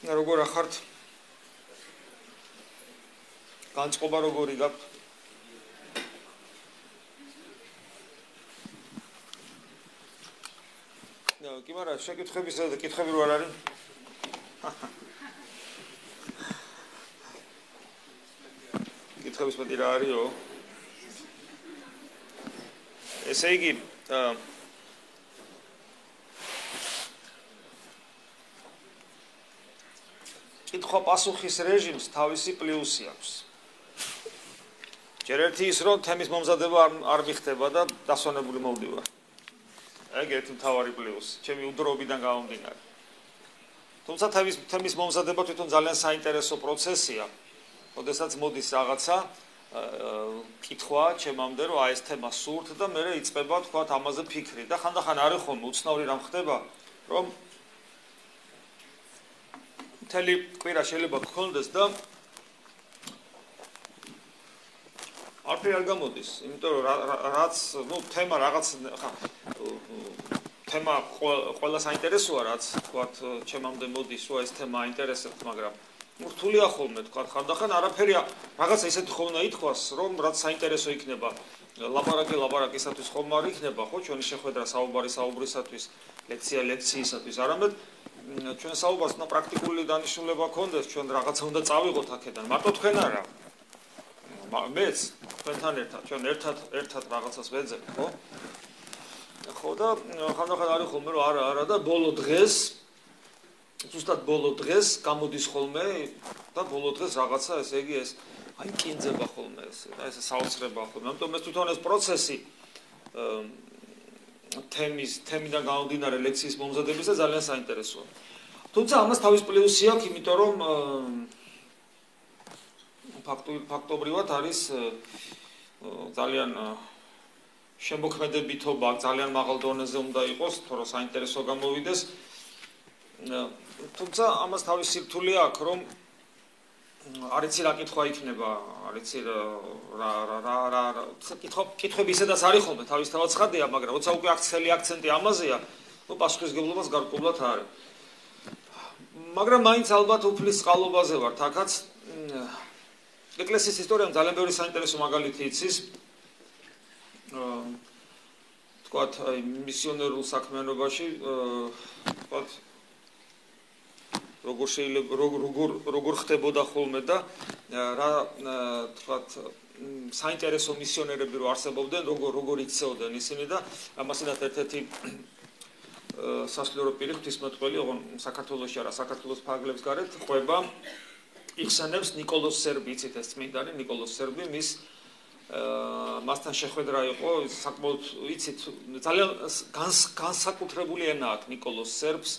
როგორ ახართ? განწყობა როგორი გაქვთ? კი, მაგრამ შეკითხების და კითხები რო არ არის? კითხების მეტი რა არისო? ესე იგი, კითხვა-პასუხის რეჟიმს თავისი პლუსი აქვს. ჯერ ერთი ის, რომ თემის მომზადება არ მიხდება და დასვენებული მოვდივარ. ეგ ერთი მთავარი პლუსი, ჩემი უდროობიდან გამომდინარე. თუმცა თემის მომზადება თვითონ ძალიან საინტერესო პროცესია. როდესაც მოდის რაღაცა კითხვა ჩემამდე, რომ აი ეს თემა სურთ და მე იწყება თქვათ ამაზე ფიქრი და ხანდახან არის ხოლმე უცნაური რამ ხდება, რომ მთელი კვირა შეიძლება გქონდეს და არაფერი არ გამოდის, იმიტომ რომ რაც, თემა რაღაც თემა ყველა საინტერესოა, რაც თქვათ ჩემამდე მოდის, რომ ეს თემა აინტერესებს, მაგრამ რთულია ხოლმე თქვათ ხანდახან არაფერია, რაღაცა ისეთი ხოლმე ითქვას, რომ რაც საინტერესო იქნება, ლაპარაკისათვის ხოლმე არ იქნება, ხო, ჩვენი შეხვედრა საუბრისათვის, ლექცია ლექციისათვის, არამედ ჩვენ საუბარს და პრაქტიკული დანიშნულება გქონდეს, ჩვენ რაღაცა უნდა წავიღოთ აქედან, მარტო თქვენ არა. მეც თქვენთან ერთად, ჩვენ ერთად რაღაცას ვეძებთ, ხო? ხო და ხანდახან არის ხოლმე რომ არა და ბოლო დღეს ზუსტად ბოლო დღეს გამოდის ხოლმე და ბოლო დღეს რაღაცა ესე იგი ეს აი კინძება ხოლმე ეს საოცრება ხოლმე. ამიტომ ეს თვითონ ეს პროცესი თემიდან გამომდინარე ლექციის მომზადებისა ძალიან საინტერესოა. თუმცა ამას თავის პლუსი აქვს, იმიტომ რომ ფაქტობრივად არის ძალიან შემოქმედებითობა ძალიან მაღალ დონეზე უნდა იყოს, თორე საინტერესო გამოვიდეს. თუმცა ამას თავის სირთულე აქვს, რომ არ იცი რა კითხვა იქნება, არ იცი რა კითხვები ისედაც არის ხოლმე თავისთავად ცხადია, მაგრამ როცა უკვე ახალი აქცენტი ამაზეა, პასუხისგებლობას გარკვეულად არის. მაგრამ მაინც ალბათ უფლის წყალობაზე ვართ, აქაც ეკლესიის ისტორიამ ძალიან ბევრი საინტერესო მაგალითი იცის. თქვათ, აი მისიონერულ საქმიანობაში, თქვათ როგორ ხდებოდა ხოლმე და რა თქვათ საინტერესო მისიონერები რო არსებობდნენ, როგორ იქცეოდნენ ისინი და ამასთანავე ერთ-ერთი სასულიერო პირი ღვთისმეტყველი, ოღონ საქართველოში არა, საქართველოს ფარგლებს გარეთ ყვება იხსენებს ნიკოლოზ სერბი, იცით ეს წმინდანი ნიკოლოზ სერბი, მასთან შეხვედრა იყო, საკმაოდ იცით, ძალიან განსაკუთრებული ენა აქვს ნიკოლოზ სერბს.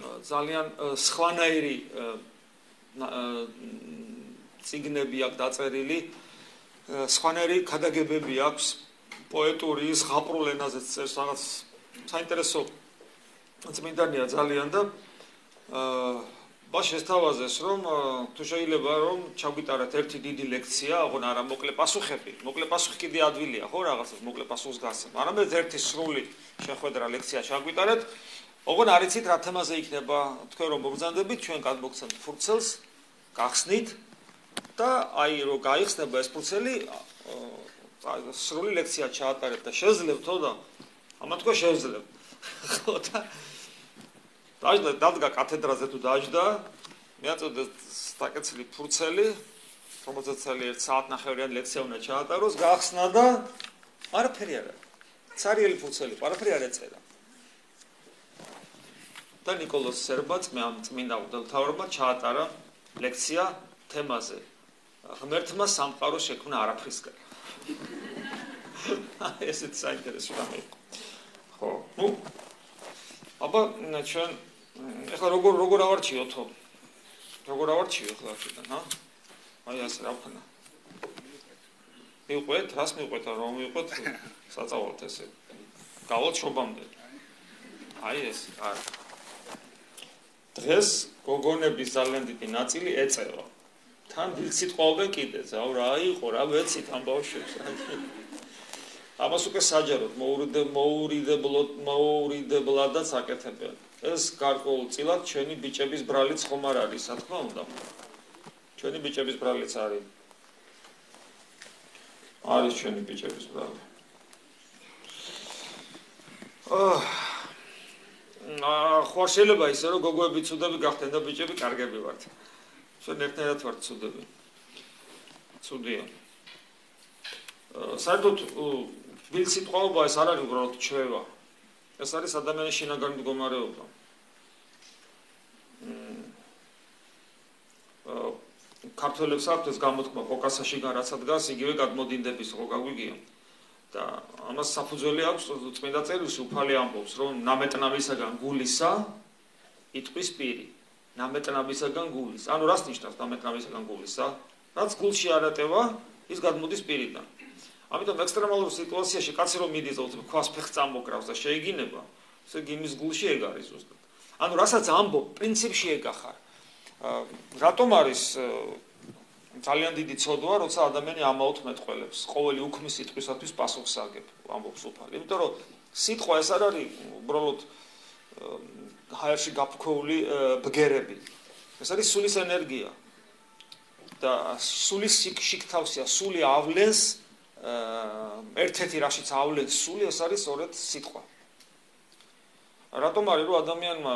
ძალიან სხვანაირი წიგნები აქვს დაწერილი, სხვანაირი ქადაგებები აქვს, პოეტური, ზღაპრულ ენაზეც წერს, რაღაც საინტერესო წმინდანია ძალიან და შესთავაზეს, რომ თუ შეიძლება რომ ჩაგვიტაროთ ერთი დიდი ლექცია, ოღონ არა მოკლე პასუხები. მოკლე პასუხი კიდე ადვილია, ხო, რაღაცას მოკლე პასუხს გასცემ. არამედ ერთი სრული შეხვედრა ლექცია ჩაგვიტარეთ. ოღონ არ იცით რა თემაზე იქნება, თქვენ რომ მოგზანდებით, ჩვენ გადმოგცემთ ფურცელს, გახსნით და აი რომ გაიხსნება ეს ფურცელი, სრული ლექცია ჩაატარებთ და შეძლებთ, ხო და ამა თქვა შევძლებთ. ხო და დადგა კათედრაზე თუ დაждდა, მიაწოდეს დაკეცილი ფურცელი, 50 საათნახევრიანი ლექცია უნდა ჩაატაროს, გაახსნა და არაფერი არ არის. ცარიელი ფურცელი, არაფერი არ ეწერა. და ნიკოლოზ სერბა წმინდა მღვდელმთავარმა ჩაატარა ლექცია თემაზე. ღმერთმა სამყარო შექმნა არაფრისგან. ესეც საინტერესო რამე იყო. ხო, აბა ჩვენ ეხლა როგორ ავარჩიოთო? როგორ ავარჩიო ეხლა აქედან, ჰა? აი ასე რა ვქნა. მიყვეთ, რას მიყვეთ, რომ მიყვეთ საწავალთ ესე. გავალთ შობამდე. აი ეს, არა. დღეს გოგონების ძალიან დიდი ნაწილი ეწერა. თან ვილცით ყოველდღე კიდე, ზაუ რა იყო, რა ვეცით ამ ბავშვებს. ამას უკვე საჯაროდ მოურიდებლადაც აკეთებენ. ეს გარკვეულწილად ჩვენი ბიჭების ბრალიც ხომ არ არის, რა თქმა უნდა. ჩვენი ბიჭების ბრალიც არის. არის ჩვენი ბიჭების ბრალი. ხო შეიძლება ისე რომ გოგოები ცუდები გახდნენ და ბიჭები კარგები ვართ. ჩვენ ერთნაირად ვართ ცუდები. ცუდია. საერთოდ ბილსიტყვაობა ეს არ არის უბრალოდ ჩვევა. ეს არის ადამიანის შინაგანი მდგომარეობა. ქართველებს აქვთ ეს გამოთქმა კოკასაშიგან რაცა დგას, იგივე გადმოდინდების ხო გაგვიგია. და ამას საფუძველი აქვს წმინდა წერილში უფალი ამბობს, რომ ნამეტნავისაგან გულისა იტყვის პირი. ნამეტნავისაგან გულის. ანუ რას ნიშნავს ნამეტნავისაგან გულისა? რაც გულში არატევა, ის გადმოდის პირიდან. ამიტომ ექსტრემალურ სიტუაციაში კაცი რომ მიდის და ქვას ფეხს წამოკრავს და შეიგინება, ესე იმის გულში ეგ არის ზუსტად. ანუ რასაც ამბობ, პრინციპში ეგ ახარ. რატომ არის ძალიან დიდი ცოდვა, როცა ადამიანი ამაოდ მეტყველებს, ყოველი უქმის სიტყვისათვის პასუხს აგებ, ამბობს უფალი. იმიტომ რომ სიტყვა ეს არ არის უბრალოდ ჰაერში გაფრქვეული ბგერები. ეს არის სულის ენერგია. და სულის შიგთავსია, სული ავლენს ერთ-ერთი რაშიც ავლენს სული, ეს არის სწორედ სიტყვა. რატომ არის რომ ადამიანმა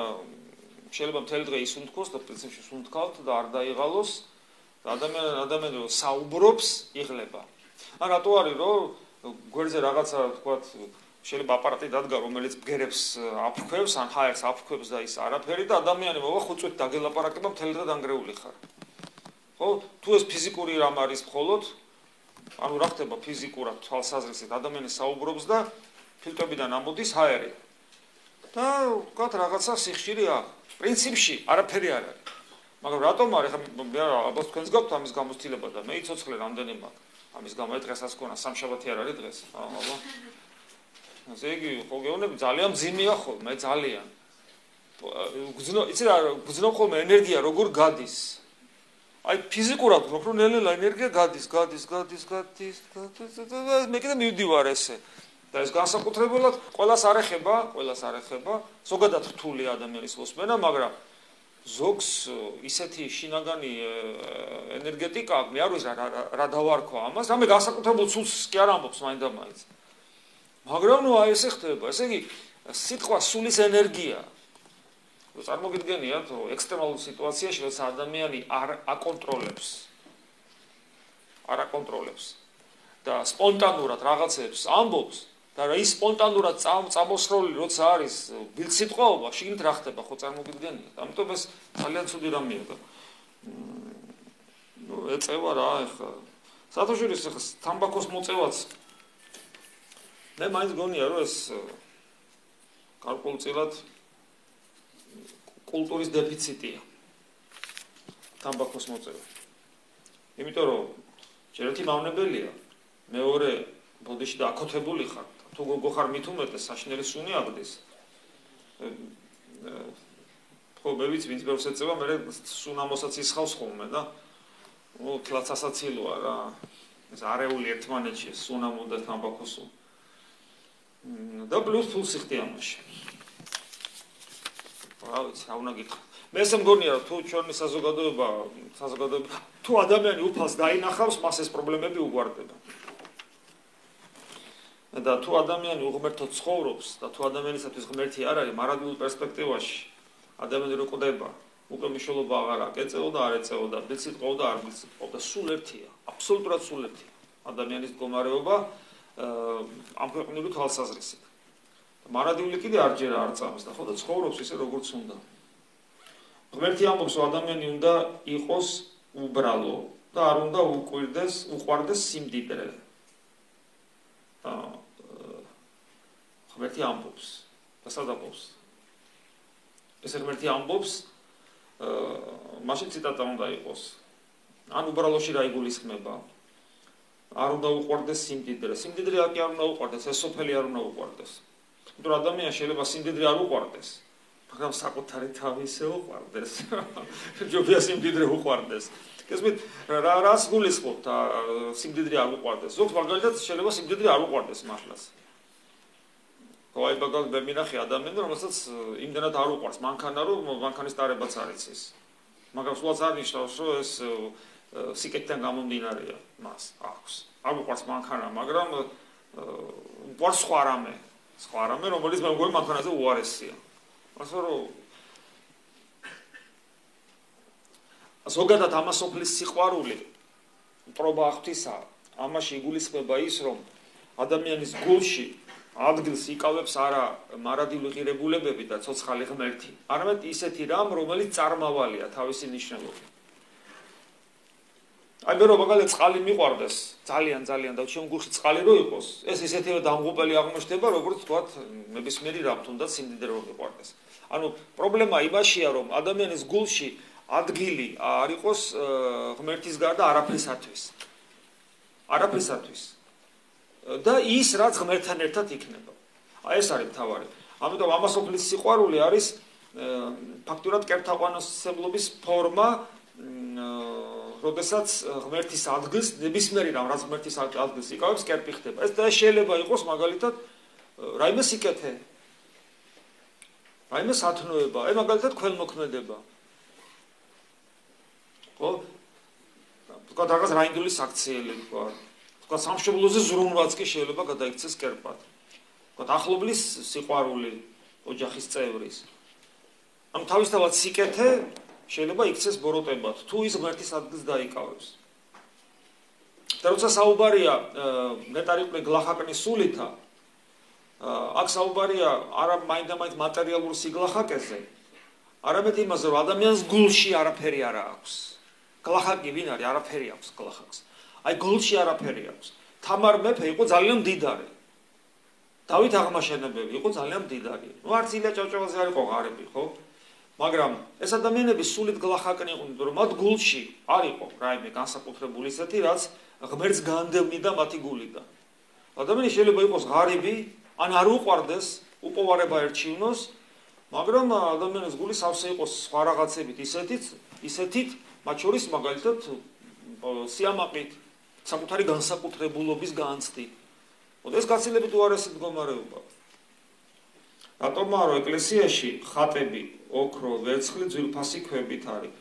შეიძლება მთელი დღე ისუნთქოს და პრინციპში სუნთქავთ და არ დაიღალოს და ადამიანი რომ საუბრობს, იღლება. ან რატო არის რომ გვერდზე რაღაცა თქვათ შეიძლება აპარატი დადგა რომელიც ბგერებს აფრქვევს, ან ჰაერს აფრქვევს და ის არაფერი და ადამიანი მოვა ხუწვით დაგელაპარაკება მთელი დღე დანგრეული ხარ. ხო, თუ ეს ფიზიკური რამ არის მხოლოდ, ანუ რა ხდება ფიზიკურად თვალსაზრისით ადამიანი საუბრობს და ფილტრებიდან ამოდის ჰაერი. და ვთქვათ რაღაცა სიხშირე აქვს. პრინციპში არაფერი არ არის. მაგრამ რატომ არის მე ალბათ თქვენს გაქვთ ამის გამოცდილება და მე იცოცხლე რამდენი მაქვს. ამის გამო დღესაც გქონა სამშაბათი არ არის დღეს. აბა. ასე იგი ხო გეუბნები ძალიან მძიმეა ხოლმე, ძალიან. იცი რა, გძნობ ხოლმე ენერგია როგორ გადის. აი ფიზიკურად ვთქვი რომ ნელ-ნელა ენერგია გადის. მე კიდე მივდივარ ესე. და ეს განსაკუთრებულად ყველას არ ეხება, ზოგადად რთულია ადამიანის მოსმენა, მაგრამ ზოგს ისეთი შინაგანი ენერგეტიკა აქვს, მე არ ვიცი რა დავარქვა ამას, რამე განსაკუთრებულ ცუდს კი არ ამბობს მაინდა-მაინც. მაგრამ ნუ აი ესე ხდება, ესე იგი სიტყვა სულის ენერგია. წარმოგიდგენიათ, რომ ექსტრემალურ სიტუაციაში, როცა ადამიანი არ აკონტროლებს და სპონტანურად რაღაცებს ამბობს და ის სპონტანურად წამოსროლი როცა არის ბილსიტყვაობა, შიგნით რა ხდება, ხო წარმოგიდგენიათ. ამიტომ ეს ძალიან ცუდი რამეა და ნუ ეწევა რა ეხლა. სათავშორის თამბაქოს მოწევაც მე მაინც გონია რომ ეს გარკვეულწილად კულტურის დეფიციტია. თამბაქოს მოწევა. იმიტომ რომ ჯერეთი მავნებელია, მეორე ბოდიში და აკოთებული ხარ. თუ გოგო ხარ მით უმეტეს საშინელი სუნი აგდეს. ხო, მე ვიცი, ვინც ბევრს ეწევა, მე სუნამოსაც ისხავს ხოლმე და თლაც ასაცილოა რა. ეს არეული ერთმანეთში სუნამო და თამბაქოსო. და პლუს სიხდი ამაში. რა ვიცი, რა უნდა გითხრა. მე ესე მგონია, რომ თუ ჩვენი საზოგადოება თუ ადამიანი უფალს დაინახავს, მას ეს პრობლემები უგვარდება. და თუ ადამიანი უღმერთოდ ცხოვრობს და თუ ადამიანისათვის ღმერთი არ არის, მარადიულ პერსპექტივაში ადამიანი რო ყვდება, უკვე მნიშვნელობა აღარ აქვს, ეწეოდა, არ ეწეოდა, ბილსიტყვაოდა, არ ბილსიტყვაოდა, სულ ერთია, აბსოლუტურად სულ ერთია. ადამიანის მდგომარეობა ამ ქვეყნიური თვალსაზრისით. მარადიული კიდე არჯერა არ წამს და ხო და ცხოვრობს ისე როგორც უნდა. ღმერთი ამბობს, რომ ადამიანი უნდა იყოს უბრალო და არ უნდა უყვარდეს სიმდიდრე. ღმერთი ამბობს და სად ამბობს? ეს ღმერთი ამბობს, მაშინ ციტატა უნდა იყოს. ან უბრალოში რა იგულისხმება? არ უნდა უყვარდეს სიმდიდრე. სიმდიდრე კი არ უნდა უყვარდეს, ეს სოფელი არ უნდა უყვარდეს. იმიტომ რომ ადამიანს შეიძლება სიმდიდრე არ უყვარდეს, მაგრამ საკუთარი თავი ისე უყვარდეს. ჯობია სიმდიდრე უყვარდეს. გესმით, რას გულისხმობთ, სიმდიდრე არ უყვარდეს. ზოგს მაგალითად შეიძლება სიმდიდრე არ უყვარდეს მართლაც. მაგალითად მე მინახე ადამიანი, რომელსაც იმდენად არ უყვარს მანქანა, რომ მანქანის ტარებაც არ იცის. მაგრამ სულაც არ ნიშნავს, რომ ეს სიკეთიდან გამომდინარეა მას აქვს. არ უყვარს მანქანა, მაგრამ უყვარს სხვა რამე, რომელიც მე მგონი მანქანაზე უარესია. ასე რომ ზოგადად ამას სოფლის სიყვარული პრობა ღვთისა, ამაში იგულისხმება ის, რომ ადამიანის გულში ადგილს იკავებს არა მარადიული ღირებულებები და ცოცხალი ღმერთი, არამედ ისეთი რამ, რომელიც წარმავალია თავისი ნიშნულობით. აი მე რომ მაგალითად წყალი მიყვარდეს, ძალიან და ჩემ გულში წყალი რო იყოს, ეს ისეთივე დამღუპელი აღმოჩნდება, როგორც თქვათ, ნებისმიერი რამ თუნდაც სიმდიდრე რო მიყვარდეს. ანუ პრობლემა იმაშია, რომ ადამიანის გულში ადგილი არ იყოს ღმერთის გარდა არაფრისათვის. და ის რაც ღმერთთან ერთად იქნება. აი ეს არის მთავარი. ამიტომ ამასოფლის სიყვარული არის ფაქტურად კერთაყვანოსმლობის ფორმა, როდესაც ღმერთის ადგილს ნებისმიერი რამ რაც ღმერთის ადგილს იკავებს, კერპი ხდება. ეს და შეიძლება იყოს მაგალითად რაიმე სიკეთე, რაიმე სათნოება, აი მაგალითად ქველმოქმედება. ხო? თქვა რაღაც რაინდული საქციელი თქვა. თქვა სამშობლოზე ზრუნვაც კი შეიძლება გადაიქცეს კერპად. თქვა ახლობლის სიყვარული ოჯახის წევრის. ამ თავისთავად სიკეთე შეიძლება იქცეს ბოროტებად, თუ ის ღმერთის ადგილს დაიკავებს. და როცა საუბარია ნეტარიული გლახაკნის სულითა, აქ საუბარია არა მაინდამაინც მატერიალურ სიგლახაკეზე, არამედ იმაზე, რომ ადამიანს გულში არაფერი არ აქვს. გლახაკი ვინ არის? არაფერი აქვს გლახაკს. აი გულში არაფერი აქვს. თამარ მეფე იყო ძალიან მდიდარი. დავით აღმაშენებელი იყო ძალიან მდიდარი. ნუ არც ილია ჭავჭავაძე არ იყო ღარიბი, ხო? მაგრამ ეს ადამიანები სულით გლახაკნი იყვნენ, რომ მათ გულში არ იყო რაიმე განსაკუთრებული ისეთი, რაც ღმერთს განდევნიდა მათი გულიდან. ადამიანი შეიძლება იყოს ღარიბი, ან არ უყვარდეს, უპოვარება ერჩივნოს, მაგრამ ადამიანის გული სავსე იყოს სხვა რაღაცებით ისეთით, მათ შორის მაგალითად სიამაყით, საკუთარი განსაკუთრებულობის განცდით. ეს გაცილებით უარესი მდგომარეობა. რატომაა რომ ეკლესიაში ხატები ოქრო, ვერცხლი, ძვირფასი ქვებით არის.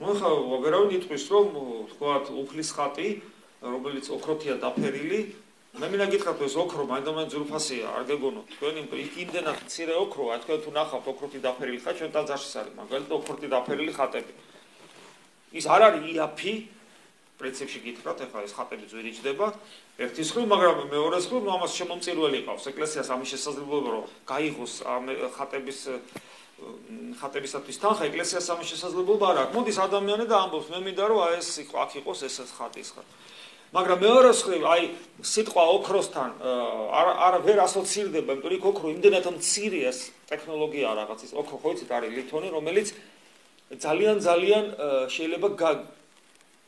ნუ ხა ვერავინ იტყვის რომ თქვათ უფლის ხატი, რომელიც ოქროთია დაფერილი, მე მინდა გითხრათ ეს ოქრო მაინდამაინც ძვირფასია, არ გეგონოთ თქვენ იმდენად მცირე ოქროა, თქვენ თუ ნახავთ ოქროთი დაფერილი ხატი, ჩვენ ტაძარში არის მაგალითად ოქროთი დაფერილი ხატები. ის არ არის იაფი პრინციპში გითხრათ, ეხლა ეს ხატები ძვირიჭდება ერთის ხრივ, მაგრამ მეორეს ხრივ ამას შემომწირველი ყავს ეკლესიას ამის შესაძლებლობა რომ გაიღოს ამ ხატებისათვის თანხა, ეკლესიას ამის შესაძლებლობა არ აქვს. მოდის ადამიანი და ამბობს, მე მინდა რომ აი ეს აქ იყოს ეს ხატის ხატი. მაგრამ მეორეს ხრივ აი სიტყვა ოქროსთან არ ვერ ასოცირდება, იმიტომ რომ იქ ოქრო იმდენად მცირეა ტექნოლოგია რაღაცის, ოქრო ხო იცით არის ლითონი, რომელიც ძალიან შეიძლება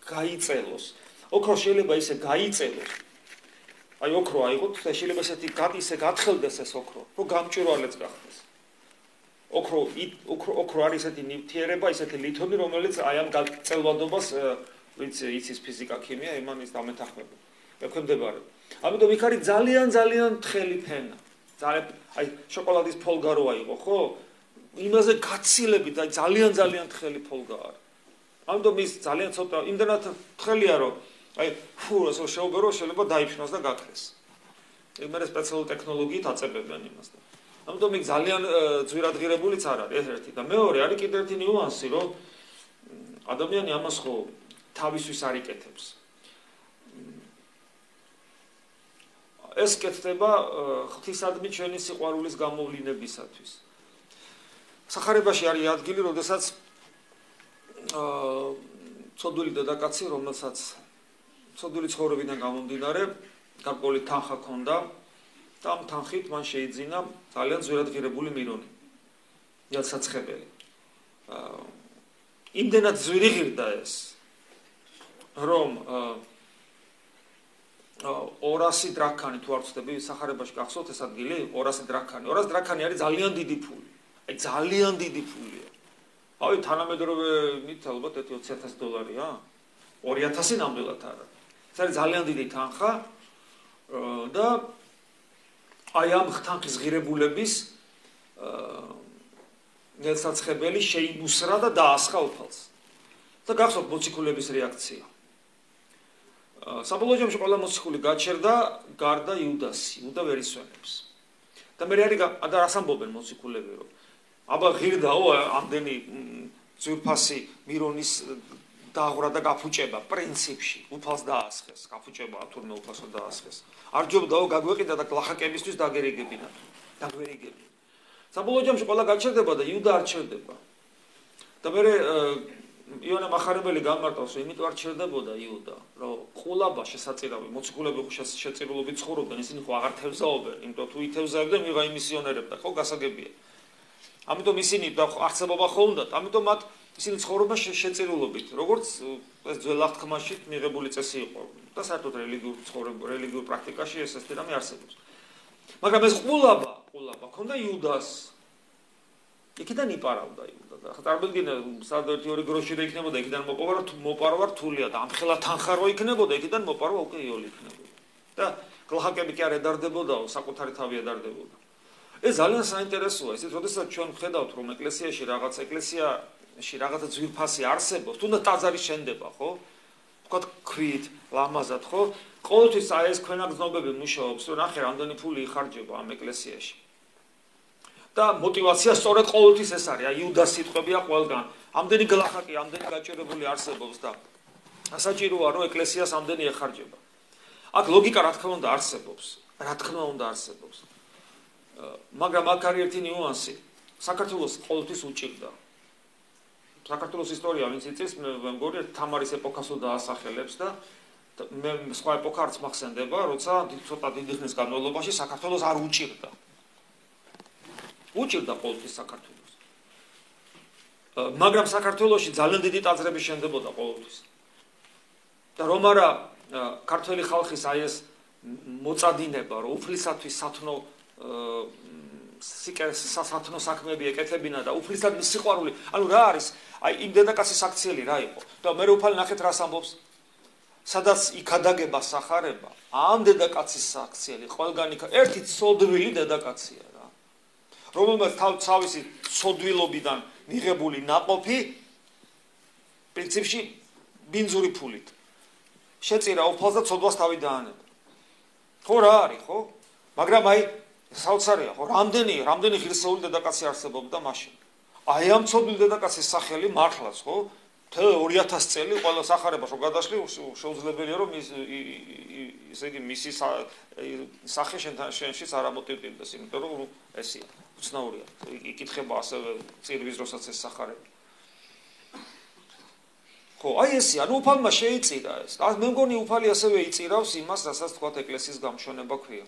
გაიწელოს. ოქრო შეიძლება ისე გაიწელოს. აი ოქრო აიღოთ და შეიძლება ისე გათხელდეს ეს ოქრო, რომ გამჭვირვალეც გახდეს. ოქრო არის ისეთი ნივთიერება, ისეთი ლითონი, რომელიც აი ამ გაწელვადობას იცის ფიზიკა, ქიმია, იმანის დამეთანხმება. ექვემდებარება. ამიტომ იქ არის ძალიან თხელი ფენა. აი შოკოლადის ფოლგა რო აიღო, ხო? იმაზე გაცილებით, აი ძალიან თხელი ფოლგა არის. ამიტომ ის ძალიან ცოტა იმდანაც თხელია, რომ აი ასე შეუბერო შეიძლება დაიფშნოს და გაქრეს. ეგ მე სპეციალური ტექნოლოგიით აწებებენ იმას და. ამიტომ იქ ძალიან ძვირადღირებულიც არ არის ერთ-ერთი და მეორე არის კიდევ ერთი ნიუანსი, რომ ადამიანი ამას ხო თავისთვის არ იკეთებს. ეს კეთდება ღვთისადმი ჩვენი სიყვარულის გამოვლინებისათვის. სახარებაში არის ადგილი, როდესაც ცოდვილი დედაკაცი, რომელსაც ცოდვილი ცხოვრებიდან გამომდინარე, გარკვეული თანხა ჰქონდა და ამ თანხით მან შეიძინა ძალიან ძვირადღირებული მირონი. იალსაცხებელი. იმდენად ძვირი ღირდა ეს, რომ 200 დრაქანი თუ არ ვცდები, სახარებაში გახსოვთ ეს ადგილი, 200 დრაქანი. 200 დრაქანი არის ძალიან დიდი ფული. აი ძალიან დიდი ფულია. აი თანამედროვე ალბათ $20,000-ია? 2,000 ნამდვილად არა. ეს არის ძალიან დიდი თანხა და აი ამ თანხის ღირებულების ნელსაცხებელი შეიმუსრა და დაასხა უფალს. და გახსოვთ მოციქულების რეაქცია. საბოლოო ჯამში ყველა მოციქული გაჩერდა გარდა იუდასი, იუდა ვერ ისვენებს. და მე არის და რას ამბობენ მოციქულები, რომ აბა ღირდაო ამდენი ძვირფასი მირონის დააღვრა და გაფუჭება პრინციპში, უფალს დაასხეს, გაფუჭება თურმე უფალსო დაასხეს. არ ჯობდაო გაგვეყიდა და გლახაკებისთვის დაგერიგებინათ. დაგვერიგებინათ. საბოლოო ჯამში ყველა გაჩერდება და იუდა არ ჩერდება. და მე იონა მახარებელი გამარტავს, რომ იმიტომ არ ჩერდებოდა იუდა, რომ ყულაბა შესაწირავი, მოციქულები შეწირულობით ცხოვრობდნენ, ისინი ხო აღარ თევზაობენ, იმიტომ თუ ითევზაებდნენ, მიღა იმისიონერებდა, ხო გასაგებია. ამიტომ ისინი არცებობა ხო უნდათ, ამიტომ მათ ისინი ცხოვრობენ შეწირულობით, როგორც ეს ძველ აღთქმაში მიღებული წესი იყო და საერთოდ რელიგიურ პრაქტიკაში ეს რამე არსებობს. მაგრამ ეს ყულაბა ქონდა იუდას. იქიდან იპარავდა იუდა და წარმოგიდგენთ, სადაც ერთი-ორი გროში რა იქნებოდა, იქიდან მოპარვა რთულია და ამხელა თანხა რო იქნებოდა, იქიდან მოპარვა უკვე იოლი იქნებოდა. და გლახაკები კი არ ედარდებოდაო, საკუთარი თავი ედარდებოდა. ეს ძალიან საინტერესოა, ისეთ როდესაც ჩვენ ვხედავთ, რომ ეკლესიაში რაღაცა ძვირფასი არსებობს, თუნდაც ტაძარი შენდება, ხო? თქვათ ქვით, ლამაზად, ხო? ყოველთვის აი ეს ქვენაგზნობები მუშაობს, რომ ნახე რამდენი ფული იხარჯება ამ ეკლესიაში. და мотивация სწორედ ყოველთვის ეს არის, აი იუდას სიტყვებია ყველგან. ამდენი გლახაკი, ამდენი გაჭირებული არსებობს და ასაჭიროა, რომ ეკლესიას ამდენი ეხარჯება. აქ ლოგიკა რა თქმა უნდა არსებობს. მაგრამ აქ არის ერთი ნიუანსი. საქართველოს ყოველთვის უჭირდა. საქართველოს ისტორია ვინც იწის, მე მგონი თამარის ეპოქასო დაასახელებს და მე სხვა ეპოქა არც მახსენდება, როცა ცოტა დიდი ხნის განმავლობაში საქართველოს არ უჭირდა. უჭირდა ყოველთვის საქართველოს. მაგრამ საქართველოში ძალიან დიდი ტაძრები შენდებოდა ყოველთვის. და რომ არა ქართველი ხალხის აი ეს მოწადინება, რომ უფლისათვის სათნო საქმეები ეკეთებინა და უფლისადმი სიყვარული, ანუ რა არის? აი იმ დედაკაცის აქციელი რა იყო? და მე უფალი ნახეთ რას ამბობს? სადაც იქადაგება სახარება, ამ დედაკაცის აქციელი ყველგან ერთი ცოდვილი დედაკაცია რა. რომელმაც თავისი ცოდვილობიდან მიღებული ნაყოფი პრინციპში ბინძური ფულით შეწირა უფალს და ცოდვას თავი დაანება. ხო რა არის, ხო? მაგრამ აი საოცარია, ხო? რამდენი ღირსეული დედაკაცი არსებობდა მაშინ. აი ამ ცოდვილ დედაკაცის სახელი მართლაც, ხო? 2000 წელი ყველა სახარებას რო გადაშლი, შეუძლებელია რომ ისე იგი მისი სახე შენშიც არ ამოტივტივდეს, იმიტომ რომ ესია, უცნაურია. იკითხება ასევე წირვის დროსაც ეს სახარები. ხო, აი ესია, ანუ უფალმა შეიწირა ეს. მე მგონი უფალი ასევე იწირავს იმას, რასაც თქვათ ეკლესიის გამშვენება ქვია.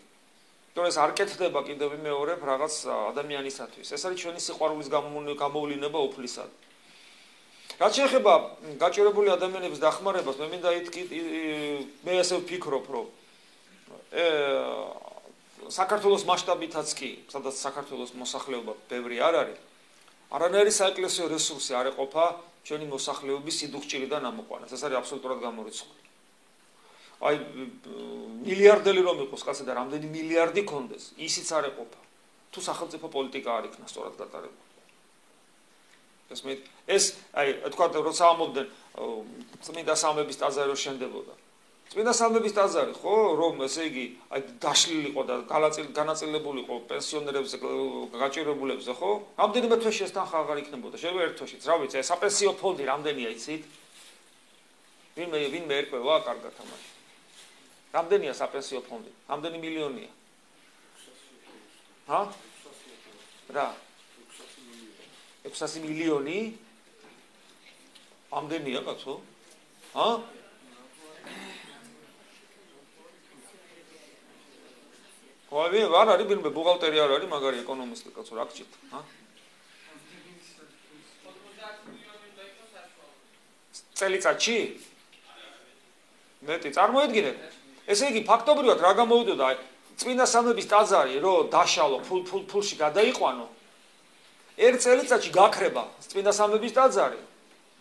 ეს არ კეთდება კიდევ მეორე რაღაც ადამიანისათვის. ეს არის ჩვენი სიყვარულის გამოვლინება უფლისად. რაც შეეხება გაჭირებული ადამიანების დახმარებას, მე მინდა მე ასე ვფიქრობ, რომ საქართველოს მასშტაბითაც კი, სადაც საქართველოს მოსახლეობა ბევრი არ არის, არანაირი საეკლესიო რესურსი არ ეყოფა ჩვენი მოსახლეობის სიდუხჭირიდან ამოყვანას. ეს არის აბსოლუტურად გამორიცხული. აი მილიარდელი რომ იყოს კაცი და რამდენი მილიარდი კონდეს, ისიც არ ეყოფა. თუ სახელმწიფო პოლიტიკა არ იქნა სწორად გატარებული. ეს აი თქვა როცა ამობდნენ წმინდა სამების ტაძარი რო შენდებოდა. წმინდა სამების ტაძარი ხო, რომ ესე იგი აი დაშლილიყო და განაწილებულიყო პენსიონერებზე, გაჭირებულებზე, ხო? რამდენიმე თვეში ეს თანხა აღარ იქნებოდა. შეიძლება ერთ თვეშიც, რა ვიცი, საპენსიო ფონდი რამდენია იცით? ვინმე ერკვევა კარგად ამაში. რამდენია საპენსიო ფონდი? რამდენი მილიონია? ჰა? რა? 600 მილიონი? ამდენია კაცო? ჰა? ყავი არ არის ვინმე ბუღალტერი არ არის, მაგარი ეკონომისტი კაცო, რა გჭირთ? ჰა? წელიწადში? მეტი წარმოედგინეთ. ესე იგი ფაქტობრივად რა გამოვიდოდა, წმინდა სამების ტაძარი რო დაშალო, ფულში გადაიყვანო. ერთ წელიწადში გაქრება წმინდა სამების ტაძარი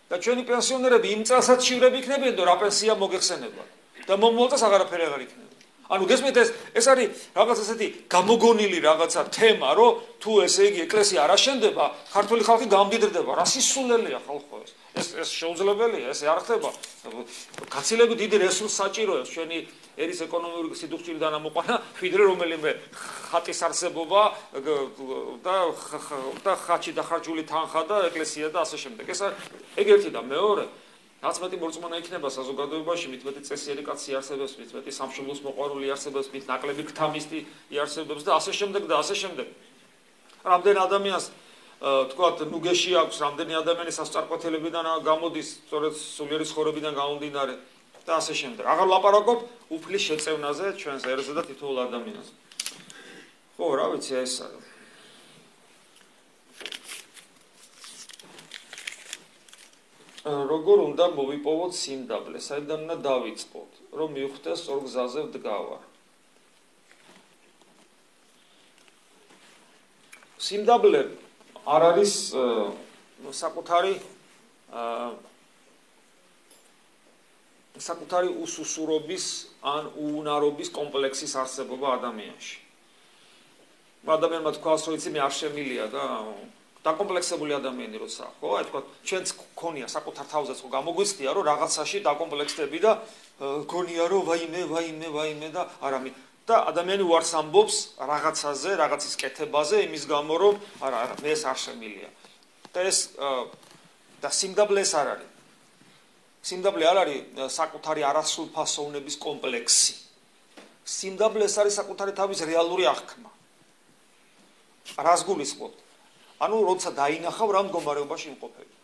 და ჩვენი პენსიონერები იმ წელსაც შივრები იქნებიან და რა პენსია მოგეხსენება და მომავალ წელს აღარაფერი აღარ იქნება. ანუ გესმით ეს არის რაღაც ესეთი გამოგონილი რაღაცა თემა, რომ თუ ესე იგი ეკლესია არ აშენდება, ქართული ხალხი გამდიდრდება. რა სისულელია ხალხო ეს შეუძლებელია, ეს არ ხდება. გაცილებით დიდი რესურს საჭიროებს ჩვენი ერის ეკონომიკური სიდუხჭირიდან ამოყვანა, ვიდრე რომელიმე ხატის არსებობა და ხაჭი დახარჯული თანხა და ეკლესია და ასე შემდეგ. ეგ ერთი და მეორე რაც მეტი მორწმუნა იქნება საზოგადოებაში, მით მეტი წესიერი კაცი არსებობს, მით მეტი სამშობლოს მოყვარული არსებობს, მით ნაკლები ღვთამისტი არსებობს და ასე შემდეგ და ასე შემდეგ. რამდენი ადამიანს თქვათ ნუგეში აქვს, რამდენი ადამიანი სასწარკვეთილებიდან გამოდის, სწორედ სულიერი ცხოვრებიდან გამომდინარე და ასე შემდეგ. აღარ ლაპარაკობ უფლის შეწევნაზე ჩვენს ერზე და თითოეულ ადამიანზე. ხო, რა ვიცი, ეს არის. როგორ უნდა მოვიპოვოთ სიმდაბლე, საიდან უნდა დავიწყოთ, რომ მივხვდეთ სწორ გზაზე ვდგავარ. სიმდაბლე არ არის საკუთარი უსუსურობის ან უუნარობის კომპლექსის არსებობა ადამიანში. ადამიანმა თქვას, რომ იცი მე არ შემილია და დაკომპლექსებული ადამიანი როცა, ხო, აი თქვა, ჩვენც გქონია საკუთარ თავზეც ხო გამოგვიცდია, რომ რაღაცაში დაკომპლექსდები და გქონია, რომ ვაიმე და არამე და ადამიანი უარს ამბობს რაღაცაზე, რაღაცის კეთებაზე, იმის გამო, რომ არა, მე ეს არ შემილია. და ეს და სიმდაბლე ეს არ არის. სიმდაბლე არ არის საკუთარი არასრულფასოვნების კომპლექსი. სიმდაბლე ეს არის საკუთარი თავის რეალური აღქმა. რას გულისხმობთ? ანუ როცა დაინახავ რა მდგომარეობაში იმყოფები.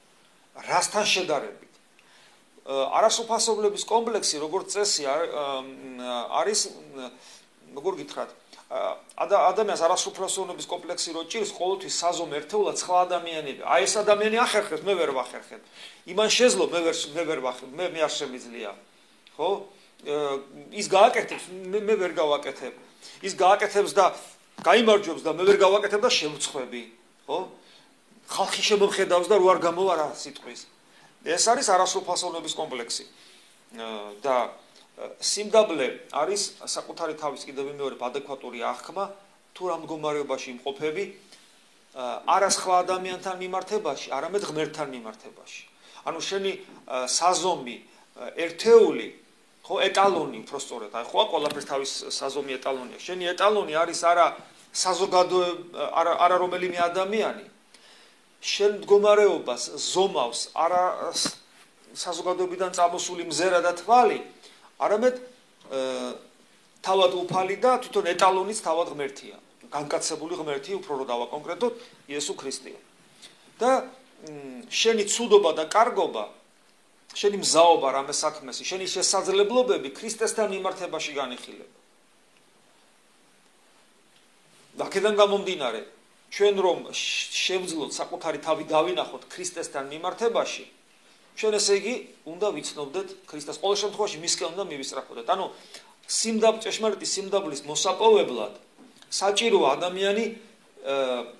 რასთან შედარებით? არასრულფასოვნების კომპლექსი როგორც წესი არის როგორ გითხრათ? ადამიანს არასრულფასოვნების კომპლექსი რო ჭირს, ყოველთვის საზომ ერთეულად სხვა ადამიანები. აი ეს ადამიანი ახერხებს, მე ვერ ვახერხებ. იმან შეძლო, მე ვერ ვახერხებ, მე არ შემიძლია. ხო? ის გააკეთებს, მე ვერ გავაკეთებ. ის გააკეთებს და გაიმარჯვებს და მე ვერ გავაკეთებ და შევწხვები. ხო? ხალხი შემოხედავს და რო არ გამოვა რა სიტყვის. ეს არის არასრულფასოვნების კომპლექსი. და სიმდაბლე არის საკუთარი თავის კიდევ მეორე ადეკვატური აღქმა, თუ რა მდგომარეობაში იმყოფები, არა სხვა ადამიანთან მიმართებაში, არამედ ღმერთთან მიმართებაში. ანუ შენი საზომი, ერთეული, ხო, ეტალონი, უბრალოდ, აი ხო, ყველაფერს თავის საზომი ეტალონია. შენი ეტალონი არის არა საზოგადოება, არა რომელიმე ადამიანი. შენ მდგომარეობას ზომავს არა საზოგადოებიდან წამოსული მზერა და თვალი, არამედ თავად უფალი და თვითონ ეტალონიც თავად ღმერთია. განკაცებული ღმერთი, უფრო რო დავაკონკრეტოთ, იესო ქრისტე. და შენი ცუდობა და კარგობა, შენი მზაობა რამე საქმესი, შენი შესაძლებლობები ქრისტესთან მიმართებაში განიხილება. და აქედან გამომდინარე, ჩვენ რომ შევძლოთ საკუთარი თავი დავინახოთ ქრისტესთან მიმართებაში, ჩვენ ესე იგი უნდა ვიცნობდეთ ქრისტეს. ყოველ შემთხვევაში მისკენ უნდა მივისწრაფოდეთ. ანუ ჭეშმარიტი სიმდაბლის მოსაპოვებლად საჭიროა ადამიანი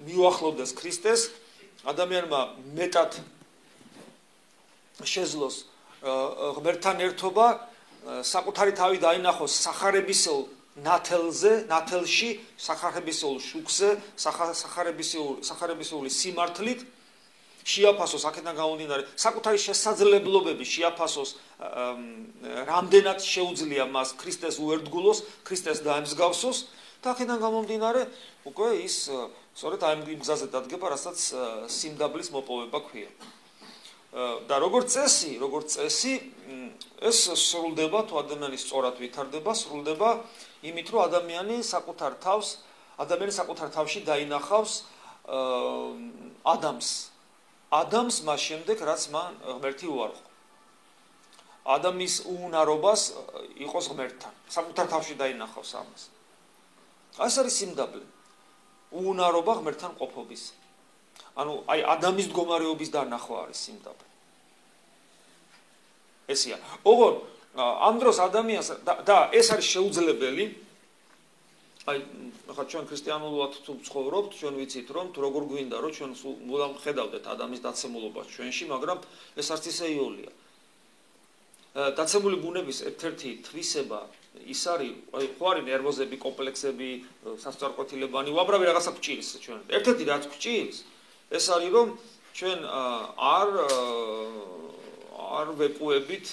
მიუახლოვდეს ქრისტეს, ადამიანმა მეტად შეძლოს ღმერთთან ერთობა, საკუთარი თავი დაინახოს სახარებისეულ ნათელში, სახარებისეულ შუქზე, სახარებისეული სიმართლით, შეაფასოს აქედან გამომდინარე, საკუთარი შესაძლებლობები შეაფასოს, რამდენად შეუძლია მას ქრისტეს უერთგულოს, ქრისტეს დაემსგავსოს და აქედან გამომდინარე, უკვე ის სწორედ ამ გზაზე დადგება, რასაც სიმდაბლის მოპოვება ქვია. და როგორც წესი, ეს სრულდება, თუ ადამიანი სწორად ვითარდება, სრულდება იმით, რომ ადამიანი საკუთარ თავში დაინახავს ადამიანს მას შემდეგ, რაც მან ღმერთი უარყო. ადამიანის უუნარობას იყოს ღმერთთან, საკუთარ თავში დაინახავს ამას. ეს არის სიმდაბლე. უუნარობა ღმერთთან ყოფობის. ანუ აი ადამიანის მდგომარეობის დანახვა არის სიმდაბლე. ესია. ოღონ ამ დროს ადამიანს და ეს არის შეუძლებელი, აი ახლა ჩვენ ქრისტიანულად თუ ცხოვრობთ, ჩვენ ვიცით რომ თუ როგორ გვინდა რომ ჩვენ მუდამ ხედავდეთ ადამიანის დაცემულობას ჩვენში, მაგრამ ეს არც ისე იოლია. დაცემული ბუნების ერთ-ერთი თვისება ის არის, ხო არის ნერვოზები, კომპლექსები, სასწორკვეთილებანი, უამრავი რაღაცა გვჭირს ჩვენ. ერთ-ერთი რაც გვჭირს, ეს არის რომ ჩვენ არ ვეპუებით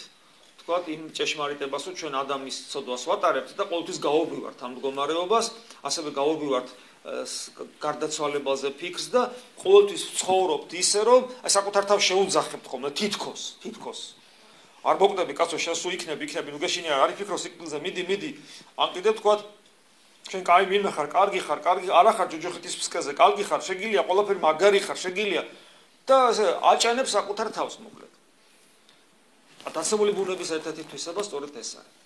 თქვათ იმ ჭეშმარიტებას, რომ ჩვენ ადამიანის ცოდვას ვატარებთ და ყოველთვის გავობივართ ამ მდგომარეობას, ასევე გავობივართ გარდაცვალებაზე ფიქრს და ყოველთვის ცხოვრობთ ისე, რომ საკუთარ თავს შეუძახებთ ხოლმე თითქოს. არ მოგდები კაცო შენ სულ იქნები, ნუ გეშინია, არის ფიქრო სიკვდილზე, მიდი. ან კიდევ თქვათ ჩვენ კაი ვინმე ხარ, კარგი ხარ, არა ხარ ჯოჯოხეთის ფსკეზე, კარგი ხარ, შეგილია ყველაფერი მაგარი ხარ, შეგილია და აჭანებს საკუთარ თავს მოკლედ. დაცემული ბუნების ერთ-ერთი თვისება სწორედ ეს არის.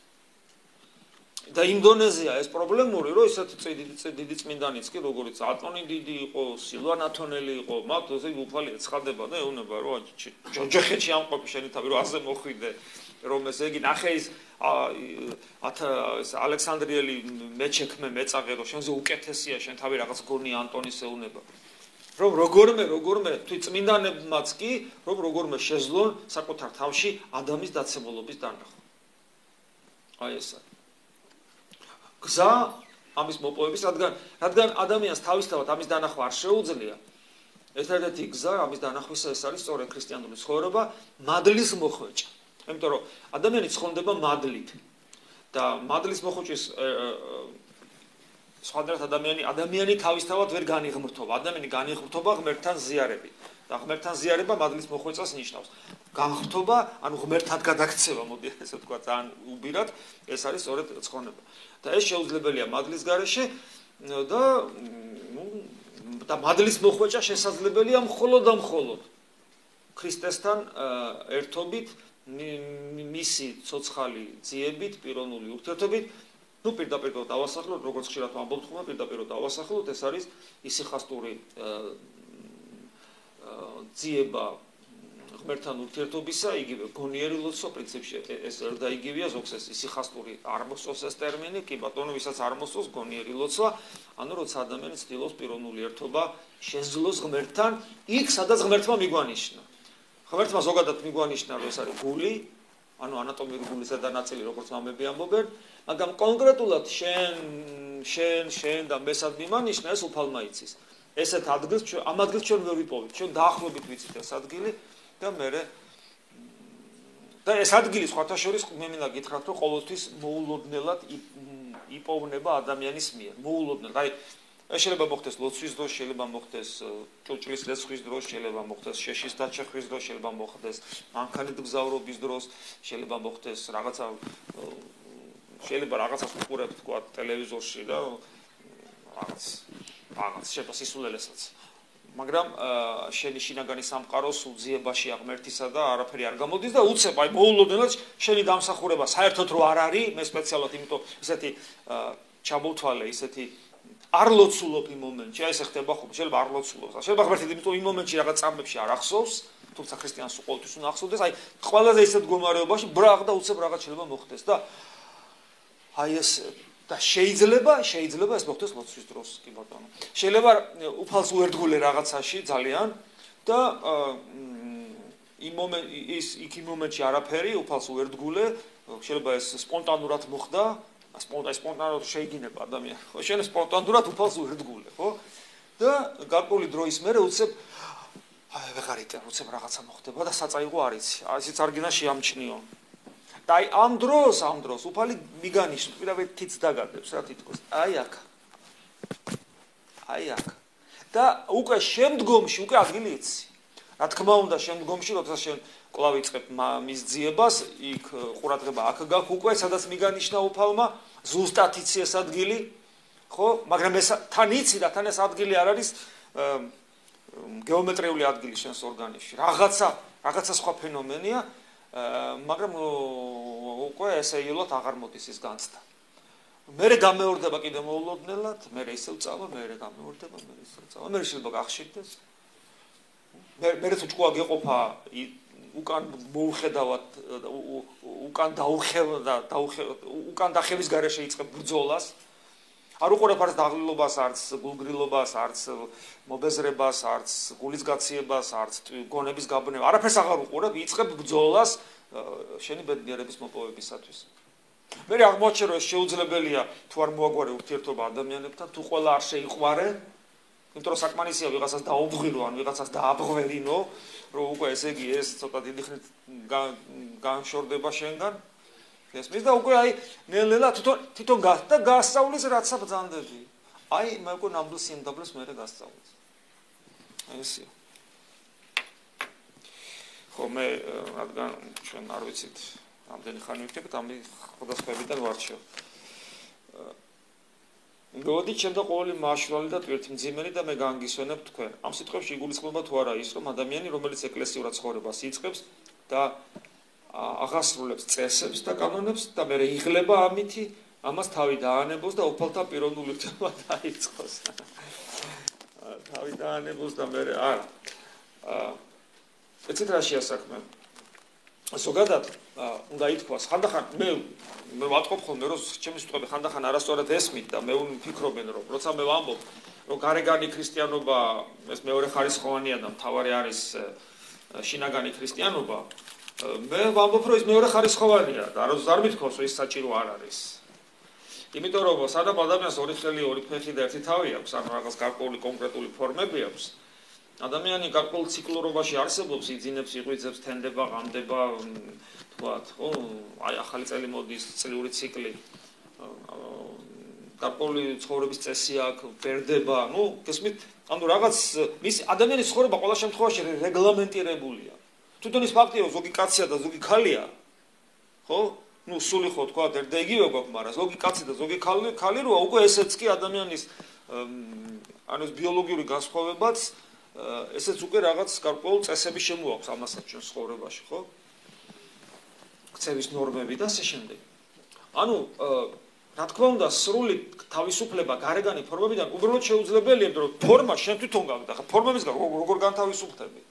და ინდონეზია ეს პრობლემური, რომ ისეთი დიდი წმინდანიც კი როგორიც ატონი დიდი იყო, სილვან ათონელი იყო, მათ ესე უფალი ეცხადება და ეუბნება რომ ჯოჯოხეთში ამყოფი შენი თავი რომ ასე მოხვიდე, რომ ესე იგი ნახე ის ალექსანდრიელი მეჩექმე მეწაღე რომ შენზე უკეთესია შენ თავი რაღაც გონია ანტონის ეუბნება. რომ როგორმე თვით წმინდანებმაც კი რომ როგორმე შეძლონ საკუთარ თავში ადამიანის დაცემულობის დანახვა. აი ეს არის გზა ამის მოპოვების, რადგან ადამიანს თავისთავად ამის დანახვა არ შეუძლია. ერთადერთი გზა ამის დანახვისა ეს არის სწორედ ქრისტიანული ცხოვრება, მადლის მოხვეჭა. იმიტომ რომ ადამიანი ცხონდება მადლით და მადლის მოხვეჭის სხვადასხვა ადამიანი თავისთავად ვერ განიღმრთობა. ადამიანი განიღმრთობა ღმერთთან ზიარებით. და ღმერთთან ზიარება მადლის მოხვეწას ნიშნავს. განღრთობა, ანუ ღმერთთან გადაქცევა, მოდი ესე ვთქვა, ძალიან უბირად, ეს არის სწორედ ცხონება. და ეს შეუძლებელია მადლის გარეშე და მადლის მოხვეჭა შესაძლებელია მხოლოდ ქრისტესთან ერთობით, მისი ცოცხალი ძიებით, პიროვნული ურთიერთობით, პირდაპირ დავასახლოთ, როგორც ხშირად ვამბობთ ხოლმე, პირდაპირ დავასახლოთ, ეს არის ისიხასტური ძიება ღმერთთან ურთიერთობისა, იგივე გონიერი ლოცვა, პრინციპში ეს არ დაიგივია, ზოგს ეს ისიხასტური არ მოსწონს ეს ტერმინი, კი ბატონო, ვისაც არ მოსწონს გონიერი ლოცვა, ანუ როცა ადამიანი ცდილობს პიროვნული ერთობა შეძლოს ღმერთთან, იქ სადაც ღმერთმა მიგვანიშნა. ღმერთმა ზოგადად მიგვანიშნა, რომ ეს არის გული, ანუ ანატომიური გულის ზედანაწილი, როგორც მამები ამბობენ, მაგრამ კონკრეტულად შენ და მესად მიმანიშნა ეს უფალმა იცის. ესეთ ადგილს ამ ადგილს ჩვენ ვერ ვიპოვებთ, ჩვენ დაახლოებით ვიცით ეს ადგილი და ეს ადგილი სხვათა შორის მე მინდა გითხრათ, რომ ყოველთვის მოულოდნელად იპოვნება ადამიანის მიერ, მოულოდნელად. აი ეს შეიძლება მოხდეს ლოცვის დროს, შეიძლება მოხდეს ჭურჭლის ლეცხვის დროს, შეიძლება მოხდეს შეშის დაჩეხვის დროს, შეიძლება მოხდეს მანქანით გზავრობის დროს, შეიძლება მოხდეს შეიძლება რაღაცას უყურებთ თქვა ტელევიზორში და რაღაც შეიძლება სისულელესაც. მაგრამ შენი შინაგანი სამყარო სულ ძიებაში ღმერთისა და არაფერი არ გამოდის და უცებ აი მოულოდნელად შენი დამსახურება საერთოდ რო არ არის, მე სპეციალურად იმიტომ ესეთი ჩამოვთვალე, ესეთი არ ლოცულობ იმ მომენტში, აი ეს ხდება ხოლმე, შეიძლება არ ლოცულობს. შეიძლება ღმერთი იმიტომ იმ მომენტში რაღაც წამებში არ ახსოვს, თუმცა ქრისტიანს ყოველთვის უნდა ახსოვდეს, აი ყველაზე ისეთ მდგომარეობაში ბრაღ და უცებ რაღაც შეიძლება მოხდეს და აი ეს და შეიძლება ეს მოხდეს ლოცვის დროს, კი ბატონო. შეიძლება უფალს უერთგულე რაღაცაში ძალიან და იმ მომენტში არაფერი, უფალს უერთგულე, შეიძლება ეს სპონტანურად მოხდა, სპონტანურად შეიგინება ადამიანი. ხო, შენ სპონტანურად უფალს უერთგულე, ხო? და გარკვეული დროის მერე უცებ ვეღარ იტან, უცებ რაღაცა მოხდება და საწაიღო არ იცი. ისიც არ გინდა შეამჩნიო. და აი ამ დროს უფალი მიგანიშნ პირდაპირ თიც დაგადებს რა თითქოს აი აქ და უკვე შემდგომში უკვე ადგილი იცი რა თქმა უნდა შემდგომში როცა შენ კვლავ იწყებ მის ძიებას იქ ყურადღება აქ გაქვს უკვე სადაც მიგანიშნა უფალმა ზუსტად იცი ეს ადგილი ხო მაგრამ ეს თან იცი და თან ეს ადგილი არ არის გეომეტრიული ადგილი შენს ორგანიზმში რაღაცა სხვა ფენომენია მაგრამ უკვე ესეილოთ აღარ მოდის ის განცდა. მერე გამეორდება კიდე მოულოდნელად, მერე ისევ წავა, მერე გამეორდება, მერე ისევ წავა, მერე შეიძლება გახშირდეს. მერე თუ ჭკუა გეყოფა უკან მოუხედავად უკან დაუხევა უკან დახევის გარეშე იწყებ ბრძოლას. არ უყურებ არც დაღლილობას, არც გულგრილობას, არც მობეზრებას, არც გულის გაციებას, არც გონების გაბნევას, არაფერს აღარ უყურებ, იწყებ ბრძოლას შენი ბედნიერების მოპოვებისათვის. მე აღმოჩნდა რომ შეუძლებელია თუ არ მოაგვარე ურთიერთობა ადამიანებთან, თუ ყველა არ შეიყვარე, იმიტომ რომ საკმარისია ვიღაცას დაუბღვირო ან ვიღაცას დააბღვერინო, რომ უკვე ესე იგი ეს ცოტა დიდი ხნით განშორდება შენგან. ესმის და უკვე აი ნელ-ნელა თვითონ და გასწავლის რაცა ბრძანდები. აი მე უკვე ნამდვილ სიმდაბლეს მე გასწავლის. აი ესეა. ხო მე რადგან ჩვენ არ ვიცით ამდენი ხანი ვიქნებით, ამი ხოდასხვებიდან ვარჩევ. მოდი ჩემ და ყოველი მაშრალი და ტვირთმძიმენი და მე განგისვენებ თქვენ. ამ სიტყვებში იგულისხმება თუ არა ის, რომ ადამიანი, რომელიც ეკლესიურად ცხოვრებას იწყებს და აღასრულებს წესებს და კანონებს და მე იღლება ამითი, ამას თავი დაანებოს და უფალთა პიროვნული რჩევა დაიწყოს. თავი დაანებოს და მე არა. ეცეთ რა შეასაქმე. ზოგადად უნდა ითქვას, ხანდახან მე ვატყობ ხოლმე, რომ ჩემი სიტყვები ხანდახან არასწორად ესმით და მე ვფიქრობენ, რომ როცა მე ვამბობ, რომ გარეგანი ქრისტიანობა ეს მეორე ხარისხოვანია და მთავარი არის შინაგანი ქრისტიანობა, მე ვამბობ, რომ ეს მეორე ხარისხოვანია და არ მithქვავს, რომ ის საჭირო არ არის. იმიტომ რომ სადამ ადამიანს ორი ხელი, ორი ფეხი და ერთი თავი აქვს, ანუ რაღაც გარკვეული კონკრეტული ფორმები აქვს. ადამიანი გარკვეულ ციკლურობაში არსებობს, იძინებს, იღვიძებს, თენდება, ღამდება, თქვათ, ხო, აი ახალი წელი მოდის, წლიური ციკლი. გარკვეული ცხოვრების წესი აქვს, ვერდება, ნუ გესმით, ანუ რაღაც მის ადამიანის ცხოვრება ყველა შემთხვევაში რეგლამენტირებულია. თვითონ ის ფაქტია, რომ ზოგი კაცია და ზოგი ქალია, ხო? ნუ სული ხო თქვათ, ერთ და იგივე გვაქვს, მაგრამ ზოგი კაცი და ზოგი ქალი როა, უკვე ესეც კი ადამიანის ანუ ეს ბიოლოგიური განსხვავებაც ესეც უკვე რაღაც გარკვეულ წესები შემოაქვს ამასაც ჩვენ ცხოვრებაში, ხო? ქცევის ნორმები და ასე შემდეგ. ანუ რა თქმა უნდა, სრული თავისუფლება გარეგანი ფორმებიდან უბრალოდ შეუძლებელია, რომ ფორმა შენ თვითონ გაქვს და ფორმებისგან როგორ განთავისუფლდები?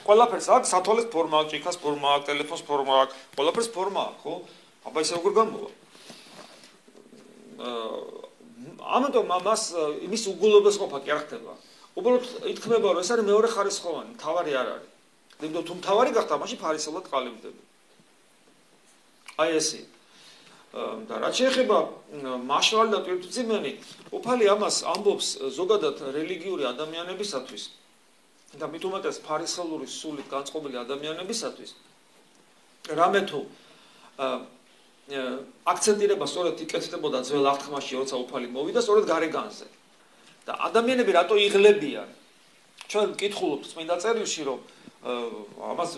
ყველაფერს აქვს სათვალეს ფორმა, ჭიქას ფორმა, ტელეფონს ფორმა, ყველაფერს ფორმა აქვს, ხო? აბა ისე როგორ გამოვა? ამიტომ მას იმის უგულობას ყოფა კი არ ხდება. უბრალოდ ითქმება, რომ ეს არის მეორე ხარისხოვანი, მთავარი არ არის. იმიტომ თუ მთავარი გახდა, მაშინ ფარისეულად ყალიბდები. აი ესე. და რაც შეეხება მაშრალი და ტვირთმძიმენი, უფალი ამას ამბობს ზოგადად რელიგიური ადამიანებისათვის და მით უმეტეს ფარისეულური სულით განწყობილი ადამიანებისათვის. რამე თუ აქცენტირება სწორედ იკეთდებოდა ძველ აღთქმაში, როცა უფალი მოვიდა, სწორედ გარეგანზე. და ადამიანები რატო იღლებიან? ჩვენ ვკითხულობთ წმინდა წერილში, რომ ამას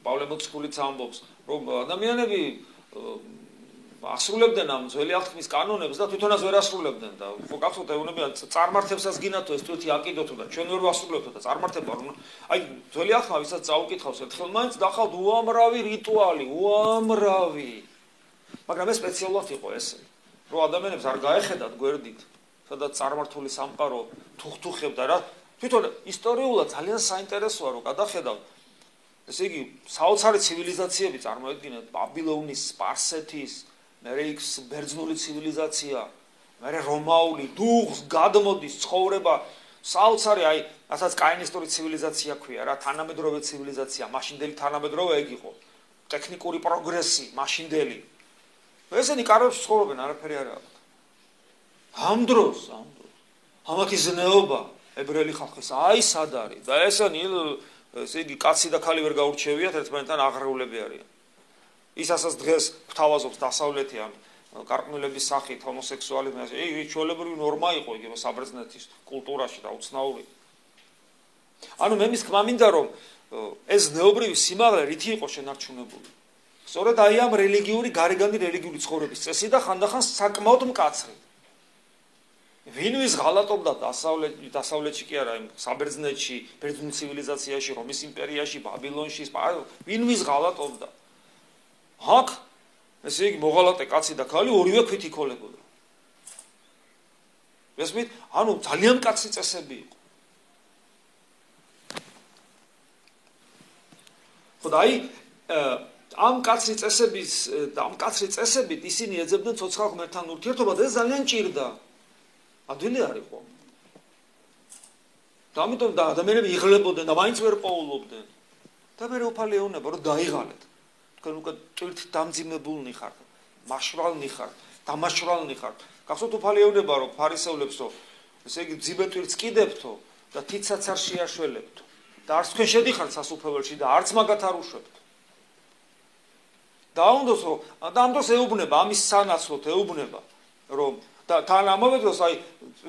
პავლე მოციქულიც ამბობს, რომ ადამიანები ასრულებდნენ ამ ძველი აღთქმის კანონებს და თვითონაც ვერ ასრულებდნენ და ხო გახსოვთ ეუბნებიან წარმართებსაც გინათო ეს თვითი აკიდოთო და ჩვენ ვერ ვასრულებთო და წარმართება რომ აი ძველი აღთქმა ვისაც წაუკითხავს ერთხელ მაინც დახავთ უამრავი რიტუალი, უამრავი. მაგრამ ეს სპეციალურად იყო ესე, რომ ადამიანებს არ გაეხედათ გვერდით, სადაც წარმართული სამყარო თუხთუხებდა რა. თვითონ ისტორიულად ძალიან საინტერესოა რომ გადახედავთ. ესე იგი, საოცარი ცივილიზაციები წარმოედგინეთ ბაბილონის, სპარსეთის, მერე იქ ბერძნული ცივილიზაცია, მერე რომაული, დუღს გადმოდის ცხოვრება, საოცარი აი, ასაც კაინისტური ცივილიზაცია ქვია რა, თანამედროვე ცივილიზაცია, მაშინდელი თანამედროვე ეგ იყო. ტექნიკური პროგრესი, მაშინდელი. ესენი კარებს ცხოვრობენ, არაფერი არ აქვს. ამ დროს, ამათი ზნეობა ებრაელი ხალხის აი სად არის და ესენი ესე იგი კაცი და ქალი ვერ გაურჩევიათ, ერთმანეთთან აღრევლები არიან. ის ასაც დღეს გვთავაზობს დასავლეთიან გარყვნილების სახით ჰომოსექსუალი მე ჩვეულებრივი ნორმა იყო იგივე საბერძნეთის კულტურაში და უცნაური. ანუ მე მის თქმა მინდა რომ ეს ზნეობრივი სიმაღლე რითი იყო შენარჩუნებული. სწორედ აი ამ რელიგიური გარეგანი რელიგიური ცხოვრების წესი და ხანდახან საკმაოდ მკაცრი. ვინვის ღალატობდა დასავლეთში კი არა, საბერძნეთში, ბერძნულ ცივილიზაციაში, რომის იმპერიაში, ბაბილონში, ვინვის ღალატობდა. აქ ესე იგი მოღალატე კაცი და ქალი ორივე ქვით იქოლებოდა. ესმით, ანუ ძალიან მკაცრი წესები იყო. ხო და აი ამ კაცრი წესებით ისინი ეძებდნენ ცოცხალ ღმერთთან ურთიერთობას და ეს ძალიან ჭირდა. ადვილი არ იყო. და ამიტომ ადამიანები იღლებოდნენ და მაინც ვერ პოულობდნენ. და მე უფალი ეუბნება რომ დაიღალეთ. თქვენ უკვე ტვირთ დამძიმებულნი ხართ, მაშრალნი ხართ, დამაშრალნი ხართ. გახსოვთ უფალი ეუბნება რომ ფარისევლებს რომ ესე იგი ძიმე ტვირთს კიდებთო და თითსაც არ შეაშველებთო. და არც თქვენ შედიხართ სასუფეველში და არც მაგათ არ უშვებთ. და ამ დროს ეუბნება ამის სანაცვლოდ ეუბნება რომ და თან ამავე დროს აი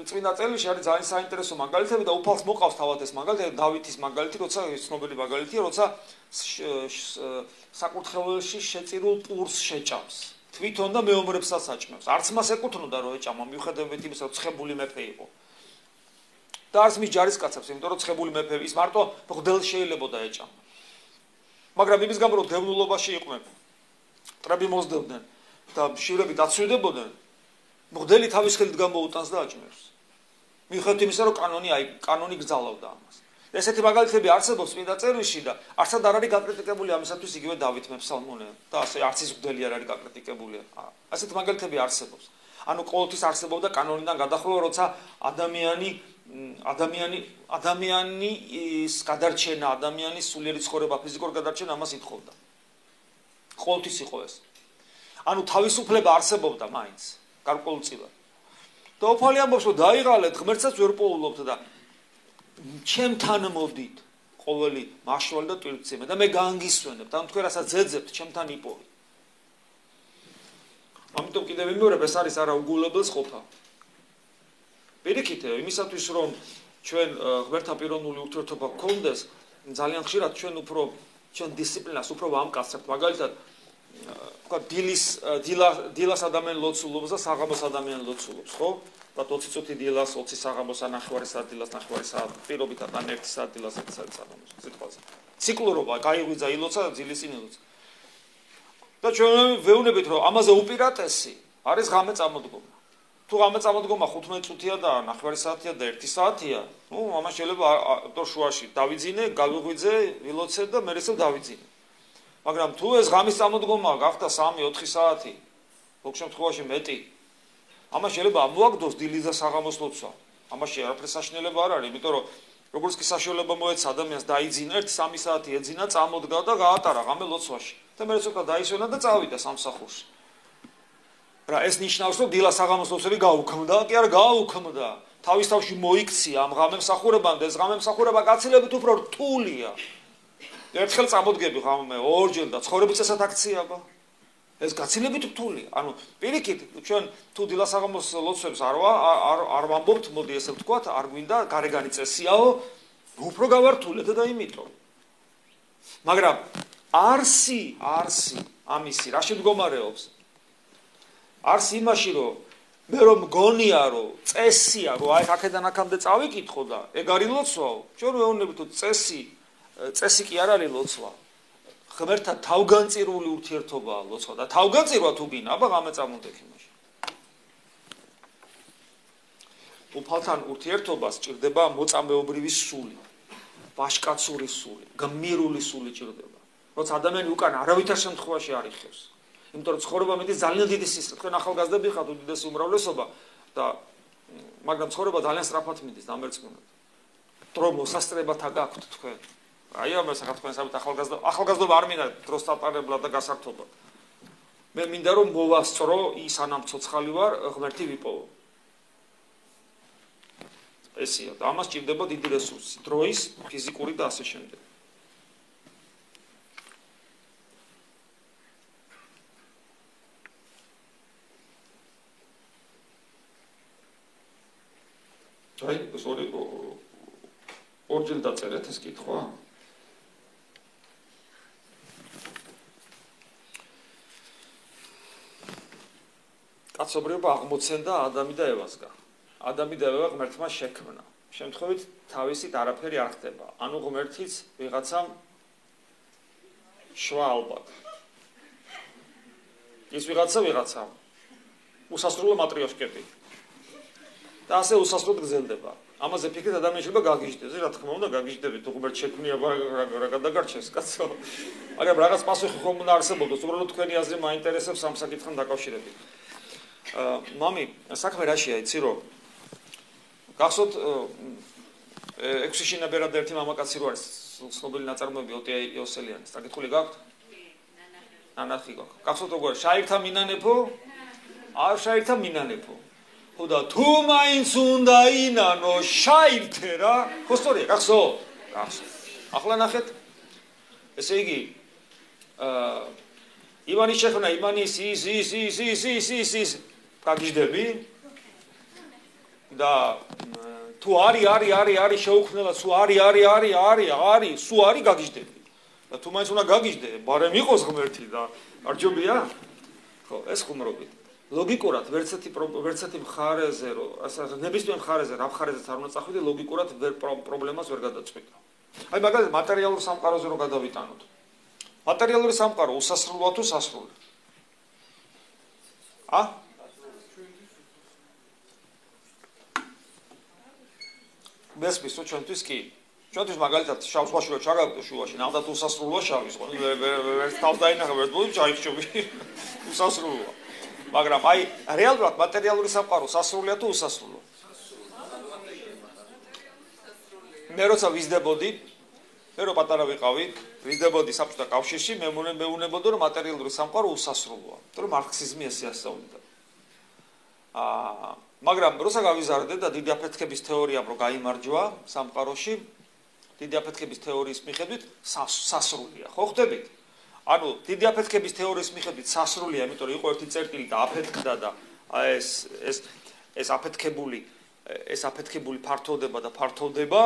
წმინდა წერილში არის ძალიან საინტერესო მაგალითები და უფალს მოყავს თავად ეს მაგალითი დავითის მაგალითი როცა ცნობილი მაგალითია როცა საკურთხეველში შეწირულ პურს შეჭამს თვითონ და მეომრებსაც აჭმევს არც მას ეკუთვნოდა რომ ეჭამა მიუხედავად იმისა რომ ცხებული მეფე იყო და არც მის ჯარისკაცებს იმიტომ რომ ცხებული მეფე ის მარტო მღვდელს შეიძლებოდა ეჭამა მაგრამ იმის გამო რომ დევნილობაში იყვნენ ტრები მოსდევდნენ და შივრები დაცვიდებოდნენ მღვდელი თავის ხელით გამოუტანს და აჭმევს. მიუხედავად იმისა, რომ კანონი გძალავდა ამას. ესეთი მაგალითები არსებობს წმინდა წერილში და არცად არ არის გაკრიტიკებული ამისათვის იგივე დავით მეფსალმონე და ასე არც ის მღვდელი არ არის გაკრიტიკებული. ასეთი მაგალითები არსებობს. ანუ ყოველთვის არსებობდა კანონიდან გადახურვა, როცა ადამიანის გადარჩენა, ადამიანის სულიერი ცხოვრება, ფიზიკური გადარჩენა ამას ითხოვდა. ყოველთვის იყო ეს. ანუ თავისუფლება არსებობდა მაინც. გარკვეულწილად. და უფალი ამბობს რომ დაიღალეთ ღმერთსაც ვერ პოულობთ და ჩემთან მოდით ყოველი მაშრალი და ტვირთცემე და მე განგისვენებთ ან თქვენ რასაც ძეძებთ ჩემთან იპოვეთ. ამიტომ კიდევ ვიმეორებ ეს არის არა უგულებელს ყოფა. პირიქით იმისათვის რომ ჩვენ ღმერთთან პიროვნული ურთიერთობა გქონდეს ძალიან ხშირად ჩვენ დისციპლინას უფრო ვამკაცებთ მაგალითად დილას ადამიანი ლოცულობს და საღამოს ადამიანი ლოცულობს, ხო? და 20 წუთი დილას, 20 საღამოს, ნახევარი საათ დილას, ნახევარი საათ პირობითად ან 1 საათ დილას, 1 საათ საღამოს, სიტყვაზე. ციკლურობა, გაიღვიძა ილოცა, ძილის წინ ილოცა. და ჩვენ ვეუბნებით, რომ ამაზე უპირატესი არის ღამე წამოდგომა. თუ ღამე წამოდგომა 15 წუთია და ნახევარი საათია და 1 საათია, ნუ ამას შეიძლება თორ შუაში დავიძინე, გავიღვიძე, ვილოცე და მე ისევ დავიძინე. მაგრამ თუ ეს ღამის წამოდგომა გახდა 3-4 საათი, ბოლო შემთხვევაში მეტი, ამას შეიძლება ამოაგდოს დილის და საღამოს ლოცვა. ამაში არაფერი საშინელება არ არის, იმიტომ რომ როგორც კი საშუალება მოეცა ადამიანს დაიძინა 1-3 საათი ეძინა, წამოდგა და გაატარა ღამე ლოცვაში. და მე ცოტა დაისვენა და წავიდა სამსახურში. რა ეს ნიშნავს, რომ დილა საღამოს ლოცვები გაუქმდა, კი არა გაუქმდა. თავის თავში მოიქცია ამ ღამემსახურებამდე, ეს ღამემსახურება გაცილებით უფრო რთულია. ერთხელ წამოდგები ღამე, ორჯერ და ცხოვრების წესად აქციაბა. ეს გაცილებით რთულია. ანუ პირიქით, ჩვენ თუ დილა საღამოს ლოცვებს არ ვამბობთ, მოდი ესე ვთქვათ, არ გვინდა გარეგანი წესიაო, უფრო გავართულეთ და იმიტომ. მაგრამ არსი ამისი რა შემდგომარეობს? არსი იმაში, რომ მე რომ მგონია, რომ წესია, რომ აი აქედან აქამდე წავიკითხო და ეგ არის ლოცვაო, ჩვენ ვეუბნებით, რომ წესი კი არ არის ლოცვა. ღმერთთან თავგანწირული ურთიერთობაა ლოცვა და თავგანწირვა თუ გინდა, აბა ღამე წამოდեք იმაში. უფალთან ურთიერთობა სჭირდება მოწამეობრივი სული, ვაჟკაცური სული, გმირული სული ჭირდება. როცა ადამიანი უკან არავითარ შემთხვევაში არ იხევს. იმიტომ რომ ცხოვრება მეტი ძალიან დიდი სისხლი, თქვენ ახალგაზრდები ხართ უდიდესი უმრავლესობა და მაგრამ ცხოვრება ძალიან სწრაფად მიდის დამერწმუნდეთ. დრო მოსასწრებათა გაქვთ თქვენ. აი ამას ახლა თქვენ სამეთ ახალგაზრდობა არ მინდა დროს დატარებლად და გასართობად. მე მინდა რომ მოვასწრო ის ანამ ცოცხალი ვარ, ღმერთი ვიპოვო. ესია და ამას ჭირდება დიდი რესურსი, დროის, ფიზიკური და ასე შემდეგ. აი, ორჯერ დაწერეთ ეს კითხვა. კაცობრიობა აღმოცენდა ადამი და ევასგან. ადამი და ევა ღმერთმა შექმნა. შემთხვევით თავისით არაფერი არ ხდება. ანუ ღმერთიც ვიღაცამ შვა ალბათ. ის ვიღაცამ უსასრულო მატრიოშკები. და ასე უსასრულოდ გრძელდება. ამაზე ფიქრით ადამიანი შეიძლება გაგიჟდეს, რა თქმა უნდა გაგიჟდებით, უბრალოდ შექმნია რა გადაგარჩეს კაცო. მაგრამ რაღაც პასუხი ხომ უნდა არსებობდეს, უბრალოდ თქვენი აზრი მაინტერესებს ამ საკითხთან დაკავშირებით. მამი, საქმე რაშია, იცი რომ გახსოვთ 6 შინაბერად ერთი მამაკაცი რო არის ცნობილი ნაწარმოები ოტია იოსელიანის, დაკითხული გაქვთ? ნანახი გაქვთ. გახსოვთ როგორ შაირთა მინანეფო? არ შაირთა მინანეფო. ხო და თუ მაინც უნდა ინანო შაირთე რა. ხო სწორია, გახსოვთ? გახსოვთ. ახლა ნახეთ. ესე იგი ივანის შეხვნა, ივანის ის გაგიჟდები და თუ არის შეუქმნელად სულ არის სულ არის გაგიჟდები და თუ მაინც უნდა გაგიჟდე ბარემ იყოს ღმერთი და არჯობია ხო ეს ხუმრობით ლოგიკურად ვერცერთი მხარეზე რომ ნებისმიერ მხარეზე რა მხარეზეც არ უნდა წახვიდე ლოგიკურად პრობლემას ვერ გადაწყვეტ აი მაგალითად მატერიალურ სამყაროზე რომ გადავიტანოთ მატერიალური სამყარო უსასრულოა თუ სასრული მესმის ჩვენთვის კი ჩვენთვის მაგალითად შავ ზღვაში რო ჩაგავდო შუაში ნახდათ უსასრულოა შავი ზღვა ვერ თავს დაინახა ვერ ბოლოს ჩაიქშობი უსასრულოა მაგრამ აი რეალურად მატერიალური სამყარო სასრულია თუ უსასრულოა მე როცა ვიზდებოდი მე რო პატარა ვიყავი ვიზდებოდი საბჭოთა კავშირში მე მეუნებოდი რომ მატერიალური სამყარო უსასრულოა იმიტომ რომ მარქსიზმი ესე ასწავლიდა მაგრამ როცა გავიზარდე და დიდი აფეთქების თეორიამ რო გაიმარჯვა სამყაროში დიდი აფეთქების თეორიის მიხედვით სასრულია ხო ხდებით ანუ დიდი აფეთქების თეორიის მიხედვით სასრულია იმიტომ რომ იყო ერთი წერტილი და აფეთქდა და ეს აფეთქებული ფართოვდება და ფართოვდება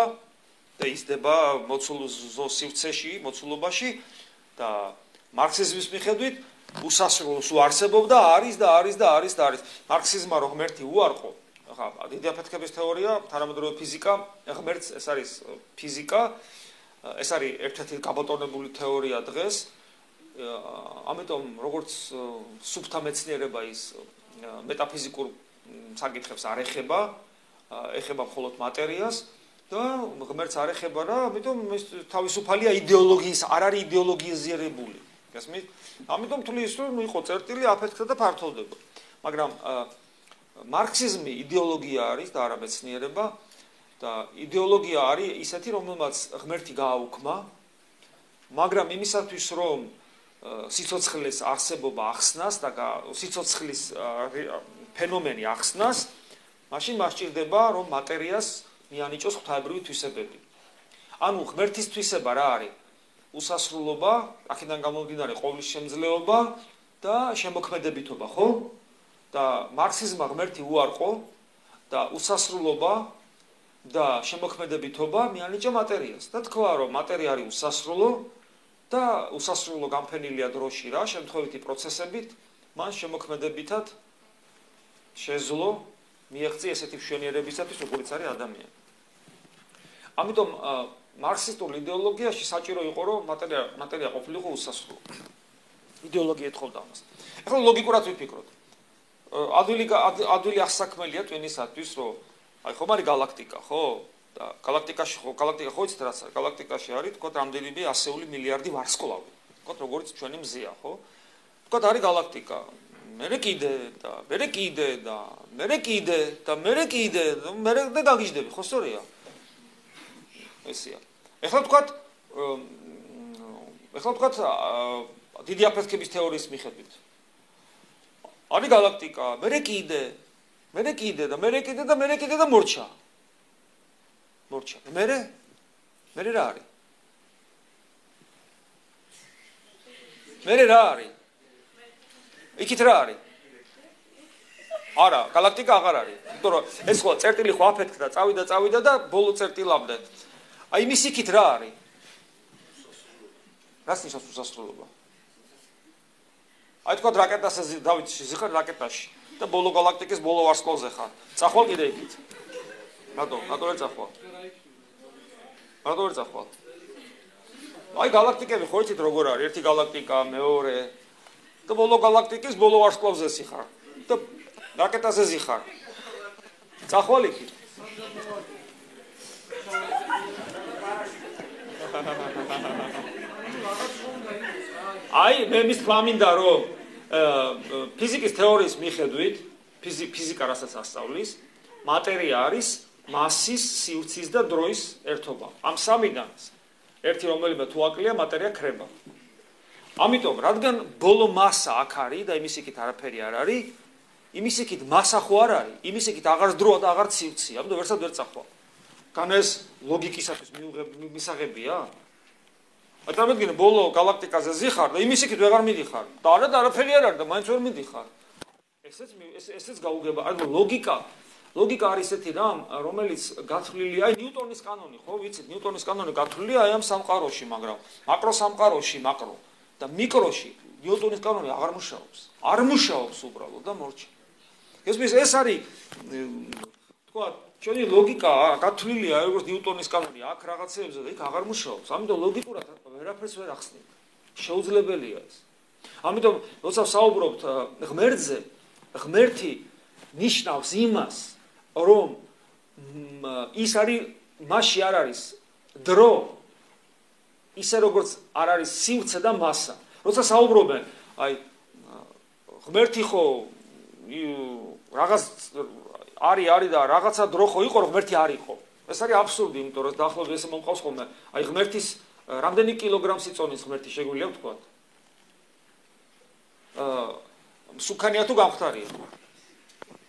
და ისდება მოცულ სივრცეში მოცულობაში და მარქსიზმის მიხედვით უსასრულოს უარსებობდა არის მარქსიზმმა რო ღმერთი უარყო ახლა დიდი აფეთქების თეორია თანამედროვე ფიზიკა ღმერთს ეს არის ფიზიკა ეს არის ერთ-ერთი გაბატონებული თეორია დღეს ამიტომ როგორც სუფთა მეცნიერება ის მეტაფიზიკურ საკითხებს არ ეხება მხოლოდ მატერიას და ღმერთს არ ეხება რა ამიტომ ეს თავისუფალია იდეოლოგიის არ არის იდეოლოგიზირებული გასმით ამიტომ თulis რომ იყო წერტილი აფეთქდა და ფართოვდება მაგრამ მარქსიზმი იდეოლოგია არის და არა მეცნიერება და იდეოლოგია არის ისეთი რომელმაც ღმერთი გააუქმა მაგრამ იმისათვის რომ სიცოცხლის არსებობა ახსნას და სიცოცხლის ფენომენი ახსნას მაშინ მასჭირდება რომ მატერიას მიანიჭოს ღვთაებრივი თვისებები ანუ ღმერთის თვისება რა არის უსასრულობა, აქედან გამომდინარე ყოვლის შემძლეობა და შემოქმედებითობა, ხო? და მარქსიზმმა ღმერთი უარყო და უსასრულობა და შემოქმედებითობა მიანიჭა მატერიას. და თქვა რომ მატერია არის უსასრულო და უსასრულო გამფენილია დროში რა, შემთხვევითი პროცესებით, მან შემოქმედებითად შეძლო მიაღწია ესეთი მშვენიერებისათვის, როგორიც არის ადამიანი. ამიტომ მარქსისტულ იდეოლოგიაში საჭირო იყო რომ მატერია ყოფილიყო უსასრულო. იდეოლოგია ეთხოვდა ამას. ახლა ლოგიკურად ვიფიქროთ. ადვილი ასაქმელია ტვინისათვის რომ აი ხომ არის გალაქტიკა, ხო? და გალაქტიკაში ხო იცით რაც არის? გალაქტიკაში არის თქო რამდენიმე 100 მილიარდი ვარსკვლავი. თქო როგორც ჩვენი მზია, ხო? თქო არის გალაქტიკა. მერე კიდე და გაგიჟდები, ხო სწორია? ესეა. ეხლა ვთქვათ დიდი აფეთქების თეორიის მიხედვით. არის გალაქტიკა, მერე კიდე და მორჩა. მერე რა არის? მერე რა არის? იქით რა არის? არა, გალაქტიკა აღარ არის. იმიტომ რომ ეს ხო წერტილი ხო აფეთქდა, წავიდა და ბოლო წერტილამდე. აი მის იქით რა არის? რას ნიშნავს უსასრულობა? აი თქვა რაკეტაზე დავით ზიხარ რაკეტაში და ბოლო გალაქტიკის ბოლო ვარსკვლავზე ხარ. წახვალ კიდე იქით. რატო ვერ წახვალ? აი გალაქტიკები ხო იცით როგორ არის? ერთი გალაქტიკა, მეორე და ბოლო გალაქტიკის ბოლო ვარსკვლავზე ხარ და რაკეტაზე ზიხარ. წახვალ იქით. აი, მე მის თქმა მინდა, რომ ფიზიკის თეორიის მიხედვით, ფიზიკა რასაც ასწავლის, მატერია არის მასის, სივრცის და დროის ერთობა. ამ სამიდან ერთი რომელიმე თუ აკლია, მატერია ქრება. ამიტომ, რადგან ბოლო მასა აქ არის და იმის იქით არაფერი არ არის, იმის იქით მასა ხო არ არის, იმის იქით აღარ დროა და აღარ სივრცეა, ამიტომ ვერსად ვერ წახვალ. კან ეს ლოგიკისათვის მისაღებია? წარმოგიდგენთ, ბოლო გალაქტიკაზე ზიხარ და იმის იქით ვეღარ მიდიხარ. და არაფერი არ არის და მაინც ვერ მიდიხარ. ესეც გაუგება. ანუ ლოგიკა არის ესეთი რამ, რომელიც გათვლილია, აი ნიუტონის კანონი, ხო, ვიცით, ნიუტონის კანონი გათვლილია აი ამ სამყაროში, მაგრამ მაკრო სამყაროში, მაკრო და მიკროში ნიუტონის კანონი აღარ მუშაობს. არ მუშაობს უბრალოდ და მორჩა. ეს არის თქვა, ჩვენი ლოგიკა გათვლილია როგორც ნიუტონის კანონი აქ რაღაცეებზე და იქ აღარ მუშაობს. ამიტომ ლოგიკურად ვერაფერს ვერ ახსნით. შეუძლებელია ეს. ამიტომ როცა საუბრობთ ღმერთზე, ღმერთი ნიშნავს იმას, რომ ის არის მასში არ არის დრო, ისე როგორც არ არის სივრცე და მასა. როცა საუბრობენ, აი ღმერთი ხო რაღაც არის და რაღაცა დრო ხო იყო, რომ ღმერთი არ იყო. ეს არის აბსურდი, იმიტომ რომ დაახლოებით ესე მომყავს ხოლმე. აი ღმერთის რამდენი კილოგრამს იწონის ღმერთი შეგვიძლია ვთქვათ? სუქანია თუ გამხდარია?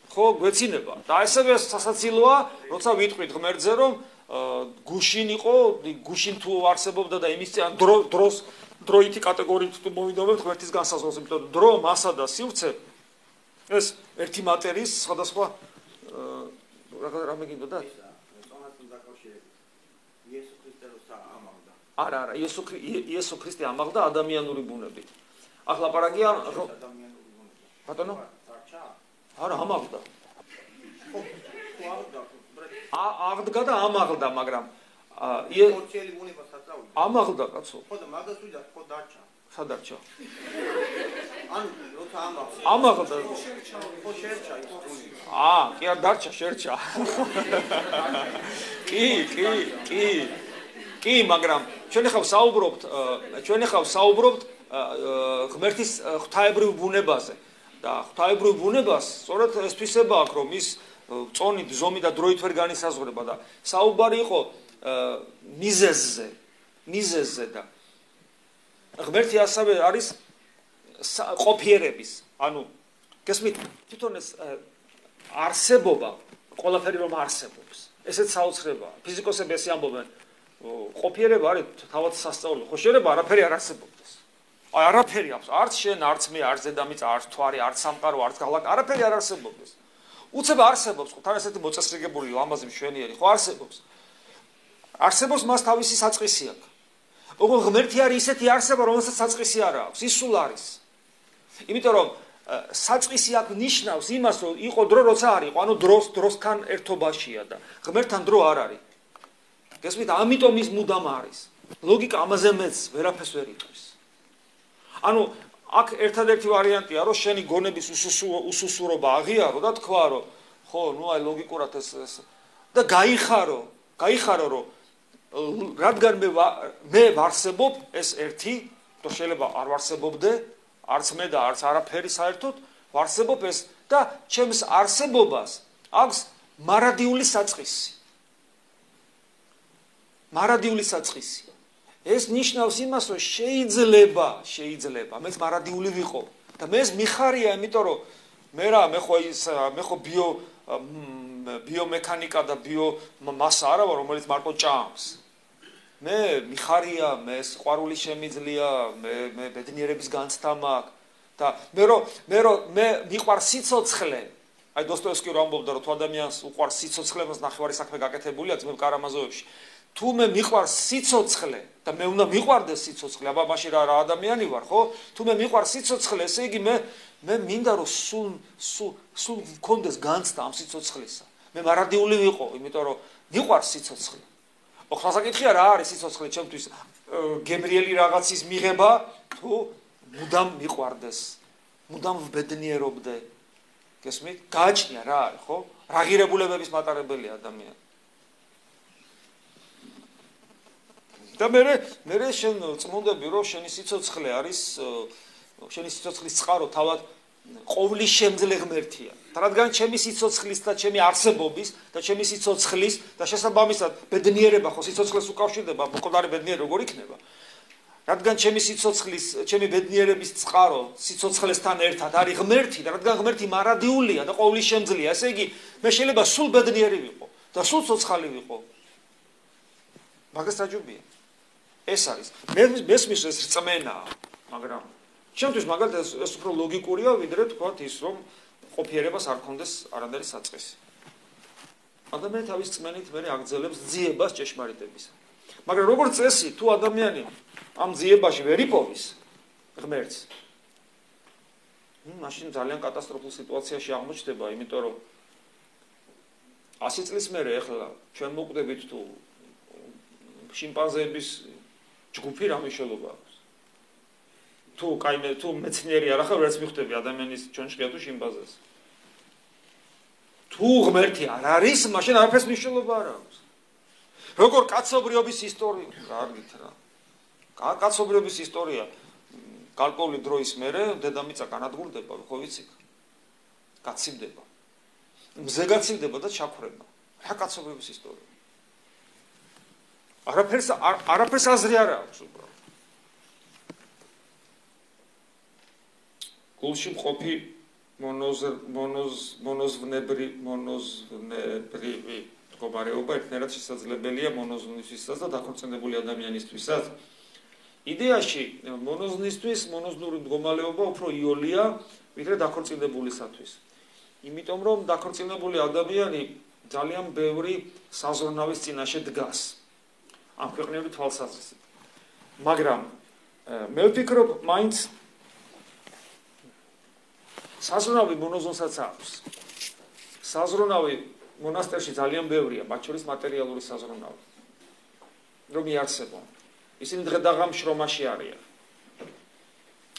ხო, გვეცინება. და ასევე სასაცილოა, როცა ვიტყვით ღმერთზე, რომ გუშინ იყო, გუშინ თუ არსებობდა და იმის ან დროითი კატეგორიით თუ მოვიდოვებთ ღმერთის განსაზღვრას, იმიტომ რომ დრო, მასა და სივრცე ეს ერთი მატერიის სხვადასხვა რამე გინდოდა? არა, იესო ქრისტე ამაღლდა ადამიანური ბუნებით. ახლა პარაგია ბატონო? არა, ამაღლდა. აღდგა და ამაღლდა, მაგრამ ამაღლდა კაცო. ხო და მაგას ვიდა, ხო დარჩა. სადარჩა? ანუ როცა ამაღლდა. ხო შერჩა ის. კი არ დარჩა, შერჩა. კი, მაგრამ ჩვენ ახლა საუბრობთ ღმერთის ღვთაებრივ ბუნებაზე. და ღვთაებრივ ბუნებას სწორედ ეს თვისება აქვს, რომ ის წონით, ზომით და დროით ვერ განისაზღვრება და საუბარი იყო მიზეზზე და ღმერთი ასევე არის ყოფიერების, ანუ გესმით, თვითონ ეს არსებობა, ყველაფერი რომ არსებობს, ესეც საოცრებაა. ფიზიკოსები ესე ამბობენ, ყოფიერება არის თავად სასწაული, ხო შეიძლება არაფერი არ არსებობდეს. აი არაფერი აქვს, არც შენ, არც მე, არც დედამიწა, არც თვარი, არც სამყარო, არც გალაქტიკა, არაფერი არ არსებობდეს. უცებ არსებობს, ხო, თან ესეთი მოწესრიგებული ლამაზი მშვენიერი, ხო არსებობს. არსებობს, მას თავისი საწყისი აქვს. ოღონდ ღმერთი არის ისეთი არსება, რომელსაც საწყისი არ აქვს, ის სულ არის. იმიტომ რომ საწყისი აქ ნიშნავს იმას, რომ იყო დრო, როცა არ იყო, ანუ დროსთან ერთობაშია და ღმერთთან დრო არ არის. გესმით, ამიტომ ის მუდამ არის. ლოგიკა ამაზე მეც ვერაფერს ვერ იტყვის. ანუ აქ ერთადერთი ვარიანტია, რომ შენი გონების უსუსურობა აღიარო და თქვა, რომ ხო, ნუ აი ლოგიკურად ეს და გაიხარო, რომ რადგან მე ვარსებობ, ეს ერთი, то შეიძლება არ ვარსებობდე, არც მე და არც არაფერი საერთოდ, ვარსებობ ეს და ჩემს არსებობას აქვს მარადიული საწყისი. მარადიული საწყისი. ეს ნიშნავს იმას, რომ შეიძლება, მეც მარადიული ვიყო და მე ეს მიხარია, იმიტომ რომ მე ხო ბიომექანიკა და ბიომასა არა ვარ, რომელიც მარტო ჭამს. მე მიხარია, მე სიყვარული შემიძლია, მე ბედნიერების განცდა მაქვს და მე მიყვარს სიცოცხლე. აი დოსტოევსკი რომ ამბობდა, რომ თუ ადამიანს უყვარს სიცოცხლე, მას ნახევარი საქმე გაკეთებულია ძმებ კარამაზოვებში. თუ მე მიყვარს სიცოცხლე და მე უნდა მიყვარდეს სიცოცხლე, აბა მაშინ რა ადამიანი ვარ, ხო? თუ მე მიყვარს სიცოცხლე, ესე იგი მე მინდა რომ სულ მქონდეს განცდა ამ სიცოცხლისა. მე მარადიული ვიყო, იმიტომ რომ მიყვარს სიცოცხლე. ოღონდ საკითხია რა არის სიცოცხლე ჩემთვის? გემრიელი რაღაცის მიღება, თუ მუდამ მიყვარდეს, მუდამ ვბედნიერობდე. გესმით? გააჩნია რა არის, ხო? რა ღირებულებების მატარებელია ადამიანი. და მე შენ წმუნდები რომ შენი სიცოცხლე არის შენი სიცოცხლის წყარო თავად ყოვლის შემძლე ღმერთია. რადგან ჩემი სიცოცხლის და ჩემი არსებობის და ჩემი სიცოცხლის და შესაბამისად ბედნიერება ხო სიცოცხლეს უკავშირდება, მკვდარი ბედნიერი როგორ იქნება? რადგან ჩემი სიცოცხლის, ჩემი ბედნიერების წყარო სიცოცხლესთან ერთად არის ღმერთი და რადგან ღმერთი მარადიულია და ყოვლის შემძლეა, ესე იგი მე შეიძლება სულ ბედნიერი ვიყო და სულ ცოცხალი ვიყო. მაგას რაჯობია. ეს არის. მესმის ეს რწმენაა, მაგრამ ჩემთვის მაგალითად ეს უფრო ლოგიკურია, ვიდრე თქვათ ის, რომ ყოფიერებას არ ქონდეს არანაირი საწყისი. ადამიანი თავის რწმენით მე აგრძელებს ძიებას ჭეშმარიტებისა. მაგრამ როგორც წესი, თუ ადამიანი ამ ძიებაში ვერ იპოვის ღმერთს, მაშინ ძალიან კატასტროფულ სიტუაციაში აღმოჩნდება, იმიტომ რომ 100 წლის მერე ახლა ჩვენ მოკვდებით თუ შიმპანზეების ჯგუფი რა მნიშვნელობა აქვს. თუ მეცნიერი არ ახლა ვერც მიხვდები ადამიანის ჩონჩხია თუ შიმპანზეს. თუ ღმერთი არ არის, მაშინ არაფერს მნიშვნელობა არ აქვს. როგორ კაცობრიობის ისტორია, კარგით რა. კაცობრიობის ისტორია გარკვეული დროის მერე დედამიწა განადგურდება, ხო ვიცი? გაცივდება. მზე გაცივდება და ჩაქრება. რა კაცობრიობის ისტორია? არაფერს აზრი არ აქვს უბრალოდ. გულში მყოფი მონოზვნებრივი მდგომარეობა ერთნაირად შესაძლებელია მონოზვნისთვისაც და დაქორწინებული ადამიანისთვისაც. იდეაში მონოზვნისთვის მონოზვნური მდგომარეობა უფრო იოლია ვიდრე დაქორწინებულისათვის. იმიტომ რომ დაქორწინებული ადამიანი ძალიან ბევრი საზრუნავის წინაშე დგას. ამ ქვეყნიური თვალსაზრისით. მაგრამ მე ვფიქრობ, მაინც საზრუნავი მონოზონსაც აქვს. საზრუნავი მონასტერში ძალიან ბევრია, მათ შორის მატერიალური საზრუნავი. რომ იარსებონ. ისინი დღედაღამ შრომაში არიან.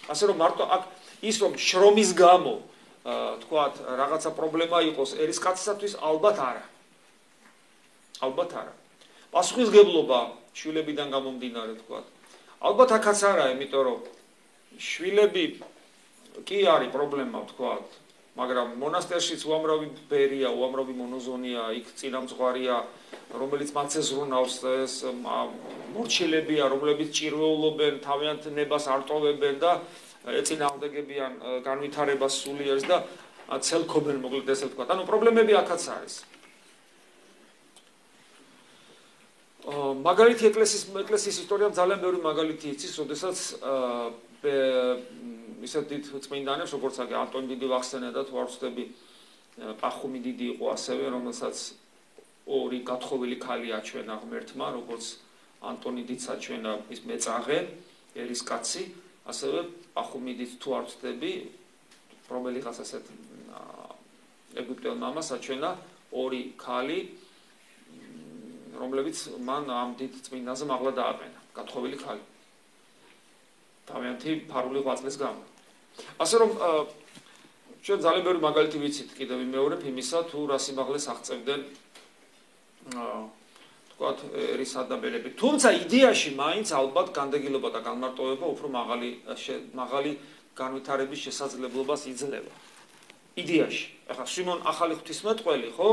ასე რომ მარტო აქ ის რომ შრომის გამო თქვათ რაღაცა პრობლემა იყოს ერის კაცისათვის ალბათ არა. ალბათ არა. პასუხისგებლობა შვილებიდან გამომდინარე თქვათ. ალბათ აქაც არა, იმიტომ რომ შვილები კი არის პრობლემა თქვათ, მაგრამ მონასტერშიც უამრავი ბერია, უამრავი მონოზონია, იქ წინამძღვარია, რომელიც მათზე ზრუნავს, ეს მორჩილებია, რომლებიც ჭირვეულობენ, თავიანთ ნებას არ ტოვებენ და ეწინააღმდეგებიან განვითარებას სულიერს და ცელქობენ, მოკლედ ესე ვთქვათ. ანუ პრობლემები აქაც არის. მაგალითი ეკლესიის ისტორიამ ძალიან ბევრი მაგალითი იცის, როდესაც ისეთ დიდ წმინდანებს, როგორც ანტონი დიდი ვახსენე და თუ არ ვცდები, პახუმი დიდი იყო ასევე, რომელსაც ორი გათხოვილი ქალი აჩვენა ღმერთმა, როგორც ანტონი დიდს აჩვენა ის მეწაღე, ერისკაცი, ასევე პახუმი დიდს თუ არ ვცდები, რომელიღაც ასეთ ეგვიპტელ მამას აჩვენა ორი ქალი, რომლებიც მან ამ დიდ წმინდანზე მაღლა დააყენა, გათხოვილი ქალი. თავიანთი ფარული ღვაწლის გამო. ასე რომ ჩვენ ძალიან ბევრი მაგალითი ვიცით კიდევ ვიმეორებ იმისა, თუ რა სიმაღლეს აღწევდნენ თქვათ ერის ადამიანები. თუმცა იდეაში მაინც ალბათ განდეგილება და განმარტოვება უფრო მაღალი განვითარების შესაძლებლობას იძლევა. იდეაში. ახლა სიმონ ახალი ღვთისმეტყველი, ხო?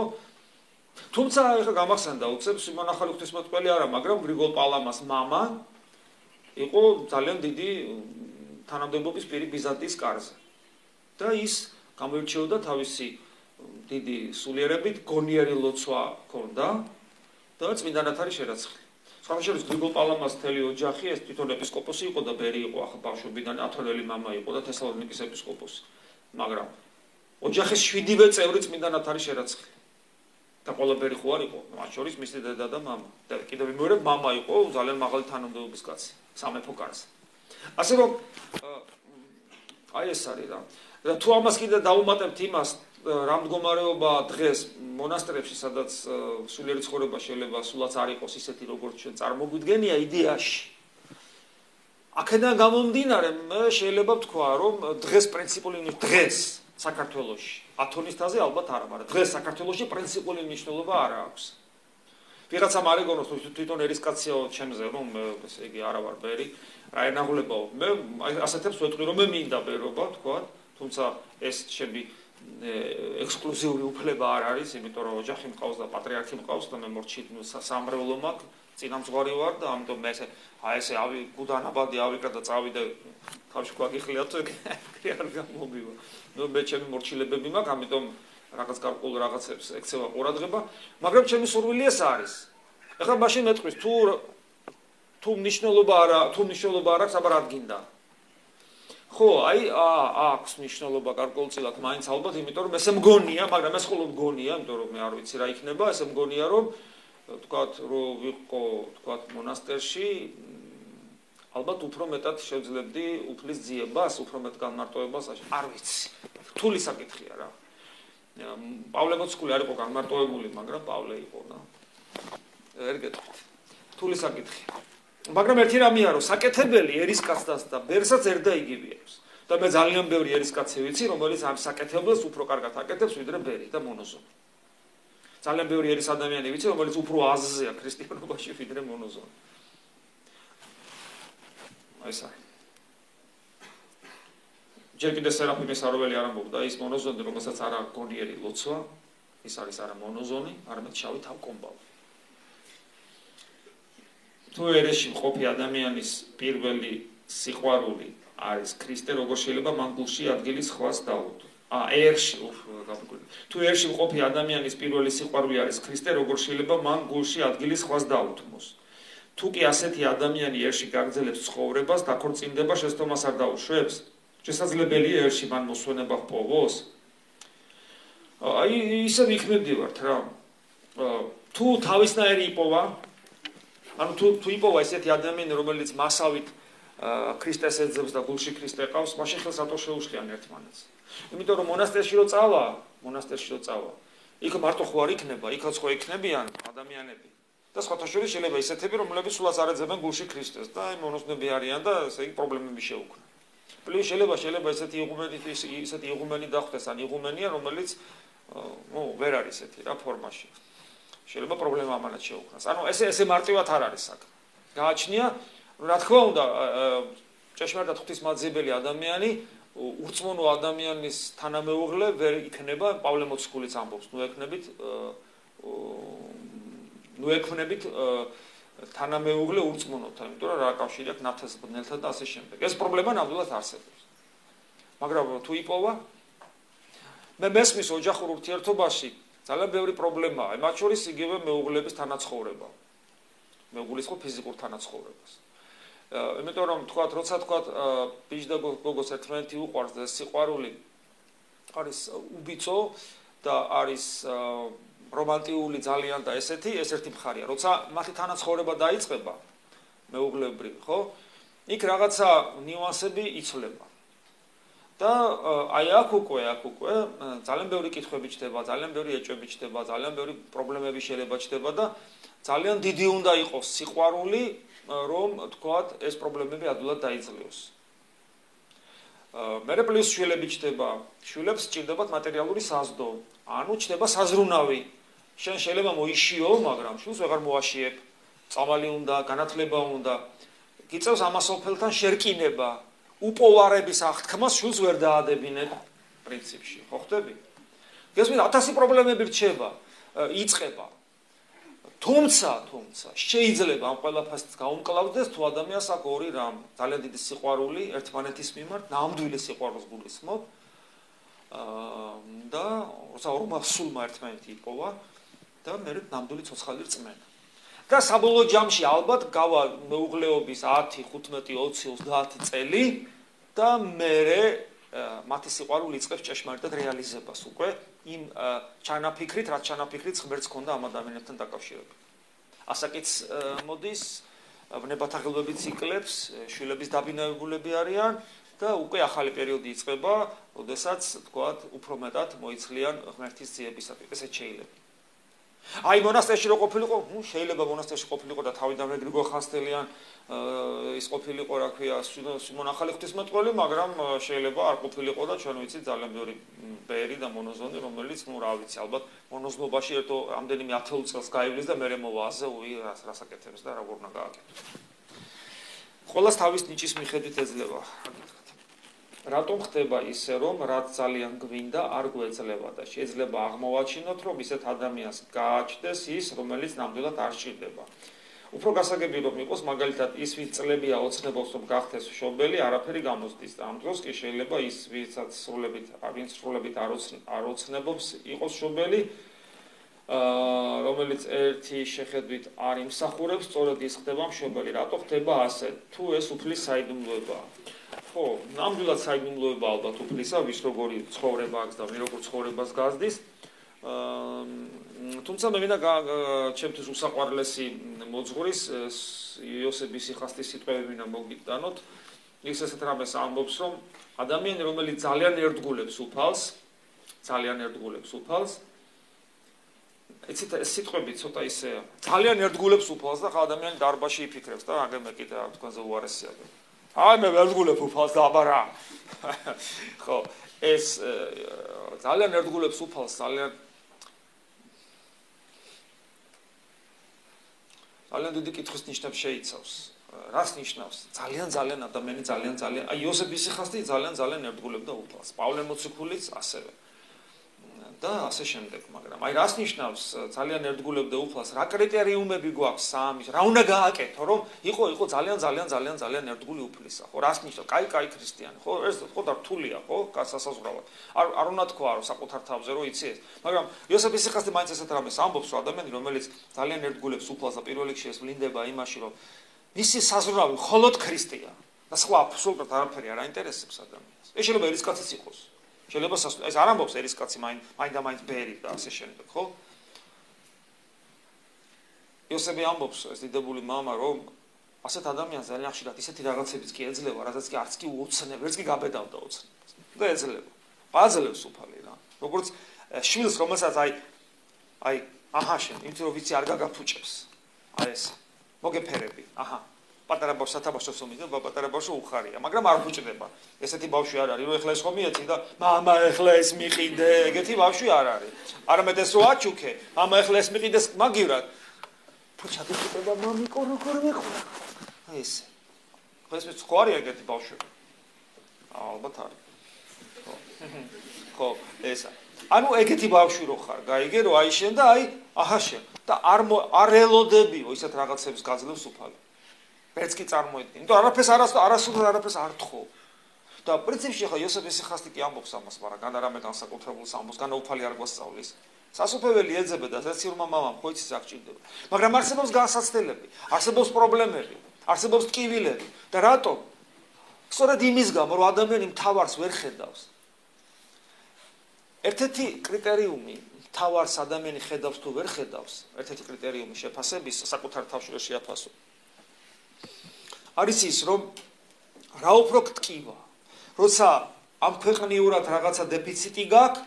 თუმცა ახლა გამახსენდა უცებ სიმონ ახალი ღვთისმეტყველი არა, მაგრამ გრიგოლ პალამას მამა იყო ძალიან დიდი თანამდებობის პირი ბიზანტიის კარზე. და ის გამოირჩეოდა თავისი დიდი სულიერებით, გონიერი ლოცვა ჰქონდა და წმინდანად არის შერაცხილი. სხვა შორის გრიგოლ პალამას მთელი ოჯახი, ეს თვითონ ეპისკოპოსი იყო და ბერი იყო ახლა ბავშვობიდან, ათონელი მამა იყო და თესალონიკის ეპისკოპოსი. მაგრამ ოჯახის 7-ვე წევრი წმინდანად არის შერაცხილი. და ყველა ბერი ხო არ იყო, მათ შორის მისი დედა და მამა. და კიდევ ვიმეორებ, მამა იყო ძალიან მაღალი თანამდებობის კაცი, სამეფო კარზე. ასე რომ აი ეს არის რა. და თუ ამას კიდე დაუმატებთ იმას, რა მდგომარეობა დღეს მონასტრებში, სადაც სულიერი ცხოვრება შეიძლება სულაც არ იყოს ისეთი, როგორც ჩვენ წარმოგვიდგენია იდეაში. აქედან გამომდინარე, შეიძლება ვთქვა, რომ დღეს პრინციპული დღეს საქართველოში ათონისთაზე ალბათ არა, მაგრამ დღეს საქართველოში პრინციპული მნიშვნელობა არ აქვს. ვიღაცამ არ ეგონოს თვითონ ერისკაციო ჩემზე რომ ესე იგი არა ვარ ბერი რა ენაღლებაო მე ასეთებს ვეტყვი რომ მე მინდა ბერობა თქვა თუმცა ეს ჩემი ექსკლუზიური უფლება არ არის იმიტომ რომ ოჯახი მყავს და პატრიარქი მყავს და მე მორჩით სამრევლო მაქვს წინამძღვარი ვარ და ამიტომ მე ესე გუდანაბადი ავიკრა და წავიდე თავში გვაგიხლიათ არ გამომივა ნუ მე ჩემი მორჩილებები მაქვს ამიტომ რაღაც გარკვეულ რაღაცებს ექცევა ყურადღება მაგრამ ჩემი სურვილი ეს არის ეხლა მაშინ მეტყვის თუ მნიშვნელობა არ აქვს აბა რა გინდა ხო აი აქვს მნიშვნელობა გარკვეულწილად მაინც ალბათ იმიტომ რომ ესე მგონია მაგრამ ეს ხოლმე მგონია იმიტომ რომ მე არ ვიცი რა იქნება ესე მგონია რომ თქვათ რომ ვიყო თქვათ მონასტერში ალბათ უფრო მეტად შევძლებდი უფლის ძიებას უფრო მეტ განმარტოებას არ ვიცი რთული საკითხია რა პავლე მოციქული არ იყო განმარტოებული მაგრამ პავლე იყო და ვერ გეტყვით რთული საკითხია მაგრამ ერთი რამეა რომ საკეთებელი ერისკაცს და ბერსაც ერდა იგივე აქვს და მე ძალიან ბევრი ერისკაცი ვიცი რომელიც ამ საკეთებელს უფრო კარგად აკეთებს ვიდრე ბერი და მონოზონი ძალიან ბევრი ერის ადამიანი ვიცი რომელიც უფრო აზზეა ქრისტიანობაში ვიდრე მონოზონი აი ეს არის ჯერ კიდევ სერაფიმე საროველი არ ამბობდა ის მონოზონი რომელსაც არა გონიერი ლოცვა ის არის არა მონოზონი არამედ შავი თავკომბავი თუ ერეში მყოფი ადამიანის პირველი სიყვარული არის ქრისტე როგორ შეიძლება მან გულში ადგილი სხვას დაუდო ერში თუ ერში მყოფი ადამიანის პირველი სიყვარული არის ქრისტე როგორ შეიძლება მან გულში ადგილი სხვას დაუთმოს თუ კი ასეთი ადამიანი ერში გაგრძელებს ცხოვრებას დაქორწინდება შესთომას არ დაუშვებს შესაძლებელია ერში მან მოსვენება ჰპოვოს აი ისევ იქნებდივართ რა თუ თავისნაირი იპოვა ანუ თუ იპოვა ესეთი ადამიანი რომელიც მასავით ქრისტეს ეძებს და გულში ქრისტე ყავს მაშინ ხელს რატო შეუშლიან ერთმანეთს იმიტომ რომ მონასტერში რო წავა იქ მარტო ხო არ იქნება იქაც ხო იქნებიან ადამიანები და სხვათა შორის შეიძლება ისეთები რომლებიც სულაც არ ეძებენ გულში ქრისტეს და აი მონოზნები არიან და ესე იგი პრობლემები შეუქმნა პლუს შეიძლება ისეთი იღუმენი დახვდეს ან იღუმენია რომელიც ვერ არის ესეთი რა ფორმაში შეიძლება პრობლემა ამანაც შეუქმნას ანუ ესე მარტივად არ არის საქმე გააჩნია რა თქმა უნდა ჭეშმარიტად ღვთისმაძიებელი ადამიანი ურწმუნო ადამიანის თანამეუღლე ვერ იქნება პავლე მოციქულიც ამბობს ნუ ექმნებით თანამეუღლე ურწმუნოთან იმიტომ რომ რა კავშირი აქვს ნათესბნელთან და ასე შემდეგ ეს პრობლემა ნამდვილად არსებობს მაგრამ თუ იპოვა მე მესმის ოჯახურ ურთიერთობაში ძალიან ბევრი პრობლემაა მათ შორის იგივე მეუღლების თანაცხოვრება მეუღლის ხო ფიზიკურ თანაცხოვრებას იმიტომ რომ თქვათ როცა თქვათ ბიჭ და გოგოს ერთმანეთი უყვარს და სიყვარული არის უბიცო და არის რომანტიული ძალიან და ესეთი ეს ერთი მხარეა როცა მათი თანაცხოვრება დაიწყება მეუღლებრივ ხო იქ რაღაცა ნიუანსები იცვლება და აი აქ უკვე ძალიან ბევრი კითხვები ჩდება ძალიან ბევრი ეჭვები ჩდება ძალიან ბევრი პრობლემები შეიძლება ჩდება და ძალიან დიდი უნდა იყოს სიყვარული რომ თქვათ ეს პრობლემები ადვილად დაიძლიოს მერე პლუს შვილები ჩდება შვილებს სჭირდებათ მატერიალური საზრდო ანუ ჩდება საზრუნავი შენ შეიძლება მოიშიო მაგრამ შვილს ვეღარ მოაშიებ წამალი უნდა განათლება უნდა გიწევს ამასოფელთან შერკინება უპოვარების აღთქმას შვილს ვერ დაადებინებ პრინციპში ხო ხდები გესმით 1000 პრობლემები რჩება იწყება თუმცა შეიძლება ამ ყველაფერს გაუმკლავდეს თუ ადამიანს აქვს ორი რამ ძალიან დიდი სიყვარული ერთმანეთის მიმართ ნამდვილი სიყვარულს გულისხმობ და როცა ორმა სულმა ერთმანეთი იპოვა და მე ნამდვილი ცოცხალი რწმენა და საბოლოო ჯამში ალბათ გავა მეუღლეობის 10, 15, 20, 30 წელი და მე მათი სიყვარული იწყებს ჭეშმარიტად რეალიზებას უკვე იმ ჩანაფიქრით, რაც ჩანაფიქრით ღმერთს ჰქონდა ამ ადამიანებთან დაკავშირებით. ასაკიც მოდის, ნებათაღელბებით ციკლებს, შვილების დაბინავებულები არიან და უკვე ახალი პერიოდი იწყება, როდესაც თქვათ უფრო მეტად მოიცლიან ღმერთის ძიებისათვის. ესეც შეიძლება. აი მონასტერში რო ყოფილიყო, შეიძლება მონასტერში ყოფილიყო და თავიდანვე გრიგოლ ხანძთელიან ის ყოფილიყო, რა ქვია, მონახალი ღვთისმეტყველი, მაგრამ შეიძლება არ ყოფილიყო და ჩვენ ვიცით ძალიან ბევრი ბერი და მონოზონი, რომელიც, რა ვიცი, ალბათ მონოზნობაში ერთო ამდენიმე 10 წელს გაივლის და მერე მოვა აზე, რას აკეთებს და როგორ უნდა გააკეთოს. ყველას თავის ნიჭის მიხედვით ეძლევა. რატომ ხდება ისე, რომ რაც ძალიან გვინდა, არ გვეძლება და შეიძლება აღმოვაჩინოთ, რომ ისეთ ადამიანს გააჩნდეს ის, რომელიც ნამდვილად არ სჭირდება. უფრო გასაგები რომ იყოს, მაგალითად, ის ვინც წლებია ოცნებობს, რომ გახდეს მშობელი, არაფერი გამოსდის და ამ დროს კი შეიძლება ის, ვინც სრულებით არ ოცნებობს, იყოს მშობელი, რომელიც ერთი შეხედვით არ იმსახურებს, სწორედ ის ხდება მშობელი. რატო ხდება ასე? თუ ეს უფლის საიდუმლოებაა. ხო, ნამდვილად საიდუმლოება ალბათ უფლისა, ვის როგორი ცხოვრება აქვს და მე როგორ ცხოვრებას გაზდის. თუმცა მე მინდა ჩემთვის უსაყვარლესი მოძღვრის იოსების სიხასტის სიტყვები მინდა მოგიტანოთ. ის ესეთ რამეს ამბობს, რომ ადამიანი, რომელიც ძალიან ერთგულებს უფალს, იცით ეს სიტყვები ცოტა ისეა. ძალიან ერთგულებს უფალს და ხა ადამიანი დარბაზში იფიქრებს და აგერ მე კიდე თქვენზე უარესია. აი მე ერთგულებ უფალს და აბა რა. ხო, ეს ძალიან ერთგულებს უფალს, ძალიან დიდი კითხვის ნიშნებს შეიცავს. რას ნიშნავს? ძალიან ადამიანი ძალიან აი იოსების სიხასტი ძალიან ერთგულებდა უფალს. პავლე მოციქულიც ასევე. და ასე შემდეგ, მაგრამ აი რას ნიშნავს ძალიან ერთგულებდა უფალს? რა კრიტერიუმები გვაქვს სამის? რა უნდა გააკეთო, რომ იყო ძალიან ერთგული უფლისა, ხო? რას ნიშნავს? კაი ქრისტიანი, ხო? ეს ხო და რთულია, ხო? გასასაზღვრავად. არ უნდა თქვა, რომ საკუთარ თავზე რომ იცი ეს. მაგრამ იოსების სიხასტი მაინც ესეთ რამეს ამბობს, რომ ადამიანი, რომელიც ძალიან ერთგულებს უფალს და პირველ რიგში ეს ვლინდება იმაში, რომ მისი საზღვრავი მხოლოდ ქრისტეა და სხვა აბსოლუტურად არაფერი არ აინტერესებს ადამიანს. ეს შეიძლება ერისკაციც იყოს. შეიძლება ეს არ ამბობს ერისკაცი მაინდა ბერი და ასე შემდეგ, ხო? იოსები ამბობს ეს დიდებული მამა, რომ ასეთ ადამიანს ძალიან ხშირად ისეთი რაღაცებიც კი ეძლევა, რადგან კი არც კი უოცნებ, ვერც კი გაბედავდა ოცნებას. და ეძლევა. აძლევს უფალი რა. როგორც შვილს, რომელსაც აი შენ, იმიტომ რომ ვიცი არ გაგაფუჭებს. აი ეს მოგეფერები. პატარა ბავშვს სათავაშოს ომიდა, პატარა ბავშვი უხარია, მაგრამ არ ფუჭდება. ესეთი ბავშვი არ არის, რომ ეხლა ეს ხომ მიეცი და მამა ეხლა ეს მიყიდე, ეგეთი ბავშვი არ არის. არამედ ეს რო აჩუქე, მამა ეხლა ეს მიყიდეს მაგივრად. ფუჭა დიწყება მამიკო როგორ მეყვა. აი ეს. ეს ხო არის ეგეთი ბავშვები. ალბათ არის. ხო, ესა. ანუ ეგეთი ბავშვი რო ხარ, გაიგე რომ აი შენ და შენ და არ ელოდებიო ისეთ რაღაცებს გაძლევს უფალი. ვერც კი წარმოედგინე. იმიტომ არასოდეს არაფერს არ თხოვ. და პრინციპში ხა იოსების სიხასტი კი ამბობს ამას, მაგრამ განარამე განსაკუთრებულს ამბობს, განაუფალი არ გვასწავლის. სასופველი ეძებდა და ზეცირმა მამამ ხო იცის აქ ჭირდება. მაგრამ არსებობს განსაცდელები, არსებობს პრობლემები, არსებობს ტკივილები და რატომ? სწორედ იმის გამო, რომ ადამიანი მთავარს ვერ ხედავს. ერთ-ერთი კრიტერიუმი მთავარს ადამიანი ხედავს თუ ვერ ხედავს, ერთ-ერთი კრიტერიუმი შეფასების საკუთარ თავში რომ შეაფასო. არის ის, რომ რა უფრო გტკივა, როცა ამ ქვეყნიურად რაღაცა დეფიციტი გაქვს,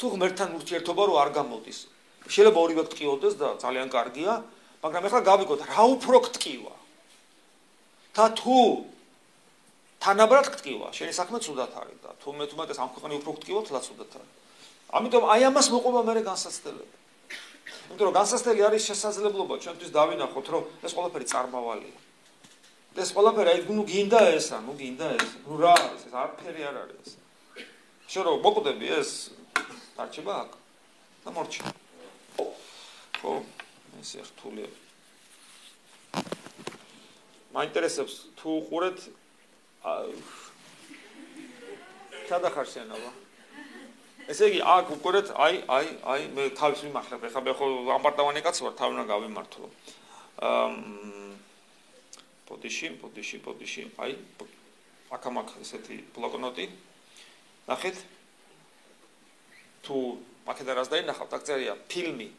თუ ღმერთთან ურთიერთობა რო არ გამოდის. შეიძლება ორივე გტკიოდეს და ძალიან კარგია, მაგრამ ეხლა გავიგოთ, რა უფრო გტკივა. და თუ თანაბრად გტკივა, შენი საქმე ცუდად არის და თუ მეტუმეტეს ამ ქვეყნი უფრო გტკივა, თლა ცუდად არის. ამიტომ აი ამას მოყვება მე განსაცდელები. იმიტომ რომ განსაცდელი არის შესაძლებლობა ჩვენთვის დავინახოთ, რომ ეს ყველაფერი წარმავალია. ეს ყველაფერი აი გინდა ესა, გინდა ეს. რა არის ეს? არაფერი არ არის. შენ რო მოკვდები ეს დარჩება აქ და მორჩა. ხო, ესე რთულია. მაინტერესებს თუ უყურეთ სადახარ შენობა. ესე იგი აქ უყურეთ აი მე თავის მიმართებ. ეხლა მე ხო ამპარტავანი კაცი ვარ, თავი უნდა გავიმართო. პოდიში, აი აქ ესეთი ბლოკნოტი. ნახეთ. თუ აქედან რას დაინახავთ, აქ წერია ფილმი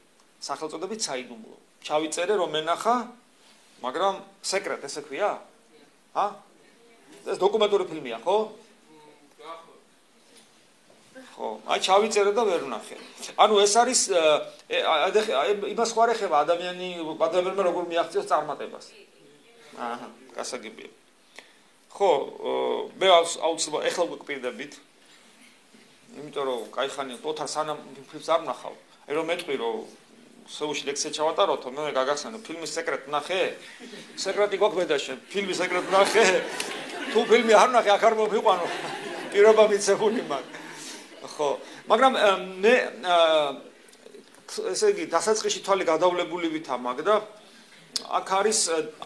სახელწოდებით საიდუმლო. ჩავიწერე რომ მენახა, მაგრამ სეკრეტ ესე ქვია? ეს დოკუმენტური ფილმია, ხო? ხო, აი ჩავიწერე და ვერ ვნახე. ანუ ეს არის იმას ხوار ეხება ადამიანმა როგორ მიაღწიოს წარმატებას. აჰა, გასაგებია. ხო, მე აუცილებლად ეხლა გვიკვირდებით. იმიტომ რომ кайხანი ოთარ სანამ ფილმს არ ვნახავ. აი რომ მეტყვი რომ სოუში ლექსია ჩავატაროთო, მე გაგახსენე ფილმის სეკრეტ ვნახე? სეკრეტი გვაქვს მე და შენ, ფილმის სეკრეტ ვნახე? თუ ფილმი არ ვნახე, აქ არ მომიყვანო. პირობა მიცებული მაქვს. ხო, მაგრამ მე ესე იგი დასაწყისში თვალი გადავლებული ვითა მაგ და აქ არის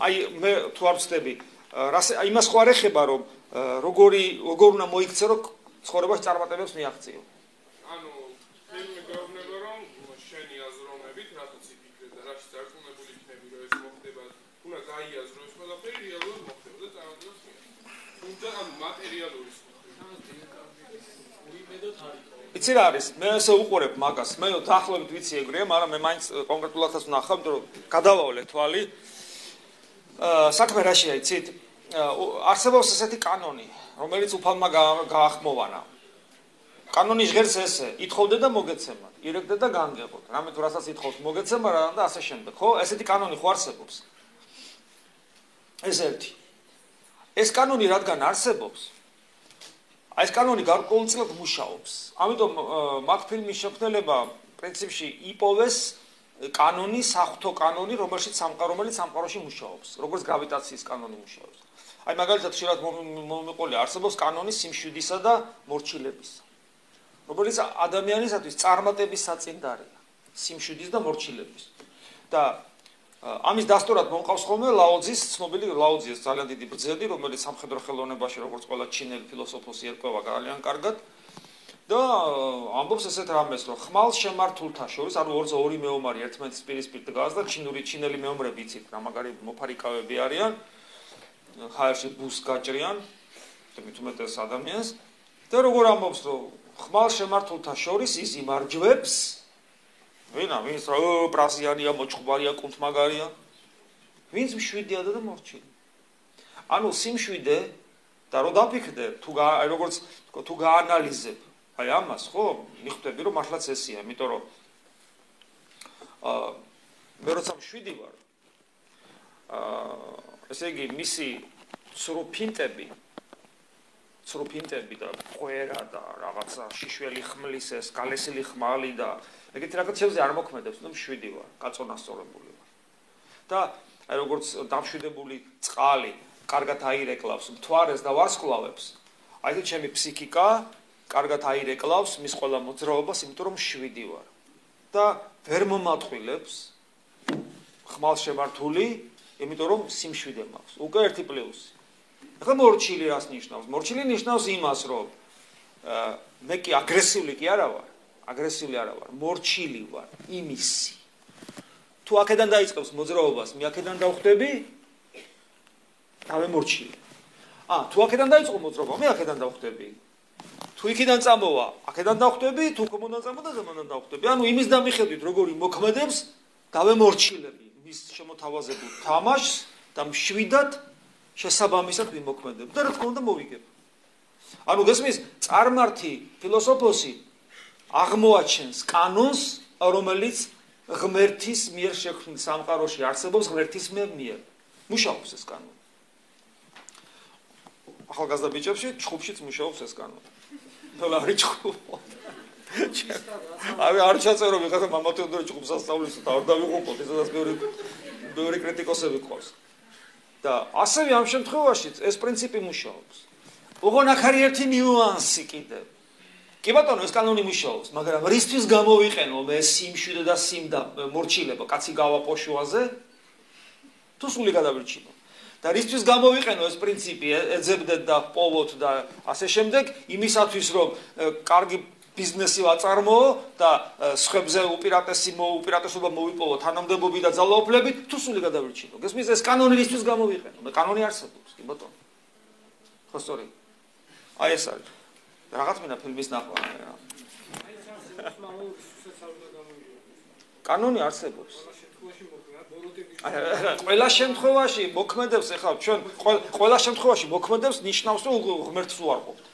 აი მე თუ არ ვწდები იმას ხო არ ეხება რომ როგორ უნდა მოიქცე რომ ცხოვრებაში წარმატებებს მიაღწიო. ანუ ფილმი გაუნება რომ შენი აზროვნებით რატოც იფიქრე და რაში დარწმუნებული იქნები რომ ეს მოხდება, უნდა გაიაზრო ეს ყველაფერი რეალურად მოხდება და წარმატებას მიაღწიო. თუმცა ანუ მატერიალური იცი რა არის? მე ესე უყურებ მაგას. მე დაახლოებით ვიცი ეგრეა, მაგრამ მე მაინც კონკრეტულადაც ვნახავ, იმიტომ რომ გადავავლე თვალი. საქმე რაშია, იცით? არსებობს ესეთი კანონი, რომელიც უფალმა გაახმოვანა. კანონი ჟღერს ესე, ითხოვდე და მოგეცემათ, ირეკდე და განგებოთ. რამე თუ რასაც ითხოვს მოგეცემა რა და ასე შემდეგ. ხო, ესეთი კანონი ხო არსებობს? ეს ერთი. ეს კანონი რადგან არსებობს, ეს კანონი გარკვეულწილად მუშაობს. ამიტომ მაგ ფილმის შემქმნელება პრინციპში იპოვეს კანონი, საღვთო კანონი, რომელიც სამყაროში მუშაობს, როგორც გრავიტაციის კანონი მუშაობს. აი მაგალითად შეიძლება მომიყოლე არსებობს კანონი სიმშვიდისა და მორჩილებისა, რომელიც ადამიანისათვის წარმატების საწინდარია, სიმშვიდის და მორჩილების. და ამის დასტურად მომყავს ხოლმე ლაოძის ცნობილი ლაოძის ძალიან დიდი ბრძედი, რომელიც სამხედრო ხელოვნებაში როგორც ყველა ჩინელი ფილოსოფოსი ერკვევა ძალიან კარგად და ამბობს ესეთ რამეს, რომ ხმალ შემართულთა შორის, ანუ ორი მეომარი ერთმანეთის პირისპირ დგას და ჩინელი მეომრები იცით რა მაგარი მოფარიკავები არიან, ხაერში ბუს გაჭრიან, მით უმეტეს ადამიანს და როგორ ამბობს, რომ ხმალ შემართულთა შორის ის იმარჯვებს ვინც პრასიანია, მოჭყბარია, კუნთმაგარია, ვინც მშვიდია და მორჩილი. ანუ სიმშვიდე და რო დაფიქრდე, როგორც თუ გაანალიზებ, აი ამას, ხო, მიხვდები რომ მართლაც ესეა, იმიტომ რომ მე როცა მშვიდი ვარ, ესე იგი მისი ცრუფინტები და ხვერა და რაღაცა შიშველი ხმლის ეს გალესილი ხმალი და ეგეთი რაღაცებზე არ მოქმედებს, ნუ მშვიდი ვარ, გაწონასწორებული ვარ. და აი როგორც დამშვიდებული წყალი კარგად აირეკლავს მთვარეს და ვარსკვლავებს, აი თუ ჩემი ფსიქიკა კარგად აირეკლავს მის ყველა მოძრაობას, იმიტომ რომ მშვიდი ვარ. და ვერ მომატყილებს ხმალშემართული, იმიტომ რომ სიმშვიდე მაქვს. უკვე ერთი პლუსი. ახლა მორჩილი რას ნიშნავს? მორჩილი ნიშნავს იმას, რომ მე კი აგრესიული კი არა ვარ. აგრესიული არა ვარ, მორჩილი ვარ, იმისი. თუ აქედან დაიწყებს მოძრაობას, მე აქედან დავხვდები, დავემორჩილი. თუ აქედან დაიწყო მოძრაობა, მე აქედან დავხვდები. თუ იქიდან წამოვა, აქედან დავხვდები, თუ კომოდან წამოდა, ზემოდან დავხვდები. ანუ იმის დამიხედვით, როგორი მოქმედებს, დავემორჩილები მის შემოთავაზებულ თამაშს და მშვიდად შესაბამისად ვიმოქმედებ და რა თქმა უნდა მოვიგებ. ანუ გესმის, წარმართი ფილოსოფოსი აღმოაჩენს კანონს, რომელიც ღმერთის მიერ შექმნილ სამყაროში არსებობს ღმერთის მიერ. მუშაობს ეს კანონი. ახალგაზრდა ბიჭებში ჩხუბშიც მუშაობს ეს კანონი. თოლა არის ჩხუბ. არ ჩაწერო ვიღაცა მამა თეოდორე ჩხუბს ასწავლის და არ დავიღუპოთ, ესაც ბევრი კრიტიკოსები ყავს. და ასევე ამ შემთხვევაშიც ეს პრინციპი მუშაობს. ოღონდ აქ არის ერთი ნიუანსი კიდევ. კი ბატონო, ეს კანონი მუშაობს, მაგრამ რისთვის გამოვიყენო მე სიმშვიდე და სიმდა მორჩილება კაცი გავაპოშუაზე? თუ სული გადავრჩინო. და რისთვის გამოვიყენო ეს პრინციპი, ეძებდეთ და პოვოთ და ასე შემდეგ, იმისათვის რომ კარგი ბიზნესი ვაწარმოო და სხვებზე უპირატესობა მოვიპოვო თანამდებობი და ძალაუფლებით, თუ სული გადავრჩინო. გესმის, ეს კანონი რისთვის გამოვიყენო? და კანონი არსებობს, კი ბატონო. ხო სწორი. აი ეს არის. რაღაც მინდა ფილმის ნახვა. კანონი არსებობს. ყველა შემთხვევაში მოქმედებს, ეხლა ჩვენ ყველა შემთხვევაში მოქმედებს, ნიშნავს რომ ღმერთს უარყოფთ.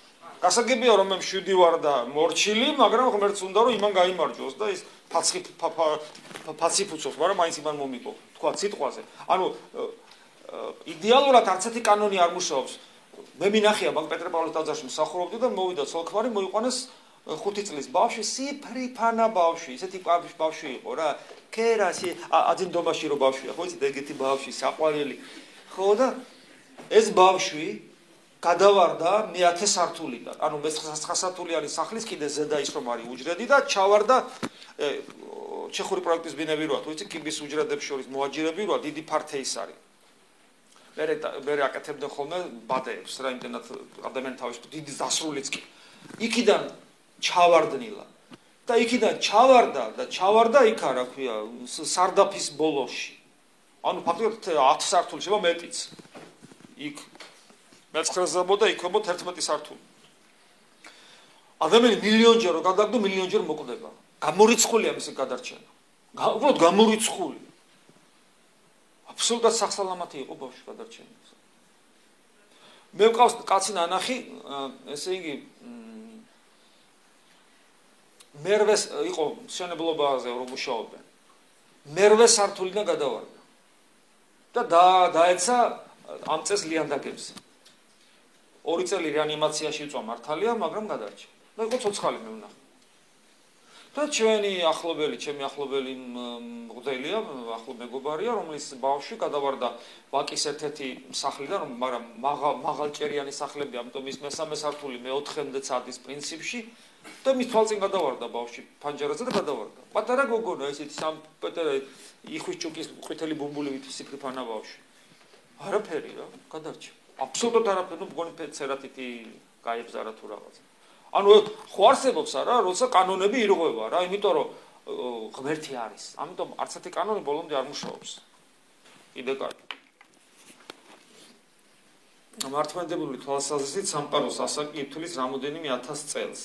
გასაგებია რომ მე მშვიდი ვარ და მორჩილი, მაგრამ ღმერთს უნდა რომ იმან გაიმარჯვოს და ის ფაცი ფუცობს, მაგრამ მაინც იმან მომიყო, თქვა სიტყვაზე. ანუ იდეალურად არც ერთი კანონი არ მუშაობს. მე მინახია მაგ პეტრე-პავლეს ტაძარში მსახურობდი და მოვიდა ცოლ-ქმარი, მოიყვანეს 5 წლის ბავშვი, სიფრიფანა ბავშვი, ისეთი ბავშვი იყო რა. ქერაში, აძინდომაში რო ბავშვია, ხო იცით, ეგეთი ბავშვი, საყვარელი. ხო და ეს ბავშვი გადავარდა მე 10 სართულიდან. ანუ მე 9 სართულიანი სახლის კიდე ზედა ის რომ არის უჯრედი და ჩავარდა ჩეხური პროექტის ბინები როა, თუ იცით, კიბის უჯრედებს შორის მოაჯირები როა, დიდი ფართე ის არის. მე აკეთებდნენ ხოლმე ბადეებს რა, იმდენად ადამიანი თავის დიდი დასრულიც კი. იქიდან ჩავარდნილა. და იქიდან ჩავარდა იქა, რა ქვია, სარდაფის ბოლოში. ანუ ფაქტობრივად 10 სართული შევა მეტიც. იქ მეცხრესებოდა იქ ხებოდა 11 სართული. ადამიანი მილიონჯერ რო გადაგდო, მილიონჯერ მოკვდება. გამორიცხულია მისი გადარჩენა. უბრალოდ გამორიცხული. აბსოლუტურად სახსალამათი იყო ბავშვი გადარჩენილს. მე მყავს კაცი ნანახი, ესე იგი მერვეს იყო მშენებლობაზე რომ მუშაობენ. მერვე სართულიდან გადავარდა. და დაეცა ამ წელს ლიანდაგებს. 2 წელი რეანიმაციაში იწვა მართალია, მაგრამ გადარჩა. და იყო ცოცხალი მე ვნახე. და ჩვენი ახლობელი, ჩემი ახლობელი მღვდელია, ახლო მეგობარია, რომლის ბავშვი გადავარდა ვაკის ერთ-ერთი სახლიდან, მაგრამ მაღალჭერიანი სახლები, ამიტომ ის მესამე სართული მე-4-მდე ადის პრინციპში და მის თვალწინ გადავარდა ბავშვი ფანჯარაზე და გადავარდა. პატარა გოგონა, ესეთი პატარა იხვის ჭუკის ყვითელი ბუმბულივით სიფრიფანა ბავშვი. არაფერი რა, გადარჩა. აბსოლუტურად არაფერი, ნუ მგონი ფერცერატიტი გაებზარა თუ რაღაცა. ანუ ხო არსებობს არა, როცა კანონები ირღვევა რა, იმიტომ რომ ღმერთი არის. ამიტომ არც ერთი კანონი ბოლომდე არ მუშაობს. კიდე კარგი. მართლმადიდებლური თვალსაზრისით სამყაროს ასაკი ითვლის რამოდენიმე 1000 წელს.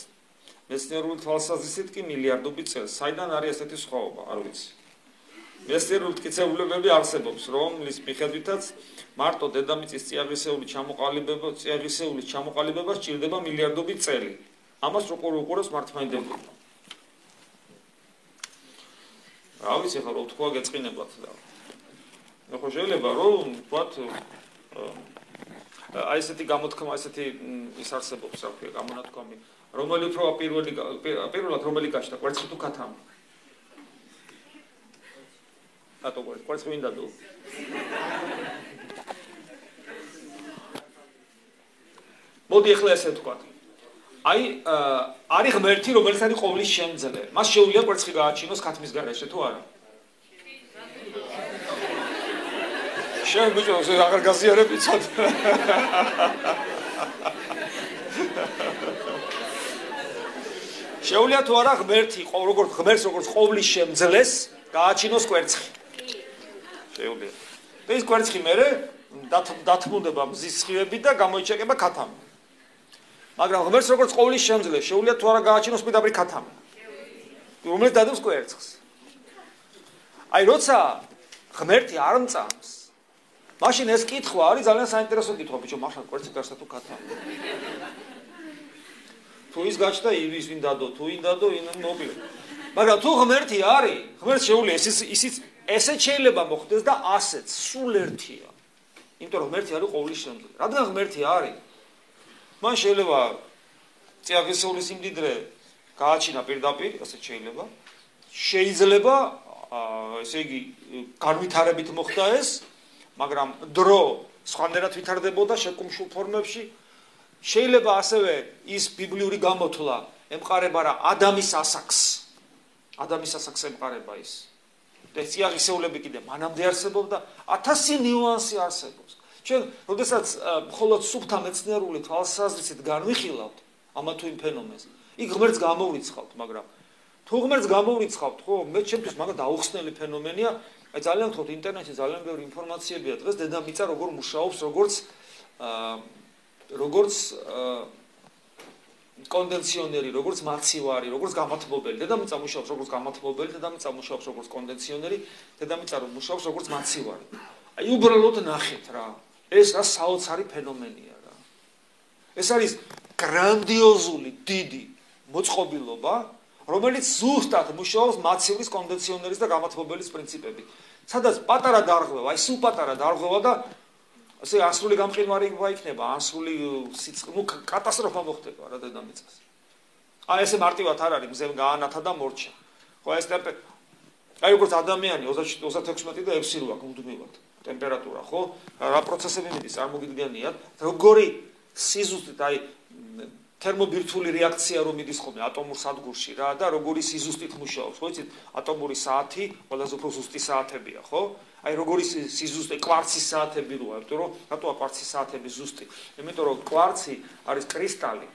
მეცნიერული თვალსაზრისით კი მილიარდობით წელს. საიდან არის ასეთი სხვაობა, არ ვიცი. მეცნიერული მტკიცებულებები არსებობს, რომლის მიხედვითაც მარტო დედამიწის წიაღისეულის ჩამოყალიბება სჭირდება მილიარდობით წელი. ამას როგორ უყურებს მართლმადიდებლობა. რა ვიცი, ხო თქვა გეწყინებათ და. მე ხო შეიძლება რომ ვთქვათ აი ესეთი გამოთქმა, ესეთი ის არსებობს, რა ქვია, გამონათქვამი, რომელი უფრო პირველად რომელი გაჩნდა, კვერცხი თუ ქათამი. რატო კვერცხი მინდა თუ? მოდი ახლა ესე ვთქვათ. აი არის ღმერთი, რომელიც არის ყოვლის შემძლე. მას შეუძლია კვერცხი გააჩინოს ქათმის გარეშე თუ არა? შენ ბიჭო, აღარ გაზიარებ იცოდ. შეუძლია თუ არა ღმერთი, როგორც ღმერთს როგორც ყოვლის შემძლეს გააჩინოს კვერცხი? შეუძლია. და ის კვერცხი მერე დათმუნდება მზის სხივებით და გამოიჩეკება ქათამი. მაგრამ ღმერთს როგორც ყოვლის შემძლე შეუძლია თუ არა გააჩინოს პირდაპირ ქათამი. რომელიც დადებს კვერცხს. აი როცა ღმერთი არ მწამს, მაშინ ეს კითხვა არის ძალიან საინტერესო კითხვა, ბიჭო, მართლა კვერცხი გარსა თუ ქათამი. თუ ის გაჩნდა ის ვინ დადო, თუ ვინ დადო, მოკლედ. მაგრამ თუ ღმერთი არის, ღმერთს შეუძლია ისიც ესეც შეიძლება მოხდეს და ასეც სულ ერთია. იმიტომ რომ ღმერთი არის ყოვლის შემძლე. რადგან ღმერთი არის, მან შეიძლება წიაღისეულის სიმდიდრე გააჩინა პირდაპირ, ასეც შეიძლება. შეიძლება, ესე იგი, განვითარებით მოხდა ეს, მაგრამ დრო სხვანაირად ვითარდებოდა შეკუმშულ ფორმებში. შეიძლება ასევე ის ბიბლიური გამოთვლა ემყარება რა ადამის ასაკს. ადამის ასაკს ემყარება ის. და წიაღისეულები კიდე მანამდე არსებობდა, 1000 ნიუანსი არსებობს. ჩვენ, როდესაც მხოლოდ სუფთა მეცნიერული თვალსაზრისით განვიხილავთ ამა თუ იმ ფენომენს, იქ ღმერთს გამოვრიცხავთ, მაგრამ თუ ღმერთს გამოვრიცხავთ, ხო, მე ჩემთვის მაგა დაუხსნელი ფენომენია, აი ძალიან თქო ინტერნეტში ძალიან ბევრი ინფორმაციებია დღეს დედამიწა როგორ მუშაობს, როგორც კონდენსიონერი, როგორც მაცივარი, როგორც გამათბობელი. დედამიწა მუშაობს როგორც გამათბობელი, დედამიწა მუშაობს როგორც კონდენსიონერი, დედამიწა მუშაობს როგორც მაცივარი. აი უბრალოდ ნახეთ რა. ეს რა საოცარი ფენომენია რა. ეს არის გრანდიოზული დიდი მოწყობილობა, რომელიც ზუსტად მუშაობს მაცივრის კონდიციონერის და გამათბობელის პრინციპებით. სადაც პატარა დარღვევა, აი სულ პატარა დარღვევა და ასე ასრული გამყინვარი იქნება, ასრული კატასტროფა მოხდება რა დედამიწას. აი ესე მარტივად არ არის, მზე გაანათა და მორჩა. ხო ეს აი როგორც ადამიანი 36 და 6 როა გუნდმივად ტემპერატურა, ხო? რა პროცესები მიდის წარმოგიდგენიათ, როგორი სიზუსტით აი თერმობირთვული რეაქცია რომ მიდის ხოლმე ატომურ სადგურში რა და როგორი სიზუსტით მუშაობს, ხო იცით? ატომური საათი ყველაზე უფრო ზუსტი საათებია, ხო? აი როგორი სიზუსტე კვარცის საათები როა, იმიტომ რომ რატოა კვარცის საათები ზუსტი? იმიტომ რომ კვარცი არის კრისტალი,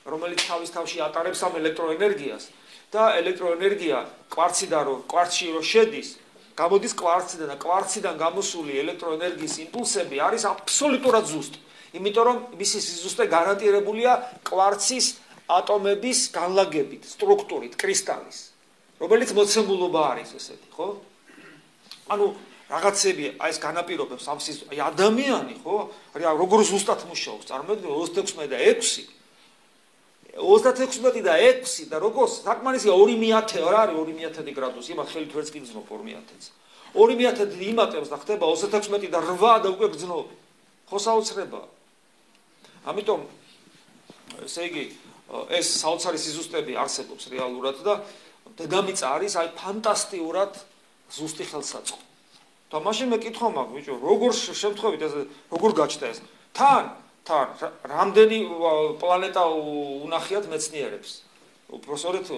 რომელიც თავში ატარებს ამ ელექტროენერგიას და ელექტროენერგია კვარცში რო შედის, გამოდის კვარციდან და კვარციდან გამოსული ელექტროენერგიის იმპულსები არის აბსოლუტურად ზუსტი. იმიტომ რომ მისი სიზუსტე გარანტირებულია კვარცის ატომების განლაგებით, სტრუქტურით, კრისტალის, რომელიც მოცემულობა არის ესეთი, ხო? ანუ რაღაცები აი ეს განაპირობებს ამ აი ადამიანი, ხო? როგორ ზუსტად მუშაობს, წარმოიდგინე 36 და 6 და როგორ საკმარისია 2/1000 რა არის 2/1000 გრადუსი, იმათ ხელით ვერც კი გძნობ 2/1000-ს. 2/1000 იმატებს და ხდება 36 და 8 და უკვე გძნობ. ხო საოცრებაა. ამიტომ ესე იგი ეს საოცარი სიზუსტები არსებობს რეალურად და დედამიწა არის აი ფანტასტიურად ზუსტი ხელსაწყო. და მაშინ მე კითხვა მაქვს, ბიჭო, როგორ შემთხვევით ეს როგორ გაჩნდა ეს? თან რამდენი პლანეტა უნახიათ მეცნიერებს? უпроსორეთ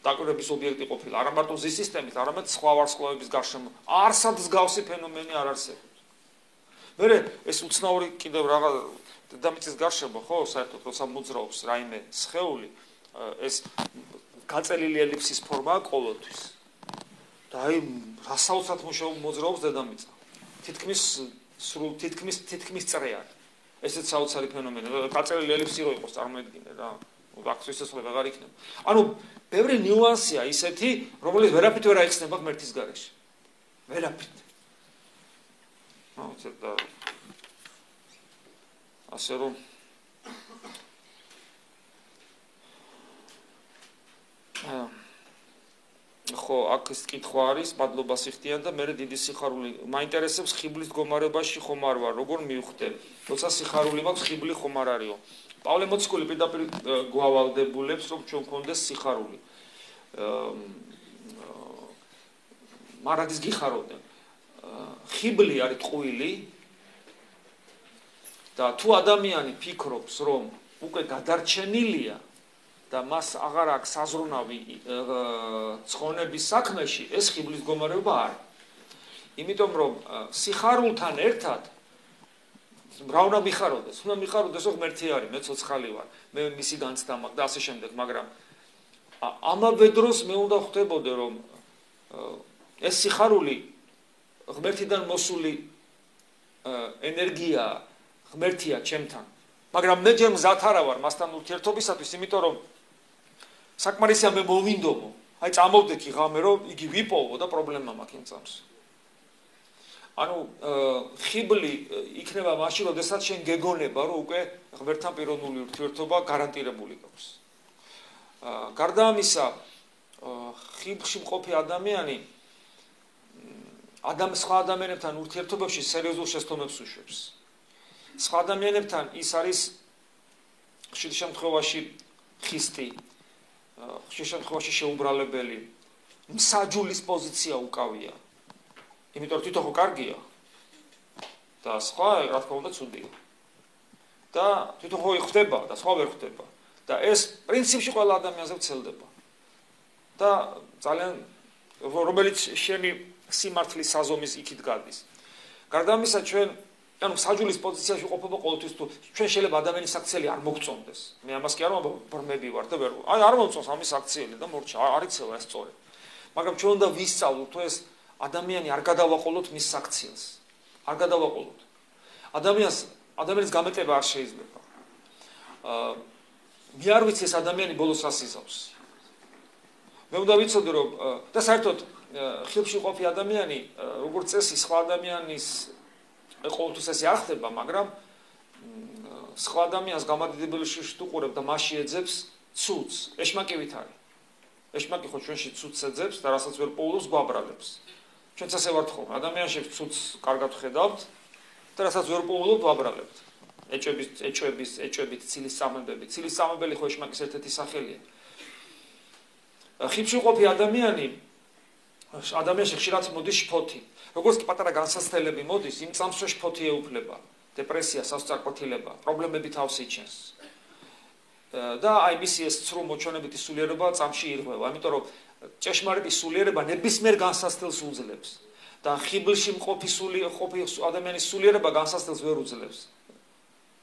დაკვირვების ობიექტი ყოფილა, არა მარტო მზის სისტემის, არამედ სხვა ვარსკვლავების გარშემო. არსად მსგავსი ფენომენი არ არსებობს. მერე ეს უცნაური კიდევ რაღაც დედამიწის გარშემო, ხო, საერთოდ როცა მოძრაობს რაიმე სხეული, ეს გაწელილი ელიფსის ფორმაა ყოველთვის. და აი რასაოცრად მოძრაობს დედამიწა. თითქმის წრეად. ესეც საოცარი ფენომენი. გაწელილი ელიფსი რო იყოს, წარმოიდგინე რა. აქციის შესაძლებლობა აღარ იქნება. ანუ ბევრი ნიუანსია ისეთი, რომელიც ვერაფრით ვერ აიხსნება ღმერთის გარეშე. ვერაფრით. და ასე რომ ხო აქ ის კითხვა არის, მადლობა სიხდიან და მე დიდი სიხარული მაინტერესებს ხიბლის მდგომარეობაში ხომ არ ვარ, როგორ მივხვდე? როცა სიხარული მაქვს, ხიბლი ხომ არ არისო? პავლე მოციქული პირდაპირ გვავალდებულებს, რომ ჩვენ გქონდეს სიხარული. მარადის გიხარობდნენ. ხიბლი არის ტყუილი და თუ ადამიანი ფიქრობს, რომ უკვე გადარჩენილია და მას აღარ აქვს საზრუნავი ცხონების საქმეში, ეს ხიბლის მდგომარეობა არის. იმიტომ რომ სიხარულთან ერთად რა უნდა მიხაროდეს? უნდა მიხაროდეს, რომ ღმერთი არის, მე ცოცხალი ვარ, მე მისი განცდა მაქვს და ასე შემდეგ, მაგრამ ამავე დროს მე უნდა ხვდებოდე, რომ ეს სიხარული ღმერთიდან მოსული ენერგია ღმერთია ჩემთან. მაგრამ მე ჯერ მზად არა ვარ მასთან ურთიერთობისათვის, იმიტომ რომ საკმარისია მე მოვინდომო. აი წამოვდექი ღამე, რომ იგი ვიპოვო და პრობლემა მაქვს იმ წამს. ანუ ხიბლი იქნება მაშინ, როდესაც შენ გეგონება, რომ უკვე ღმერთთან პიროვნული ურთიერთობა გარანტირებული გაქვს. გარდა ამისა, ხიბლში მყოფი ადამიანი სხვა ადამიანებთან ურთიერთობებში სერიოზულ შეცდომებს უშვებს. სხვა ადამიანებთან ის არის ხშირ შემთხვევაში ხისტი, ხშირ შემთხვევაში შეუბრალებელი, მსაჯულის პოზიცია უკავია. იმიტომ რომ თვითონ ხო კარგია და სხვა რა თქმა უნდა ცუდია. და თვითონ ხო იხდება და სხვა ვერ ხდება. და ეს პრინციპში ყველა ადამიანზე ვრცელდება. და ძალიან რომელიც შენი სიმართლის საზომის იქით გადის. გარდა ამისა ჩვენ ანუ მსაჯულის პოზიციაში ყოფობა ყოველთვის თუ ჩვენ შეიძლება ადამიანის აქციელი არ მოგწონდეს. მე ამას კი არ ვამბობ ვარ და ვერ აი არ მომწონს ამის აქციელი და მორჩა არ იცევა ეს სწორი. მაგრამ ჩვენ უნდა ვისწავლოთ თუ ეს ადამიანი არ გადავაყოლოთ მის აქციელს. არ გადავაყოლოთ. ადამიანის გამეტება არ შეიძლება. მე არ ვიცი ეს ადამიანი ბოლოს რას იზავს. მე უნდა ვიცოდე რომ და საერთოდ ხილში ყოფი ადამიანი როგორც წესი სხვა ადამიანის ყოველთვის ესე არ ხდება, მაგრამ სხვა ადამიანს გამადიდებელი შიშით უყურებ და მასში ეძებს ცუცს, ეშმაკივით არის. ეშმაკი ხო ჩვენში ცუცს ეძებს და რასაც ვერ პოულობს გვაბრალებს. ჩვენც ასე ვართ ხოლმე, ადამიანში ცუცს კარგად ხედავთ და რასაც ვერ პოულობთ ვაბრალებთ. ეჭვებით, ცილის წამებებით. ცილის წამებელი ხო ეშმაკის ერთ-ერთი სახელია. ხიბში ყოფი ადამიანში ხშირად მოდის შფოთი. როგორც კი პატარა განსაცდელები მოდის, იმ წამს შფოთი ეუფლება, დეპრესია, სასწრაფოთილება, პრობლემები თავს იჩენს. და აი მისი ეს ცრუ მოჩვენებითი სულიერება წამში ირღვევა, იმიტომ რომ ჭეშმარიტი სულიერება ნებისმიერ განსაცდელს უძლებს და ხიბლში მყოფი ადამიანის სულიერება განსაცდელს ვერ უძლებს.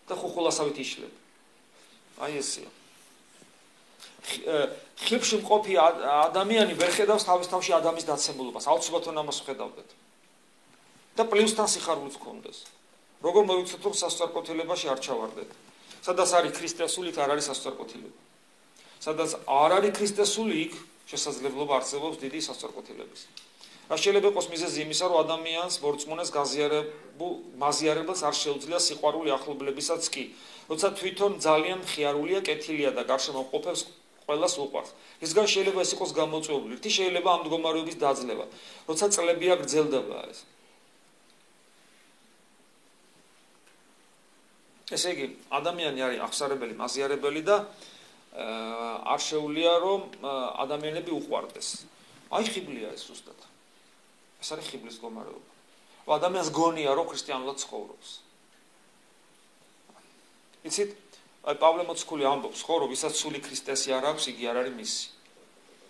და ხუხულასავით იშლება. აი ესეა. ხიბში მყოფი ადამიანი ვერ ხედავს თავის თავში ადამიანის დაცემულობას, აუცილებლად ამას ხედავდეთ. და პლუსთან სიხარულიც გქონდეს. როგორ მოვიცოთ რომ სასწრაფოთილებაში არ ჩავარდეთ. სადაც არის ქრისტესული, იქ არ არის სასწრაფოთილება. სადაც არ არის ქრისტესული, იქ შესაძლებლობა არსებობს დიდი სასწრაფოთილების. რა შეიძლება იყოს მიზეზი იმისა, რომ ადამიანს მორწმუნეს მაზიარებელს არ შეუძლია სიყვარული ახლობლებისაც კი. როცა თვითონ ძალიან მხიარულია, კეთილია და გარშემო მყოფებს ყველას უყვარს. ისგან შეიძლება ეს იყოს გამოწვეული, ერთი შეიძლება ამ მდგომარეობის დაძლევა. როცა წლებია გრძელდება ეს. ესე იგი, ადამიანი არის აღსარებელი, მაზიარებელი და არ შეუძლია რომ ადამიანები უყვარდეს. აი ხიბლია ეს ზუსტად. ეს არის ხიბლის მდგომარეობა. რომ ადამიანს გონია რომ ქრისტიანულად ცხოვრობს. იცით, აი პავლე მოციქული ამბობს, ხო, რომ ვისაც სული ქრისტესი არ აქვს, იგი არ არის მისი.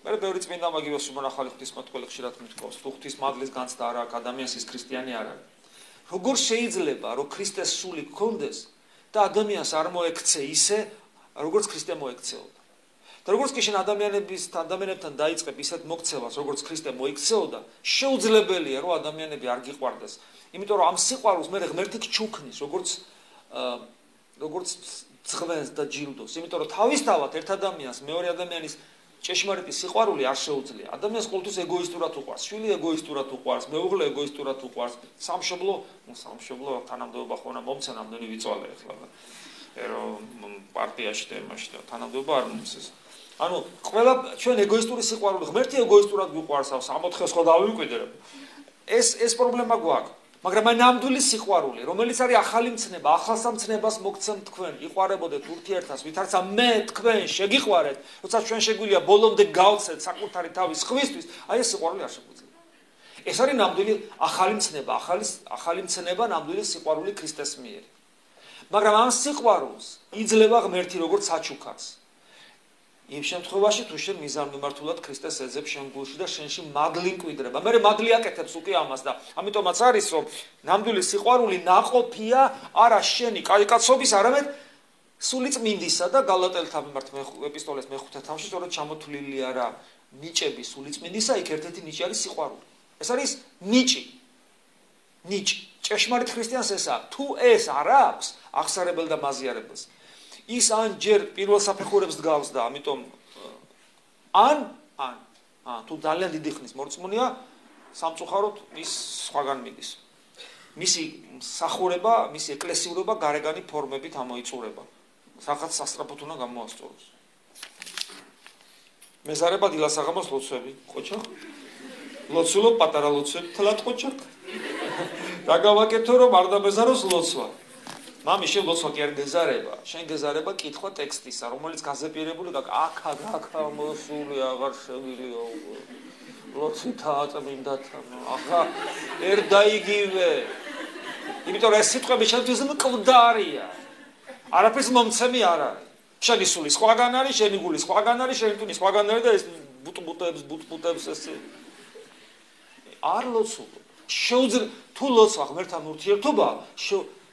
მე ბევრი წმინდა მაგივრს უმონახალი ღვთისმეტყველი ხშირად მითქოს, თუ ღვთისმადლის განცდა არ აქვს, ადამიანს ის ქრისტიანი არ არის. როგორ შეიძლება რომ ქრისტეს სული გქონდეს და ადამიანს არ მოექცე ისე, როგორც ქრისტე მოექცეოდა. და როგორც კი შენ ადამიანებთან დაიწყებ ისეთ მოქცევას, როგორც ქრისტე მოიქცეოდა, შეუძლებელია რომ ადამიანები არ გიყვარდეს. იმიტომ რომ ამ სიყვარულს მე ღმერთი ჩუქნის, როგორც ძღვენს და ჯილდოს. იმიტომ რომ თავისთავად ერთ ადამიანს მეორე ადამიანის ჭეშმარიტი სიყვარული არ შეუძლია. ადამიანს ყოველთვის ეგოისტურად უყვარს, შვილი ეგოისტურად უყვარს, მეუღლე ეგოისტურად უყვარს, სამშობლო თანამდებობა ხო უნდა მომცე ნამდვილი ვიწვალე ახლა. რომ პარტიაში და იმაში და თანამდებობა არ მომცეს. ანუ ყველა ჩვენ ეგოისტური სიყვარული, ღმერთი ეგოისტურად გვიყვარს, 60 ხო დავიკვირდებ. ეს პრობლემა გვაქვს. მაგრამ აი ნამდვილი სიყვარული, რომელიც არის ახალი მცნება, ახალსამცნებას მოგცემ თქვენ, იყარებოდეთ ურთიერთას, ვითარცა მე თქვენ შეგიყვარეთ, როცა ჩვენ შეგვიძლია ბოლომდე გავცეთ საკუთარი თავის ხვისთვის, აი ეს სიყვარული არ შეგვიძლია. ეს არის ნამდვილი ახალი მცნება, ახალი მცნება ნამდვილი სიყვარული ქრისტეს მიერ. მაგრამ ამ სიყვარულს იძლევა ღმერთი როგორც საჩუქარს. იმ შემთხვევაში თუ შენ მიზანმიმართულად ქრისტეს ეძებს შენ გულში და შენში მადლი მკვიდრება. მე მადლი აკეთებს უკვე ამას და ამიტომაც არის რომ ნამდვილი სიყვარული ნაყოფია არა შენი კაიკაცობის, არამედ სული წმინდისა და გალატელთა მიმართ ეპისტოლეს მეხუთე თავში სწორედ ჩამოთვლილია რა ნიჭების სული წმინდისა, იქ ერთ-ერთი ნიჭი არის სიყვარული. ეს არის ნიჭი. ჭეშმარიტ ქრისტიანს ესაა. თუ ეს არ აქვს აღსარებელ და მაზიარებელს ის ან ჯერ პირველ საფეხურებს დგავს და ამიტომ თუ ძალიან დიდი ხნის მორწმუნეა, სამწუხაროდ ის სხვაგან მიდის. მისი სახურება, მისი ეკლესიურობა გარეგანი ფორმებით ამოიწურება. სახაც სასწრაფოდ უნდა გამოასწოროს. მეზარება დილასაღამოს ლოცვები, ყოჩა? ლოცულობ პატარა ლოცვები, თლად ყოჩა? რა გავაკეთო რომ არ დამეზაროს ლოცვა? მამი შენ ლოცვა კი არ გეზარება, შენ გეზარება კითხვა ტექსტისა, რომელიც გაზეპირებული აქა მოსული აღარ შევილია ლოცვითაა წმინდათა, ახლა ერდაიგივე. იმიტომ რომ ეს სიტყვები შენთვის მკვდარია. არაფერს მომცემი არ არის. შენი სული სხვაგან არის, შენი გული სხვაგან არის, შენი ტვინი სხვაგან არის და ეს ბუტბუტებს ეს არ ლოცულობ. თუ ლოცვა ღმერთთან ურთიერთობა,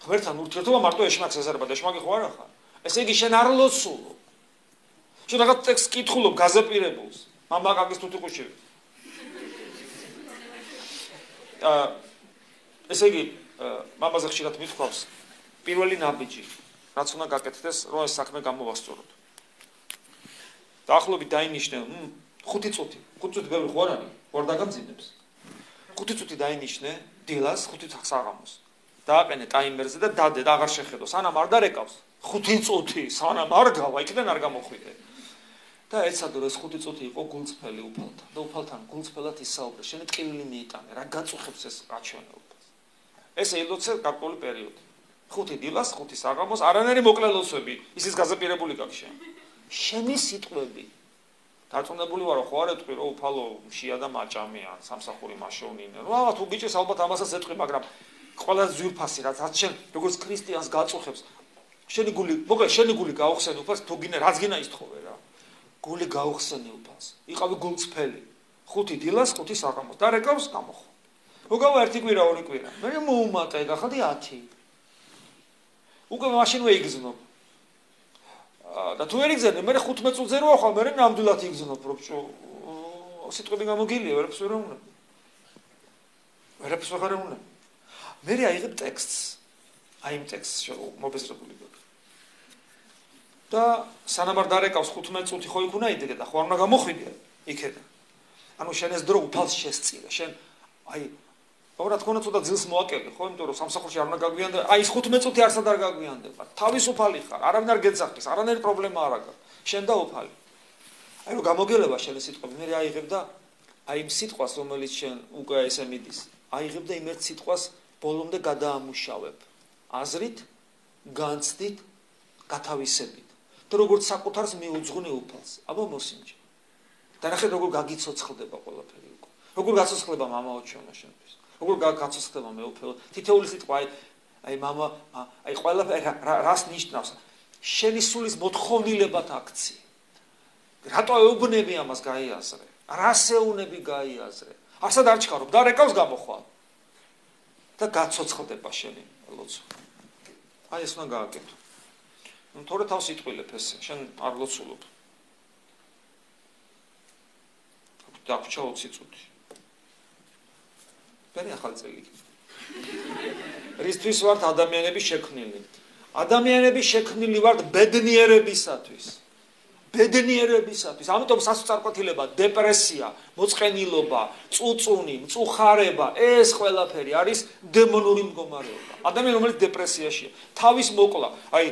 ღმერთთან ურთიერთობა მარტო ეშმაკს ეზარება და ეშმაკი ხო არ ახლა? ესე იგი შენ არ ლოცულობ. შენ რაღაც ტექსტს კითხულობ გაზეპირებულს. მამაკაკის თუთიყუში. ესე იგი მამაზე ხშირად მithქვავს პირველი ნაბიჯი, რაც უნდა გაკეთდეს, რომ ეს საქმე გამოვასწოროთ. დაახლოებით დაინიშნე 5 წუთი. 5 წუთი ბევრი ხო არ არის? ხوار დაგამძინებს. 5 წუთი დაინიშნე დილას 5 საღამოს. დააყენე ტაიმერზე და დადე და აღარ შეხედო. სანამ არ დარეკავს, 5 წუთი სანამ არ გავა, იქიდან არ გამოხვიდე. და ეცადო ეს 5 წუთი იყო გულწრფელი უფალთან. და უფალთან გულწრფელად ისაუბრე. შენი ტკივილი მიიტანე, რა გაწუხებს ეს რაჩვენებას. ეს ელოცე გარკვეული პერიოდი. 5 დილას, 5 საღამოს, არანაირი მოკლელოსები, ისიც გაზაპირებული გაქვს შენ. შენი სიტყვები. დარწმუნებული ვარო, ხო არ ეტყვი, რომ უფალო შია და მაჭამიან, სამსახური მაშოვნინე. რა, თუ გიჭირს ალბათ ამასაც ეტყვი, მაგრამ ყველაზე ძვირფასი რაც შენ როგორც ქრისტიანს გაწუხებს. შენი გული გაუხსენ უფალს, თუ გინდა რაც გინდა ისტხოვე რა. გული გაუხსენი უფალს. იყავი გულწრფელი. 5 დილას, 5 საღამოს. და რეკავს გამოხო. უკავა 1 კვირა, 2 კვირა. მე მოუმატე, გახდი 10. უკვე მაშინ ვეიგზნობ. და თუ ვერ იგზნებ, მე 15 წუთზე რო ახალ, მე ნამდვილად იგზნობ, რომ სიტყვები გამოგილია, ვერაფერს ვერ უნდა. ვერაფერს ვერ უნდა. მე აიღებ ტექსტს. აი იმ ტექსტს მობეზრებული გქონდა. და სანამ არ დარეკავს 15 წუთი ხო იქ უნდა იდგე და ხო არ უნდა გამოხვიდე იქიდან. ანუ შენ ეს დრო უფალს შესწირე. შენ აი რა თქმა უნდა ცოტა ძილს მოაკელე, ხო, იმიტომ რომ სამსახურში არ უნდა გაგვიანდა. აი ეს 15 წუთი არც არ გაგვიანდება. თავისუფალი ხარ, არავინ არ გეძახის, არანაირი პრობლემა არ აქვს. შენ და უფალი. აი რომ გამოგელება შენი სიტყვები, მე აიღებ და აი იმ სიტყვას, რომელიც შენ უკვე ესე მიდის, აიღებ და იმ ერთ სიტყვას ბოლომდე გადაამუშავებ. აზრით, განცდით, გათავისებით. და როგორც საკუთარს მიუძღვნი უფალს. აბა მოსინჯე. და ნახე როგორ გაგიცოცხლდება ყველაფერი უკვე. როგორ გაცოცხლდება მამაო ჩვენო შენთვის. როგორ გაცოცხლდება მეუფეო. თითოეული სიტყვა აი მამა, აი ყველაფერი რას ნიშნავს? შენი სულის მოთხოვნილებად აქცია. რატო ეუბნები ამას გაიაზრე? რას ეუნები გაიაზრე? ასად არ ჩქარო, და რეკავს გამოხვალ. და გაცოცხლდება შენი ლოცვა. აი ეს უნდა გააკეთო. ნუ თორე თავს იტყვილებ ესე, შენ არ ლოცულობ. დაგვრჩა 20 წუთი. მე ახალ წელი. რისთვის ვართ ადამიანები შექმნილი? ადამიანები შექმნილი ვართ ბედნიერებისათვის. ბედნიერებისათვის. ამიტომ სასწრაფოთილება, დეპრესია, მოწყენილობა, წუწუნი, მწუხარება, ეს ყველაფერი არის დემონური მდგომარეობა. ადამიანი რომელიც დეპრესიაშია, თავის მოკლა, აი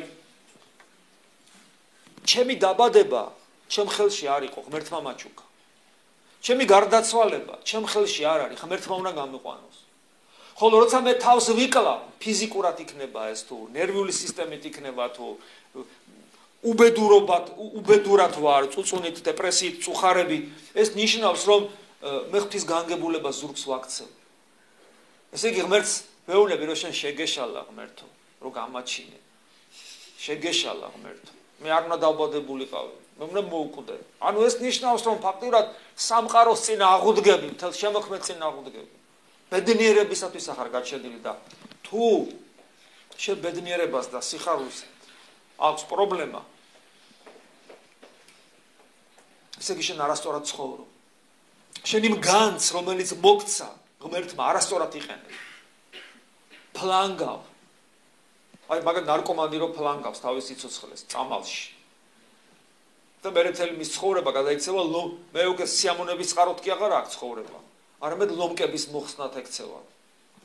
ჩემი დაბადება, ჩემ ხელში არ იყო, ღმერთმა მაჩუქა. ჩემი გარდაცვალება, ჩემ ხელში არ არის, ღმერთმა უნდა გამიყვანოს. ხოლო როცა მე თავს ვიკლავ, ფიზიკურად იქნება ეს თუ ნერვიული სისტემით იქნება თუ უბედურად ვარ, წუწუნით, დეპრესიით, წუხარებით, ეს ნიშნავს, რომ მე ღვთის განგებულება ზურგს ვაქცევ. ესე იგი ღმერთს ვეუბნები, რომ შენ შეგეშალა ღმერთო, რომ გამაჩინე. შეგეშალა ღმერთო. მე არ უნდა დავბადებულიყავი. მე უნდა მოვკვდე. ანუ ეს ნიშნავს, რომ ფაქტურად სამყაროს წინ აღუდგები, მთელ შემოქმედს წინ აღუდგები. ბედნიერებისათვის ახარ გაჩენილი და თუ შენ ბედნიერებას და სიხარულს აქვს პრობლემა. ესე იგი შენ არასწორად ცხოვრობ. შენ იმ განცს, რომელიც მოგცა ღმერთმა, არასწორად იყენებ. ფლანგავ. აი მაგალ ნარკომანი რო ფლანგავს თავის სიცოცხლეს წამალში. და მე მთელი მის ცხოვრება გადაიქცევა მე უკვე სიამონების წყაროთ კი აღარ აქვს ცხოვრება. არამედ ლომკების მოხსნათ ექცევა.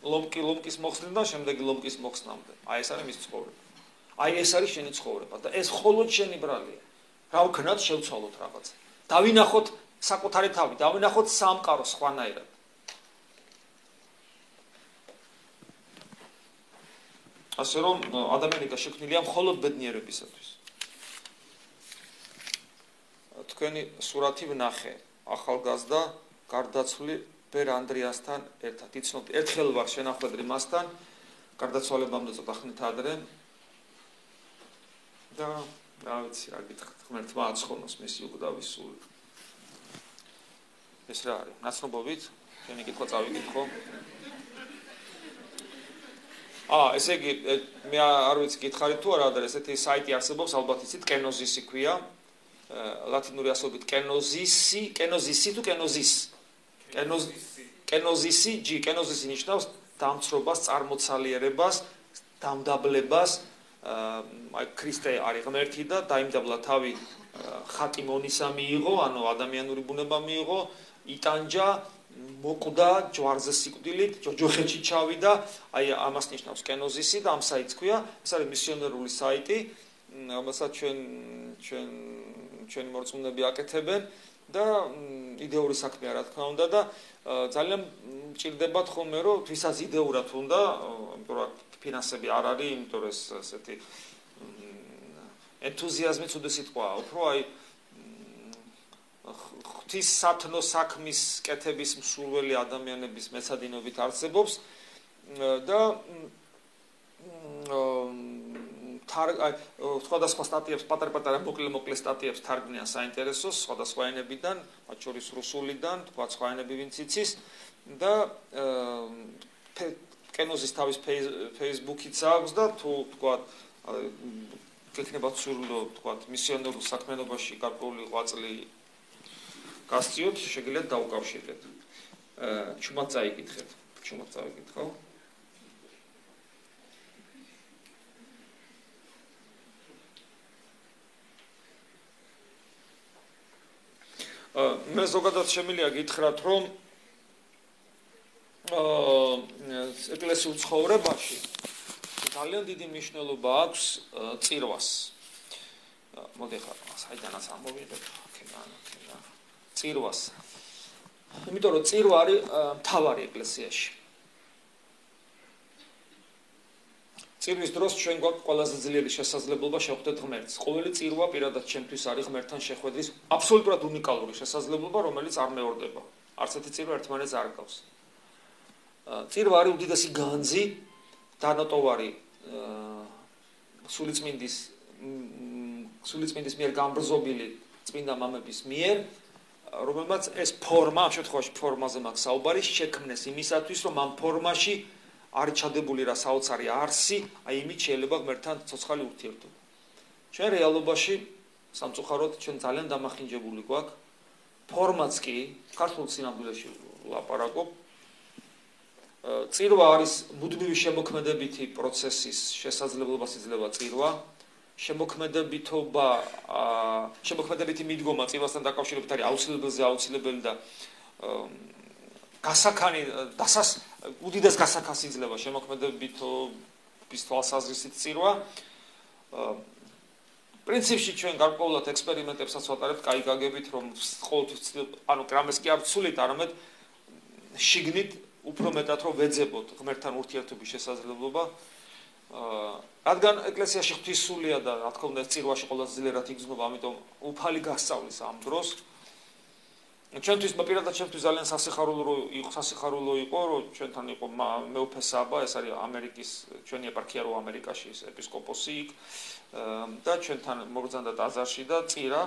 ლომკის მოხსნიდან შემდეგ ლომკის მოხსნამდე. აი ეს არის მის ცხოვრება. აი ეს არის შენი ცხოვრება და ეს მხოლოდ შენი ბრალია. რა ვქნათ შევცვალოთ რაღაც. დავინახოთ საკუთარი თავი, დავინახოთ სამყარო სხვანაირად. ასე რომ ადამიანი შექმნილია მხოლოდ ბედნიერებისათვის. თქვენი სურათი ვნახე, ახალგაზრდა გარდაცვლილი ბერ ანდრიასთან ერთად. იცნობ, ერთხელ ვარ შენახვედრი მასთან, გარდაცვალებამდე ცოტა ხნით ადრე. და რა ვიცი, რა გითხრათ, ღმერთმა აცხონოს მისი უკვდავის სული. ეს რა არის? ნაცნობობით? შენი კითხვა წავიკითხო. ესე იგი, მე არ ვიცი გითხარით თუ არა, ესეთი საიტი არსებობს, ალბათ იცით, კენოზისი ქვია. ლათინური ასობით კენოზისი თუ კენოზის? კენოზისი ნიშნავს დამცრობას, წარმოცალიერებას, დამდაბლებას. აი ქრისტე არის ღმერთი და დაიმდაბლა თავი ხატი მონისა მიიღო, ანუ ადამიანური ბუნება მიიღო, იტანჯა, მოკვდა ჯვარზე სიკვდილით, ჯოჯოხეთში ჩავიდა, აი ამას ნიშნავს კენოზისი და ამ საიტს ქვია, ეს არის მისიონერული საიტი, ამასაც ჩვენი მორწმუნეები აკეთებენ და იდეური საქმეა რა თქმა უნდა და ძალიან მჭირდებათ ხოლმე რომ თვისაც იდეურად უნდა, იმიტომ რომ ფინანსები არ არის, იმიტომ რომ ესეთი ენთუზიაზმი ცუდი სიტყვაა, უფრო აი ღვთის სათნო საქმის კეთების მსურველი ადამიანების მეცადინეობით არსებობს და სხვადასხვა სტატიებს, პატარ-პატარა მოკლე სტატიებს თარგმნიან საინტერესოს სხვადასხვა ენებიდან, მათ შორის რუსულიდან, თქვა სხვა ენები ვინც იცის და კენოზის თავის Facebook-იც აქვს და თუ თქვა გექნებათ სურვილო თქვა მისიონერულ საქმიანობაში გარკვეული ღვაწლი გასწიოთ, შეგიძლიათ დაუკავშირდეთ. ჩუმად წაიკითხეთ. ხო? მე ზოგადად შემიძლია გითხრათ, რომ ეკლესიურ ცხოვრებაში ძალიან დიდი მნიშვნელობა აქვს წირვას. მოდი ხარ, საიდანაც ამოვიდეთ, წირვას. იმიტომ რომ წირვა არის მთავარი ეკლესიაში. წირვის დროს ჩვენ გვაქვს ყველაზე ძლიერი შესაძლებლობა შევხვდეთ ღმერთს. ყოველი წირვა პირადად ჩემთვის არის ღმერთთან შეხვედრის აბსოლუტურად უნიკალური შესაძლებლობა, რომელიც არ მეორდება. არც ერთი წირვა ერთმანეთს არ გავს. წირვა არის უდიდესი განძი, დანატოვარი სულიწმინდის მიერ გამბრძობილი წმინდა მამების მიერ, რომელმაც ეს ფორმა, ამ შემთხვევაში ფორმაზე მაქვს საუბარი, შექმნეს იმისათვის, რომ ამ ფორმაში არის ჩადებული რა საოცარი არსი, აი იმით შეიძლება ღმერთთან ცოცხალი ურთიერთობა. ჩვენ რეალობაში სამწუხაროდ ჩვენ ძალიან დამახინჯებული გვაქვს. ფორმაც კი ქართულ სინამდვილეში ლაპარაკობ. წირვა არის მუდმივი შემოქმედებითი პროცესის შესაძლებლობას იძლევა წირვა. შემოქმედებითი მიდგომა წირვასთან დაკავშირებით არის აუცილებელი და გასაქანი უდიდეს გასაქანს იძლევა შემოქმედებითობის თვალსაზრისით წირვა. პრინციპში ჩვენ გარკვეულად ექსპერიმენტებსაც ვატარებთ, კაი გაგებით, რომ ყოველთვის ანუ რამეს კი არ ვცვლით, არამედ შიგნით უფრო მეტად რომ ვეძებოთ ღმერთთან ურთიერთობის შესაძლებლობა. რადგან ეკლესიაში ღვთისმსხურია და რა თქმა უნდა წირვაში ყველაზე ძლიერად იგრძნობა, ამიტომ უფალი გასწავლის ამ დროს. ჩვენთვის პირადად ჩემთვის ძალიან სასიხარულო იყო, რომ ჩვენთან იყო მეუფე საბა, ეს არის ამერიკის ჩვენი ეპარქია რო ამერიკაში ის ეპისკოპოსი იქ და ჩვენთან მოგზავნდა ტაძარში და წირა.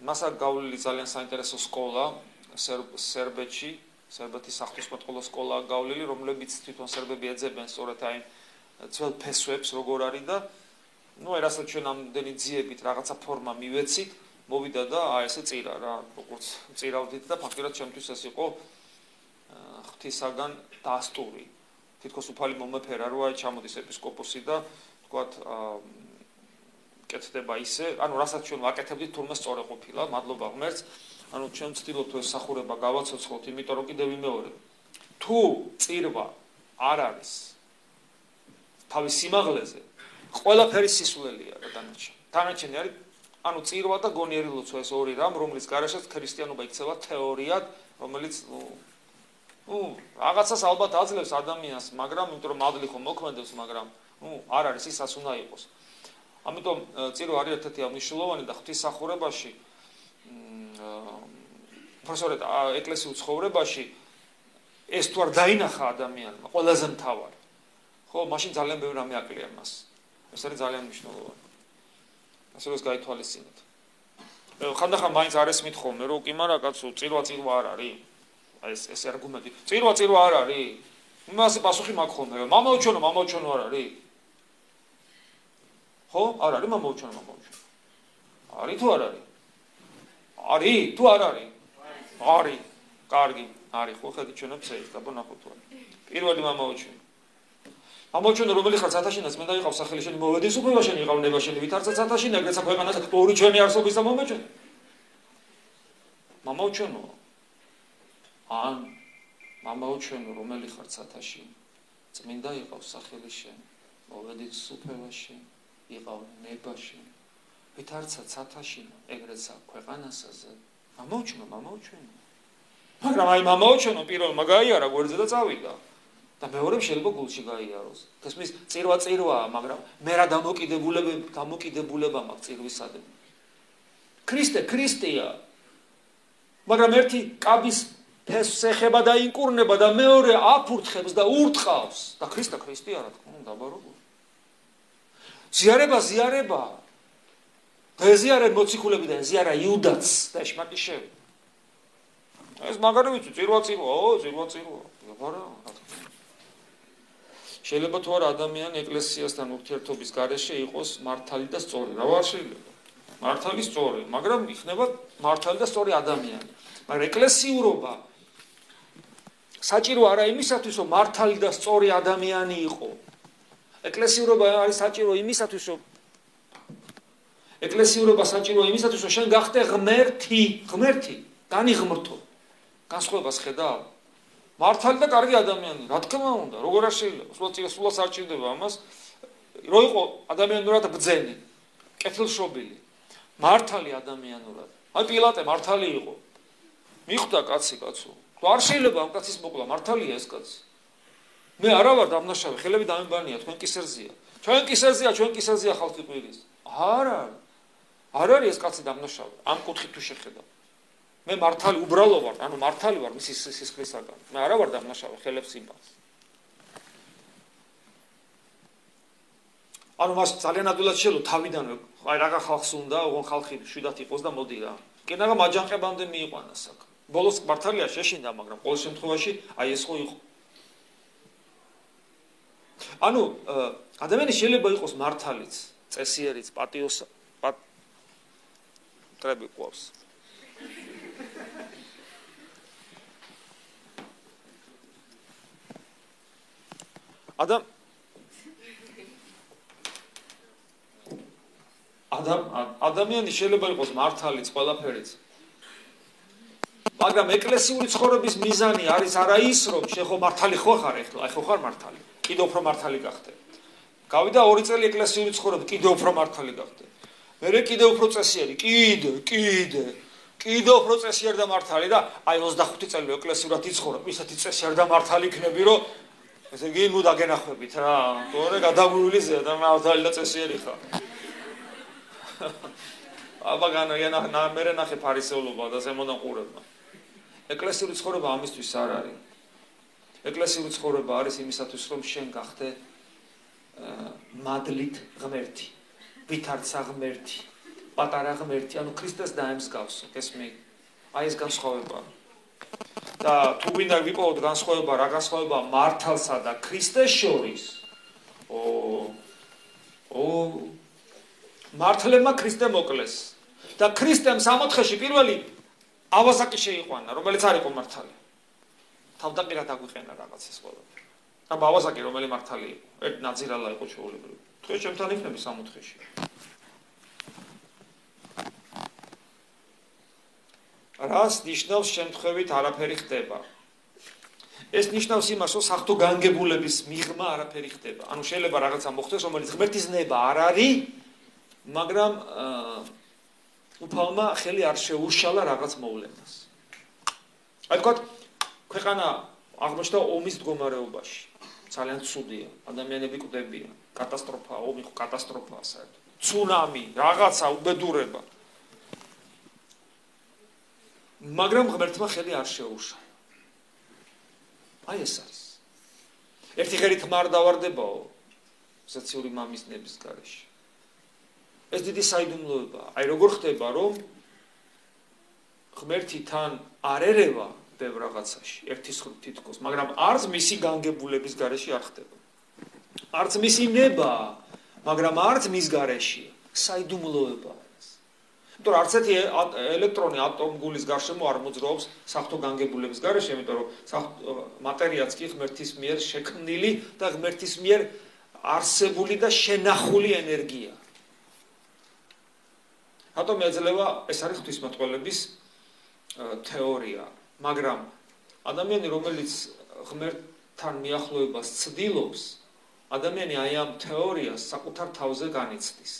მას აქვს გავლილი ძალიან საინტერესო სკოლა სერბეთში, სერბეთის საღვთისმეტყველო სკოლა აქვს გავლილი, რომლებიც თვითონ სერბები ეძებენ სწორედ აი ძველ ფესვებს როგორ არის და რასაც ჩვენ ამდენი ძიებით რაღაცა ფორმა მივეცით, მოვიდა და ესე წირა რა, როგორც წირავდით და ფაქტობრივად ჩემთვის ეს იყო ღვთისაგან დასტური. თითქოს უფალი მომეფერა, რომ აი ჩამოდის ეპისკოპოსი და თქვათ კეთდება ისე, ანუ რასაც ჩვენ ვაკეთებდით, თურმე სწორი ყოფილა, მადლობა ღმერთს. ანუ ჩვენ ვცდილობთ ეს სახურება გავაცოცხლოთ, იმიტომ რომ კიდევ ვიმეორებ. თუ წირვა არ არის თავის სიმაღლეზე, ყველაფერი სისულელია რა დანარჩენი. დანარჩენი არის ანუ წირვა და გონიერი ლოცვა ეს ორი რამ, რომლის გარეშეც ქრისტიანობა იქცევა თეორიად, რომელიც რაღაცას ალბათ აძლევს ადამიანს, მაგრამ იმიტომ რომ მადლი ხომ მოქმედებს, მაგრამ არ არის ისაც უნდა იყოს. ამიტომ წირვა არის ერთ-ერთი მნიშვნელოვანი და ღვთისმსახურებაში პროფესორად ეკლესიურ ცხოვრებაში ეს თუ არ დაინახა ადამიანმა, ყველაზე მთავარი. ხო, მაშინ ძალიან ბევრი რამე აკლია მას. ეს არის ძალიან მნიშვნელოვანი. ასე რომ გაითვალისწინეთ. ხანდახან მაინც არ ესმით ხოლმე, რომ კი მარა კაცო, წირვა არ არის. აი ეს არგუმენტი. წირვა არ არის. იმასე პასუხი მაქვს ხოლმე. მამაუჩვენო არ არის. ხო? არ არის მამაუჩვენო. არის თუ არ არის? არის თუ არ არის? არის. კარგი, არის. ხო, ხედი ჩვენებს ეს და ნახოთ თუ არის. პირველი მამაუჩვენო. ამოჩვენო რომელი ხარ ცათაშინაც მე და იყავს სახელი შენი მოვედის უფლება შენი იყავ ნება შენი ვითარცა ცათაშინა ეგრეცა ქვეყანას ორი ჩვენი არსობის და მომეჩვენო მამაუჩვენო ან მამაუჩვენო რომელი ხარ ცათაში წმინდა იყავს სახელი შენი მოვედის უფლება შენი იყავ ნება შენი ვითარცა ცათაშინა ეგრეცა ქვეყანასაზე ამოუჩნო მაგრამ აი ამოუჩნო პირველმა გაიარა გვერდზე და წავიდა და მეორე შეიძლება გულში გაიაროს თესმის წირვა მაგრამ მე რა დამოკიდებულება მაქვს წირვისადმი ქრისტეა მაგრამ ერთი კაბის ფესვს ეხება და ინკურნება და მეორე აფურთხებს და ურტყავს და ქრისტეა რა თქმა უნდა დაბარობო ზიარება და ეზიარა მოციქულები და ეზიარა იუდაც და შმაკიშევი ეს მაგარი ვიცი წირვა აბარა შეიძლება თუ არა ადამიანი ეკლესიასთან ურთიერთობის გარეშე იყოს მართალი და სწორი რა არ შეიძლება მართალი სწორი მაგრამ იქნება მართალი და სწორი ადამიანი მაგრამ ეკლესიურობა საჭირო არა იმისათვის რომ მართალი და სწორი ადამიანი იყო ეკლესიურობა არის საჭირო იმისათვის რომ შენ გახდე ღმერთი განიღმრთო განსხვავებას ხედავ მართალი და კარგი ადამიანი რა თქმა უნდა როგორ არ შეიძლება სულაც არ ჭირდება ამას რო იყო ადამიანურად ბძენი კეთილშობილი მართალი ადამიანურად აი პილატე მართალი იყო მიხვდა კაცო თუ არ შეიძლება ამ კაცის მოკლა მართალია ეს კაცი მე არა ვარ დამნაშავე ხელები დამებანია თქვენ კისერზია ჩვენ კისერზია ხალხი ყვირის არ არის ეს კაცი დამნაშავე ამ კუთხით თუ შეხედავ მე მართალი უბრალო ვარ ანუ მართალი ვარ მის სისხლისაგან მე არა ვარ დამნაშავე ხელებს იმბავს ანუ მას ძალიან ადვილად შეიძლება თავიდანვე აი რაღა ხალხს უნდა ოღონ ხალხი შვიდათ იყოს და მოდი რა კი მაგრამ აჯანყებამდე მიიყვანა საქმე ბოლოს მართალია შეშინდა მაგრამ ყოველ შემთხვევაში აი ეს ხო იყო ანუ ადამიანი შეიძლება იყოს მართალიც წესიერიც ტრები ყავს ადამიანი შეიძლება იყოს მართალიც ყველაფერიც მაგრამ ეკლესიური ცხოვრების მიზანი არის არა ის რომ შენ ხო მართალი ხო ხარ ახლა აი ხო ხარ მართალი კიდევ უფრო მართალი გახდე გავიდა 2 წელი ეკლესიური ცხოვრება კიდევ უფრო მართალი გახდე მერე კიდევ უფრო წესიერი კიდევ უფრო წესიერი და მართალი და აი 25 წელი ეკლესიურად იცხოვრებ ისეთი წესიერი და მართალი იქნები რომ ესე იგი ნუ დაგენახვებით რა თორე გადაგვივლიზე და მართალი და წესიერი ხარ აბა განა მერე ნახე ფარისეულობა და ზემოდანყურება ეკლესიური ცხოვრება ამისთვის არ არის ეკლესიური ცხოვრება არის იმისათვის რომ შენ გახდე მადლით ღმერთი ვითარცა ღმერთი პატარა ღმერთი ანუ ქრისტეს დაემსგავსო ესმე აი ეს განსხვავება და თუ ვინდა ვიპოვოთ განსხვავება რა განსხვავება მართალსა და ქრისტეს შორის მართლებმა ქრისტე მოკლეს და ქრისტემ 64-ში პირველი ავაზაკი შეიყვანა რომელიც არ იყო მართალი თავდაპირად აგვიყენა რაღაც ეს ყველაფერი აბა ავაზაკი რომელი მართალი იყო ერთ ნაძირალა იყო ჩვეულებრივი თქვენ ჩემთან იქნები 64-ში რას ნიშნავს შემთხვევით არაფერი ხდება ეს ნიშნავს იმას რომ საღვთო განგებულების მიღმა არაფერი ხდება ანუ შეიძლება რაღაცა მოხდეს რომელიც ღმერთის ნება არ არის მაგრამ უფალმა ხელი არ შეუშალა რაღაც მოვლენას აი თქვა ქვეყანა აღმოჩნდა ომის მდგომარეობაში ძალიან ცუდია ადამიანები კვდებიან კატასტროფა ომი ხო კატასტროფაა საერთოდ ცუნამი რაღაცა უბედურება მაგრამ ღმერთმა ხელი არ შეუშალა აი ეს არის ერთი ღერით მარ დავარდებაო საციური მამის ნების გარეშე ეს დიდი საიდუმლოებაა აი როგორ ხდება რომ ღმერთი თან არ ერევა ბევრ რაღაცაში ერთის ხრით თითქოს მაგრამ არც მისი განგებულების გარეშე არ ხდება არც მისი ნება მაგრამ არც მის გარეშე საიდუმლოებაა ეს იმიტომ რომ არც ერთი ელექტრონი ატომგულის გარშემო არ მოძრაობს საღვთო განგებულების გარეშე იმიტომ რომ მატერიაც კი ღმერთის მიერ შექმნილი და ღმერთის მიერ არსებული და შენახული ენერგია რატომ ეძლევა ეს არის ღვთისმეტყველების თეორია მაგრამ ადამიანი რომელიც ღმერთთან მიახლოებას ცდილობს ადამიანი აი ამ თეორიას საკუთარ თავზე განიცდის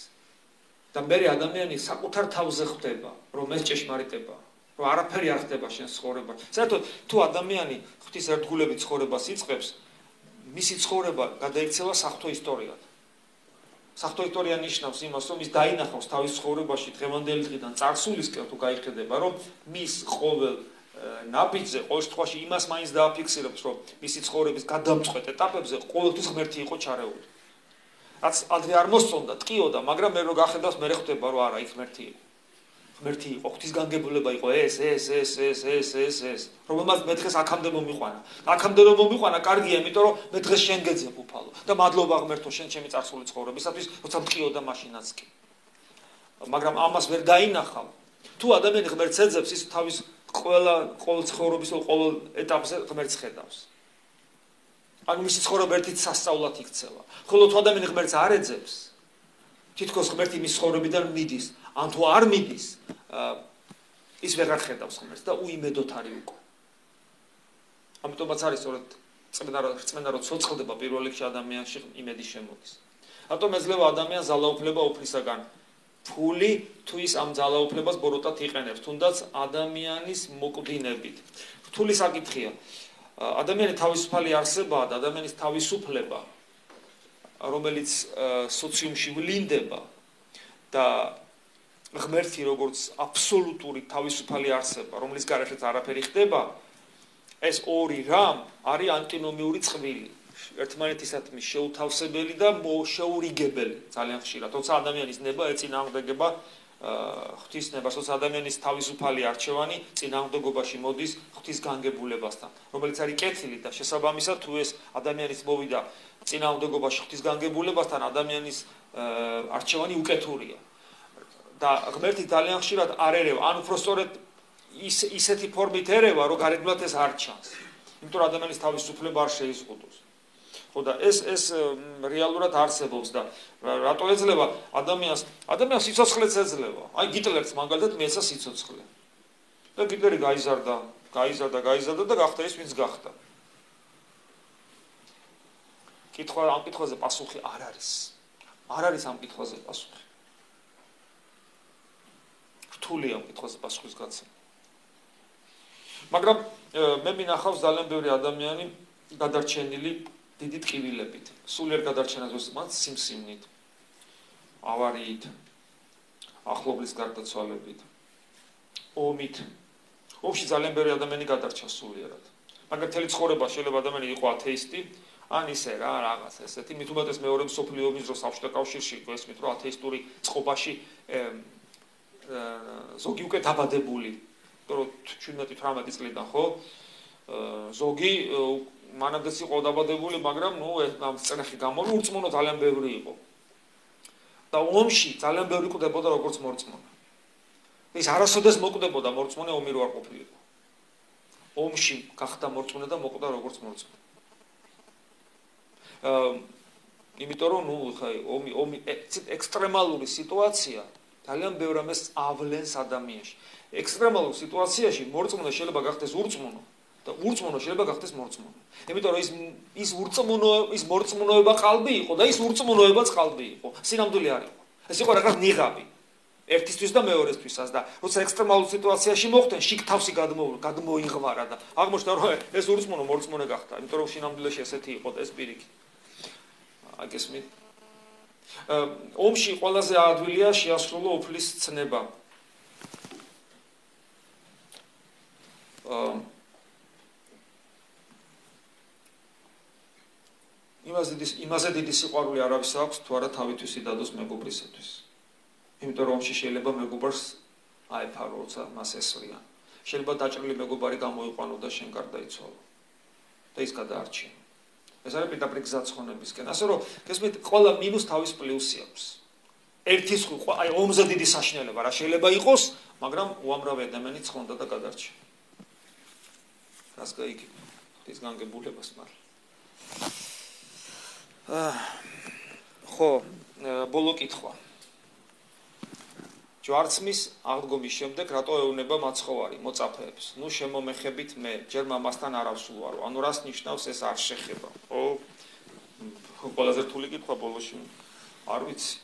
და მე ადამიანი საკუთარ თავზე ხვდება, რომ ეს ჭეშმარიტება, რომ არაფერი არ ხდება შენ ცხოვრებაში. საერთოდ თუ ადამიანი ღვთის ერთგულებით ცხოვრებას იწყებს, მისი ცხოვრება გადაიქცევა საღვთო ისტორიად. საღვთო ისტორია ნიშნავს იმას, რომ ის დაინახავს თავის ცხოვრებაში დღევანდელი დღიდან წარსულისკენ თუ გაიხედება, რომ მის ყოველ ნაბიჯზე, ყოველ შემთხვევაში იმას მაინც დააფიქსირებს, რომ მისი ცხოვრების გადამწყვეტ ეტაპებზე ყოველთვის ღმერთი იყო ჩარეული. რაც ადრე არ მოსწონდა, ტყიოდა, მაგრამ მე რო გახედავს, მე ხვდება, რომ არა, იქ ღმერთი იყო. ღმერთი იყო, ღვთისგანგებულება იყო ეს. რომელმაც მე დღეს აქამდე მომიყვანა. აქამდე რომ მომიყვანა, კარგია, იმიტომ რომ მე დღეს შენ გეძებ უფალო და მადლობა ღმერთო შენ ჩემი წარსული ცხოვრებისათვის, როცა მტყიოდა მაშინაც კი. მაგრამ ამას ვერ დაინახავ. თუ ადამიანი ღმერთს ეძებს, ის თავის ყოველ ცხოვრების ყოველ ეტაპზე ღმერთს ხედავს. ანუ მისი ცხოვრება ერთით სასწაულად იქცევა. ხოლო თუ ადამიანი ღმერთს არ ეძებს, თითქოს ღმერთი მის ცხოვრებიდან მიდის, ან თუ არ მიდის, ის ვეღარ ხედავს ღმერთს და უიმედოდ არის უკვე. ამიტომაც არის სწორედ რწმენა რო ცოცხლდება პირველ რიგში ადამიანში იმედი შემოდის. რატომ ეძლევა ადამიანს ძალაუფლება უფლისაგან? ფული თუ ის ამ ძალაუფლებას ბოროტად იყენებს, თუნდაც ადამიანის მოკვდინებით. რთული საკითხია. ადამიანი თავისუფალი არსებაა და ადამიანის თავისუფლება, რომელიც სოციუმში ვლინდება და ღმერთი როგორც აბსოლუტური თავისუფალი არსება, რომლის გარშეც არაფერი ხდება, ეს ორი რამ არის ანტინომიური წყვილი. ერთმანეთისადმი შეუთავსებელი და შეურიგებელი ძალიან ხშირად. თორსა ადამიანის ნება ეწინააღმდეგება ღვთის ნებას, თორსა ადამიანის თავისუფალი არჩევანი წინააღმდეგობაში მოდის ღვთის განგებულებასთან, რომელიც არის კეთილი და შესაბამისად თუ ეს ადამიანის მოვიდა წინააღმდეგობაში ღვთის განგებულებასთან, ადამიანის არჩევანი უკეთურია. და ღმერთი ძალიან ხშირად არ ერევა, ან უფრო სწორედ ისეთი ფორმით ერევა, რომ გარეგნულად ეს არ ჩანს. იმიტომ რომ ადამიანის თავისუფლება არ შეიზღუდოს. ხო და ეს რეალურად არსებობს და რატო ეძლევა ადამიანს სიცოცხლეც ეძლევა. აი გიტლერს მაგალითად მიეცა სიცოცხლე. და გიტლერი გაიზარდა და გახდა ის, ვინც გახდა. ამ კითხვაზე პასუხი არ არის. არ არის ამ კითხვაზე პასუხი. რთულია ამ კითხვაზე პასუხის გაცემა. მაგრამ მე მინახავს ძალიან ბევრი ადამიანი გადარჩენილი დიდი ტკივილებით, სულიერ გადარჩენას მას სიმსივნით, ავარიით, ახლობლის გარდაცვალებით, ომით. ომში ძალიან ბევრი ადამიანი გადარჩა სულიერად. მაგრამ მთელი ცხოვრება შეიძლება ადამიანი იყო ათეისტი, ან ისე რა, რაღაც ესეთი, მით უმეტეს მეორე მსოფლიო ომის დროს საბჭოთა კავშირში იყო ესმით, რომ ათეისტური წყობაში ზოგი უკვე დაბადებული, იმიტომ რომ 17-18 წლიდან ხო, ზოგი მანამდეც იყო დაბადებული, მაგრამ ამ წნეხი გამოვი ურწმუნო ძალიან ბევრი იყო. და ომში ძალიან ბევრი კვდებოდა როგორც მორწმუნე. ის არასოდეს მოკვდებოდა მორწმუნე, ომი რო არ ყოფილიყო. ომში გახდა მორწმუნე და მოკვდა როგორც მორწმუნე. იმიტომ რომ ომი ექსტრემალური სიტუაცია ძალიან ბევრ ამას ავლენს ადამიანში. ექსტრემალურ სიტუაციაში მორწმუნე შეიძლება გახდეს ურწმუნო და ურწმუნო შეიძლება გახდეს მორწმუნე. იმიტომ რომ ის მორწმუნოება ყალბი იყო და ის ურწმუნოებაც ყალბი იყო. სინამდვილე არ იყო. ეს იყო რაღაც ნიღაბი. ერთისთვის და მეორესთვისაც და როცა ექსტრემალურ სიტუაციაში მოხდნენ, შიგ თავსი გადმოიღვარა და აღმოჩნდა რომ ეს ურწმუნო მორწმუნე გახდა. იმიტომ რომ სინამდვილეში ესეთი იყო ეს პირიქით. აგესმით. ომში ყველაზე ადვილია შეასრულო უფლის ცნება. იმაზე დიდი სიყვარული არავის აქვს თუ არა თავისთვის იდადოს მეგობრისათვის. იმიტომ რომ ომში შეიძლება მეგობარს აეფარო, როცა მას ესვრიან. შეიძლება დაჭრილი მეგობარი გამოიყვანო და შენ გარდაიცვალო. და ის გადაარჩინო. ეს არის პირდაპირ გზაცხონებისკენ. ასე რომ გესმით, ყველა მინუს თავის პლუსი აქვს. ერთის აი ომზე დიდი საშინელება რა შეიძლება იყოს, მაგრამ უამრავი ადამიანი ცხონდა და გადარჩა. რას გაიგებ? ღვთის განგებულებას მართლა. ხო, ბოლო კითხვა. ჯვარცმის აღდგომის შემდეგ რატო ეუბნება მაცხოვარი მოწაფეებს? ნუ შემომეხებით მე, ჯერ მამასთან არ ავსულვარო. ანუ რას ნიშნავს ეს არ შეხება? ხო, ყველაზე რთული კითხვა ბოლოში. არ ვიცი.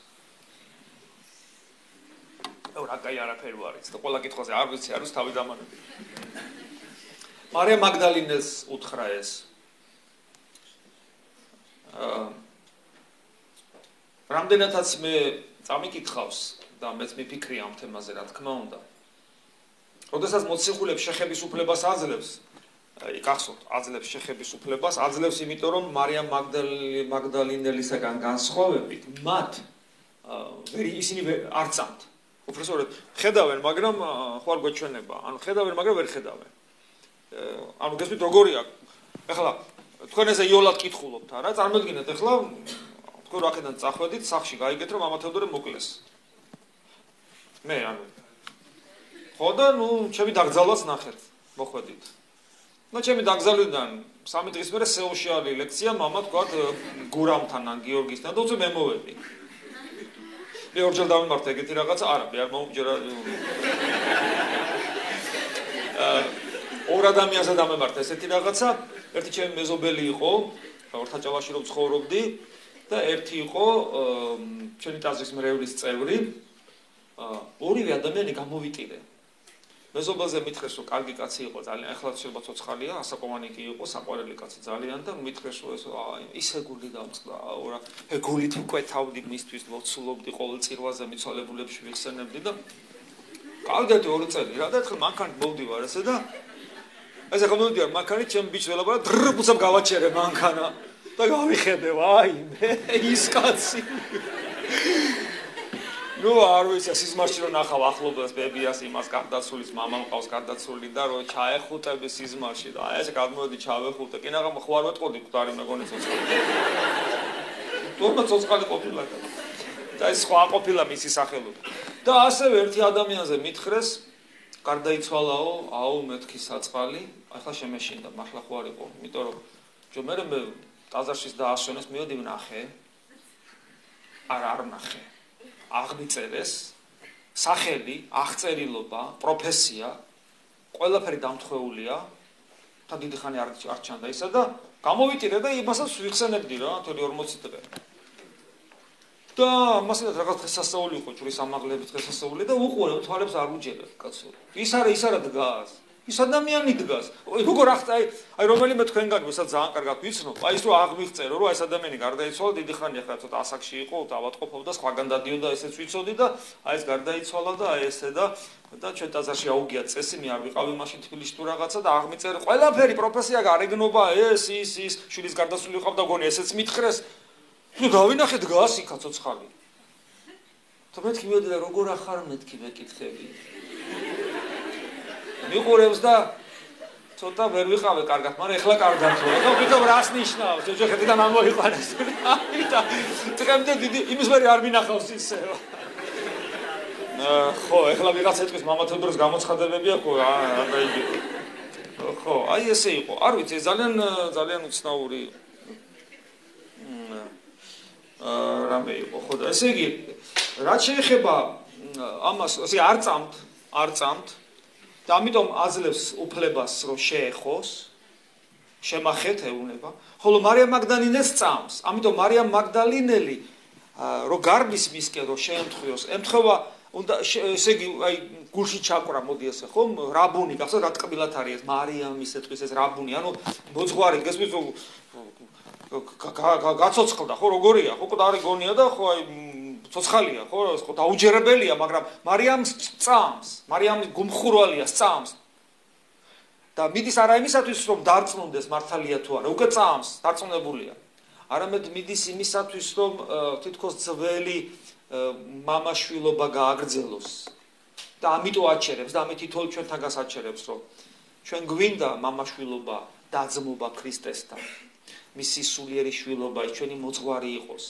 რა კაი არაფერი არ იცი და ყველა კითხვაზე არ ვიცი არის თავი დამანები. მარიამ მაგდალინეს უთხრა ეს. რამდენადაც მე წამიკითხავს და მეც მიფიქრია ამ თემაზე რა თქმა უნდა. როდესაც მოციქულებს შეხების უფლებას აძლევს, გახსოვთ, აძლევს შეხების უფლებას, აძლევს იმიტომ რომ მარიამ მაგდალინელისაგან განსხვავებით მათ ისინი არ წამთ. უბრალოდ ხედავენ, მაგრამ ხო არ გვეჩვენება. ანუ ხედავენ, მაგრამ ვერ ხედავენ. ანუ გესმით როგორი აქვს. ეხლა თქვენ ესე იოლად კითხულობთ არა? წარმოიდგინეთ ეხლა თქვენ აქედან წახვედით, სახში გაიგეთ რომ მამა თეოდორე მოკლეს. მე ანუ ხო და ნუ ჩემი დაგზავლას ნახეთ, მოხვედით. ნუ ჩემი დაგზავლიდან 3 დღის მერე სეულში არის ლექცია, მამა თქვათ გურამთან ან გიორგისთან და უცებ მე მოვედი. მე ორჯერ დავიმართა ეგეთი რაღაცა, არა, მე არ მომჯერა. ორ ადამიანზე დამემართა ესეთი რაღაცა, ერთი ჩემი მეზობელი იყო, ორთაჭალაში რომ ცხოვრობდი და ერთი იყო ჩვენი ტაძრის მრევლის წევრი. ორივე ადამიანი გამოვიტირე. მეზობელზე მითხრეს რომ კარგი კაცი იყო ძალიან, ახლა შეიძლება ცოცხალია, ასაკოვანი კი იყო, საყვარელი კაცი ძალიან და მითხრეს რომ ეს ისე გული დამწყდა, რა, გულით მკვეთავდი მისთვის, ლოცულობდი ყოველ წირვაზე მიცვალებულებში ვიხსენებდი და გავდეთ 2 წელი რა და ახლა მანქანით მოვდივარ ესე და ეს ახლა მოვდივარ მანქანით ჩემ ბიჭს ველაპარაკ დრბუცებ გავაჩერე მანქანა და გავიხედე ვაი მე ის კაცი ნუ არ ვიცი სიზმარში რომ ნახავ ახლობელს ბებიას იმას გარდაცვლის მამამ ყავს გარდაცვლილი და რომ ჩაეხუტები სიზმარში და აი ესე გადმოვედი ჩავეხუტე კი ნაღამ ხო არ ვეტყოდი მკვდარი მეგონი ცოცხალი თორმა ცოცხალი ყოფილა და ეს სხვა ყოფილა მისი სახელობა და ასევე ერთი ადამიანზე მითხრეს გარდაიცვალაო აუ მეთქი საწყალი ახლა შემეშინდა მართლა ხო არ იყო იმიტომ რომ მე ტაძარშიც დაასვენეს მივედი ვნახე არ ვნახე აღმიწერეს სახელი, აღწერილობა, პროფესია, ყველაფერი დამთხეულია და დიდი ხანი არ ჩანდა ისა და გამოვიტირე და იმასაც ვიხსენებდი რა, თორი 40 დღე. და მასედაც რაღაც დღესასწაული იყო, ჯვრის ამაღლების დღესასწაული და უყურე თვალებს არ უჯერებ, კაცო. ის არა დგას. ის ადამიანი დგას. როგორ ახლა აი რომელიმე თქვენგან ვისაც ძალიან კარგად ვიცნობ, აი ის რომ აღმიღწერო, რომ ეს ადამიანი გარდაიცვალა, დიდი ხანი ახლა ცოტა ასაკში იყო, ავატყოფობდა, სხვაგან დადიოდა, ესეც ვიცოდი და აი ეს გარდაიცვალა და აი ესე და ჩვენ ტაძარში აუგია წესი, მე არ ვიყავი მაშინ თბილისში თუ რაღაცა და აღმიწერე ყველაფერი პროფესია გარეგნობა, ეს ის შვილის გარდაცვლილი ყავდა გონი, ესეც მითხრეს. ნუ დავინახე დგას იქა ცოცხალი. და მეთქი მივედი და როგორ ახარ მეთქი მეკითხები. მიყურებს და ცოტა ვერ ვიყავე კარგად, მაგრამ ეხლა კარგად ვარ. და ვიტყოდ რას ნიშნავს? ოჯახიდან ამოიყვანეს. და დღემდე დიდი იმის მერე არ მინახავს ისე. ხო, ეხლა ვიღაცა ეთქვის მამა თეოდორეს გამოცხადებებია ხო, რა იგი. ხო, აი ესე იყო. არ ვიცი, ძალიან უცნაური რამე იყო, ხო და ესე იგი, რაც შეეხება ამას, ასე არ წამთ და ამიტომ აძლევს უფლებას რომ შეეხოს, შემახეთ ეუნება, ხოლო მარიამ მაგდალინეს წამს. ამიტომ მარიამ მაგდალინელი რომ გარბის მისკენ რომ შეემთხვიოს, ემთხვევა უნდა ესე იგი აი გულში ჩაკვრა მოდი ესე ხომ რაბუნი გახსოვთ რა ტკბილად არის ეს მარიამის ეთქვის ეს რაბუნი ანუ მოძღვარი გესმის გაცოცხლდა ხო როგორია ხო კდარი გონია და ხო აი ცოცხალია ხო დაუჯერებელია მაგრამ მარიამს წამს მარიამი გუმხურვალია წამს და მიდის არა იმისათვის რომ დარწმუნდეს მართალია თუ არა უკვე წამს დარწმუნებულია არამედ მიდის იმისათვის რომ თითქოს ძველი მამაშვილობა გააგრძელოს და ამიტომ აჩერებს და ამით თითოეულ ჩვენთან გასაჩერებს რომ ჩვენ გვინდა მამაშვილობა დაძმობა ქრისტესთან მისი სულიერი შვილობა ჩვენი მოძღვარი იყოს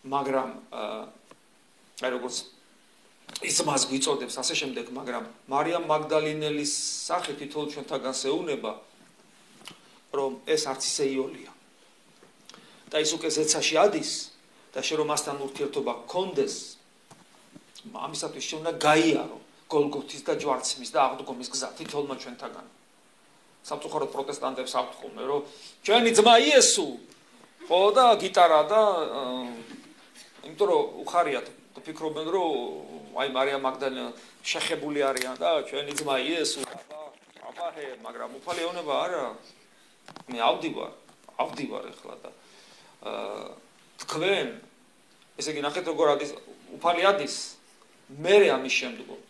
მაგრამ აი როგორც ის მას გვიწოდებს ასე შემდეგ მაგრამ მარიამ მაგდალინელის სახე თითოეულ ჩვენთან გასეუნება რომ ეს არც ისე იოლია და ის უკვე ზეცაში ადის და შენ რომ მასთან ურთიერთობა გქონდეს ამისათვის შენ უნდა გაიარო გოლგოთის და ჯვარცმის და აღდგომის გზა თითოეულმა ჩვენთაგან სამწუხაროდ პროტესტანტებს აქვთ ხოლმე რომ ჩვენი ძმა იესო ხო და გიტარა და იმიტომ რომ უხარიათ ფიქრობენ რომ აი მარიამ მაგდალენა შეხებული არიან და ჩვენი ძმა იესო აბა მაგრამ უფალი ეუბნება არა მე ავდივარ ეხლა და თქვენ ესე იგი ნახეთ როგორ ადის უფალი ადის მერე ამის შემდგომ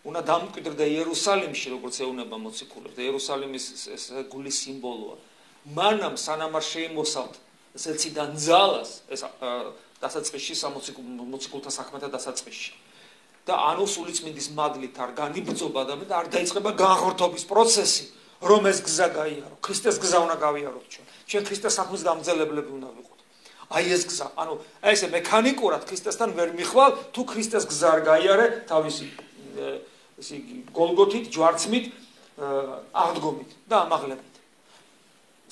უნდა დამკვიდრდა იერუსალიმში როგორც ეუბნება მოციქულებს და იერუსალიმის ეს გულის სიმბოლოა მანამ სანამ არ შეიმოსავთ ზეციდან ძალას ეს დასაწყისში მოციქულთა საქმეთა დასაწყისში და ანუ სულიწმინდის მადლით არ განიბრძობა და არ დაიწყება განღრთობის პროცესი რომ ეს გზა გაიარო ქრისტეს გზა უნდა გავიაროთ ჩვენ ქრისტეს საქმის გამძლებლები უნდა ვიყოთ აი ეს გზა ანუ ესე მექანიკურად ქრისტესთან ვერ მიხვალ თუ ქრისტეს გზა არ გაიარე თავისი ესე იგი გოლგოთით ჯვარცმით აღდგომით და ამაღლებით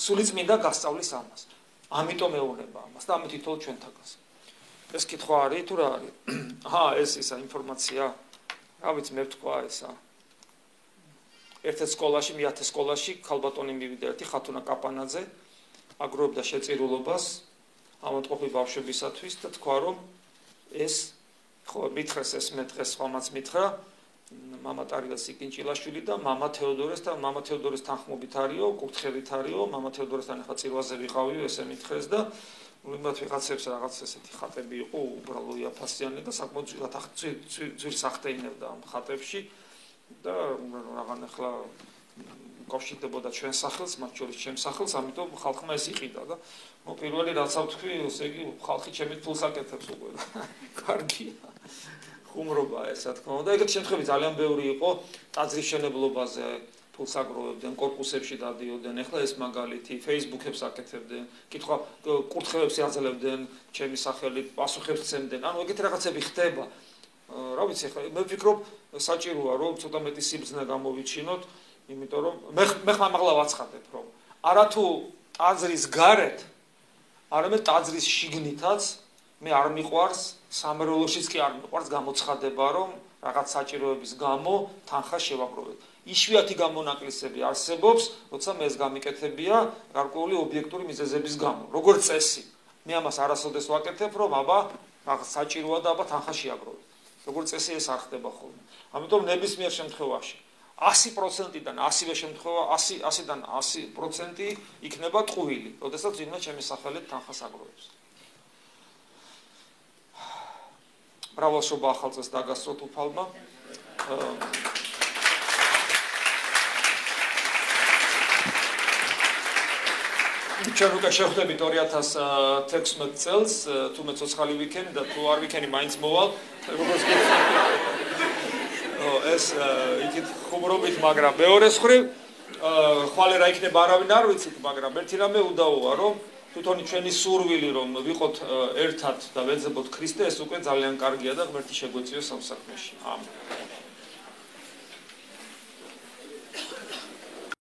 სულიწმინდა გასწავლის ამას ამიტომ ეუბნება ამას და ამით თითოეულ ჩვენთაგანს ეს კითხვა არის თუ რა არის ეს ინფორმაცია რა ვიცი მე ვთქვა ესა ერთ-ერთ სკოლაში მე-10 სკოლაში ქალბატონი მივიდა ერთი ხათუნა კაპანაძე აგროვებდა შეწირულობას ამოტყოფი ბავშვებისათვის და თქვა რომ ეს ხო მითხრეს ეს მე დღეს სხვამაც მითხრა მამა ტარიელ სიკინჭილაშვილი და მამა თეოდორეს და მამა თეოდორეს თანხმობით არისო კურთხევით არისო მამა თეოდორესთან ახლა წირვაზე ვიყავიო ესე მითხრეს და იმათ ვიღაცებს რაღაც ესეთი ხატები იყო უბრალო იაფასიანი და საკმაოდ ძვირ სახტეინებდა ამ ხატებში და რაღაც ახლა გავშიტებოდა ჩვენ სახელს მათ შორის ჩემს სახელს ამიტომ ხალხმა ეს იყიდა და პირველი რაც ავთქვი ესე იგი ხალხი ჩემით ფულს აკეთებს უკვე კარგია ხუმრობა ესა თქმა უნდა ეგეთ შემთხვევები ძალიან ბევრი იყო ტაძრის შენებლობაზე ფულს აგროვებდნენ კორპუსებში დადიოდნენ ეხლა ეს მაგალითი Facebook-ებს აკეთებდნენ კითხვა კურთხევებს აძლევდნენ ჩემი სახელით პასუხებს სცემდნენ ანუ ეგეთი რაღაცები ხდება რა ვიცი ეხლა მე ვფიქრობ საჭიროა რომ ცოტა მეტი სიბრძნე გამოვიჩინოთ იმიტომ რომ მე ხმამაღლა ვაცხადებ რომ არათუ ტაძრის გარეთ არამედ ტაძრის შიგნითაც მე არ მიყვარს სამრევლოშიც კი არ მიყვარს გამოცხადება რომ რაღაც საჭიროების გამო თანხა შევაგროვეთ იშვიათი გამონაკლისები არსებობს როცა მე ეს გამიკეთებია გარკვეული ობიექტური მიზეზების გამო როგორც წესი მე ამას არასოდეს ვაკეთებ რომ აბა რაღაც საჭიროა და აბა თანხა შეაგროვეთ როგორც წესი ეს არ ხდება ხოლმე ამიტომ ნებისმიერ შემთხვევაში 100%-დან 100-ვე შემთხვევა 100-დან 100% იქნება ტყუილი როდესაც ვინმე ჩემი სახელით თანხას აგროვებს მრავალშობა ახალწელს დაგასწროთ უფალმა ჩვენ უკვე შევხვდებით 2016 წელს თუ მე ცოცხალი ვიქენი და თუ არ ვიქენი მაინც მოვალ როგორც ეს იქით ხუმრობით მაგრამ მეორეს ხრივ ხვალე რა იქნება არავინ არ ვიცით მაგრამ ერთი რამე უდაოა რომ თვითონი ჩვენი სურვილი რომ ვიყოთ ერთად და ვეძებოთ ქრისტე ეს უკვე ძალიან კარგია და ღმერთი შეგვეციოს ამ საქმეში. ამენ.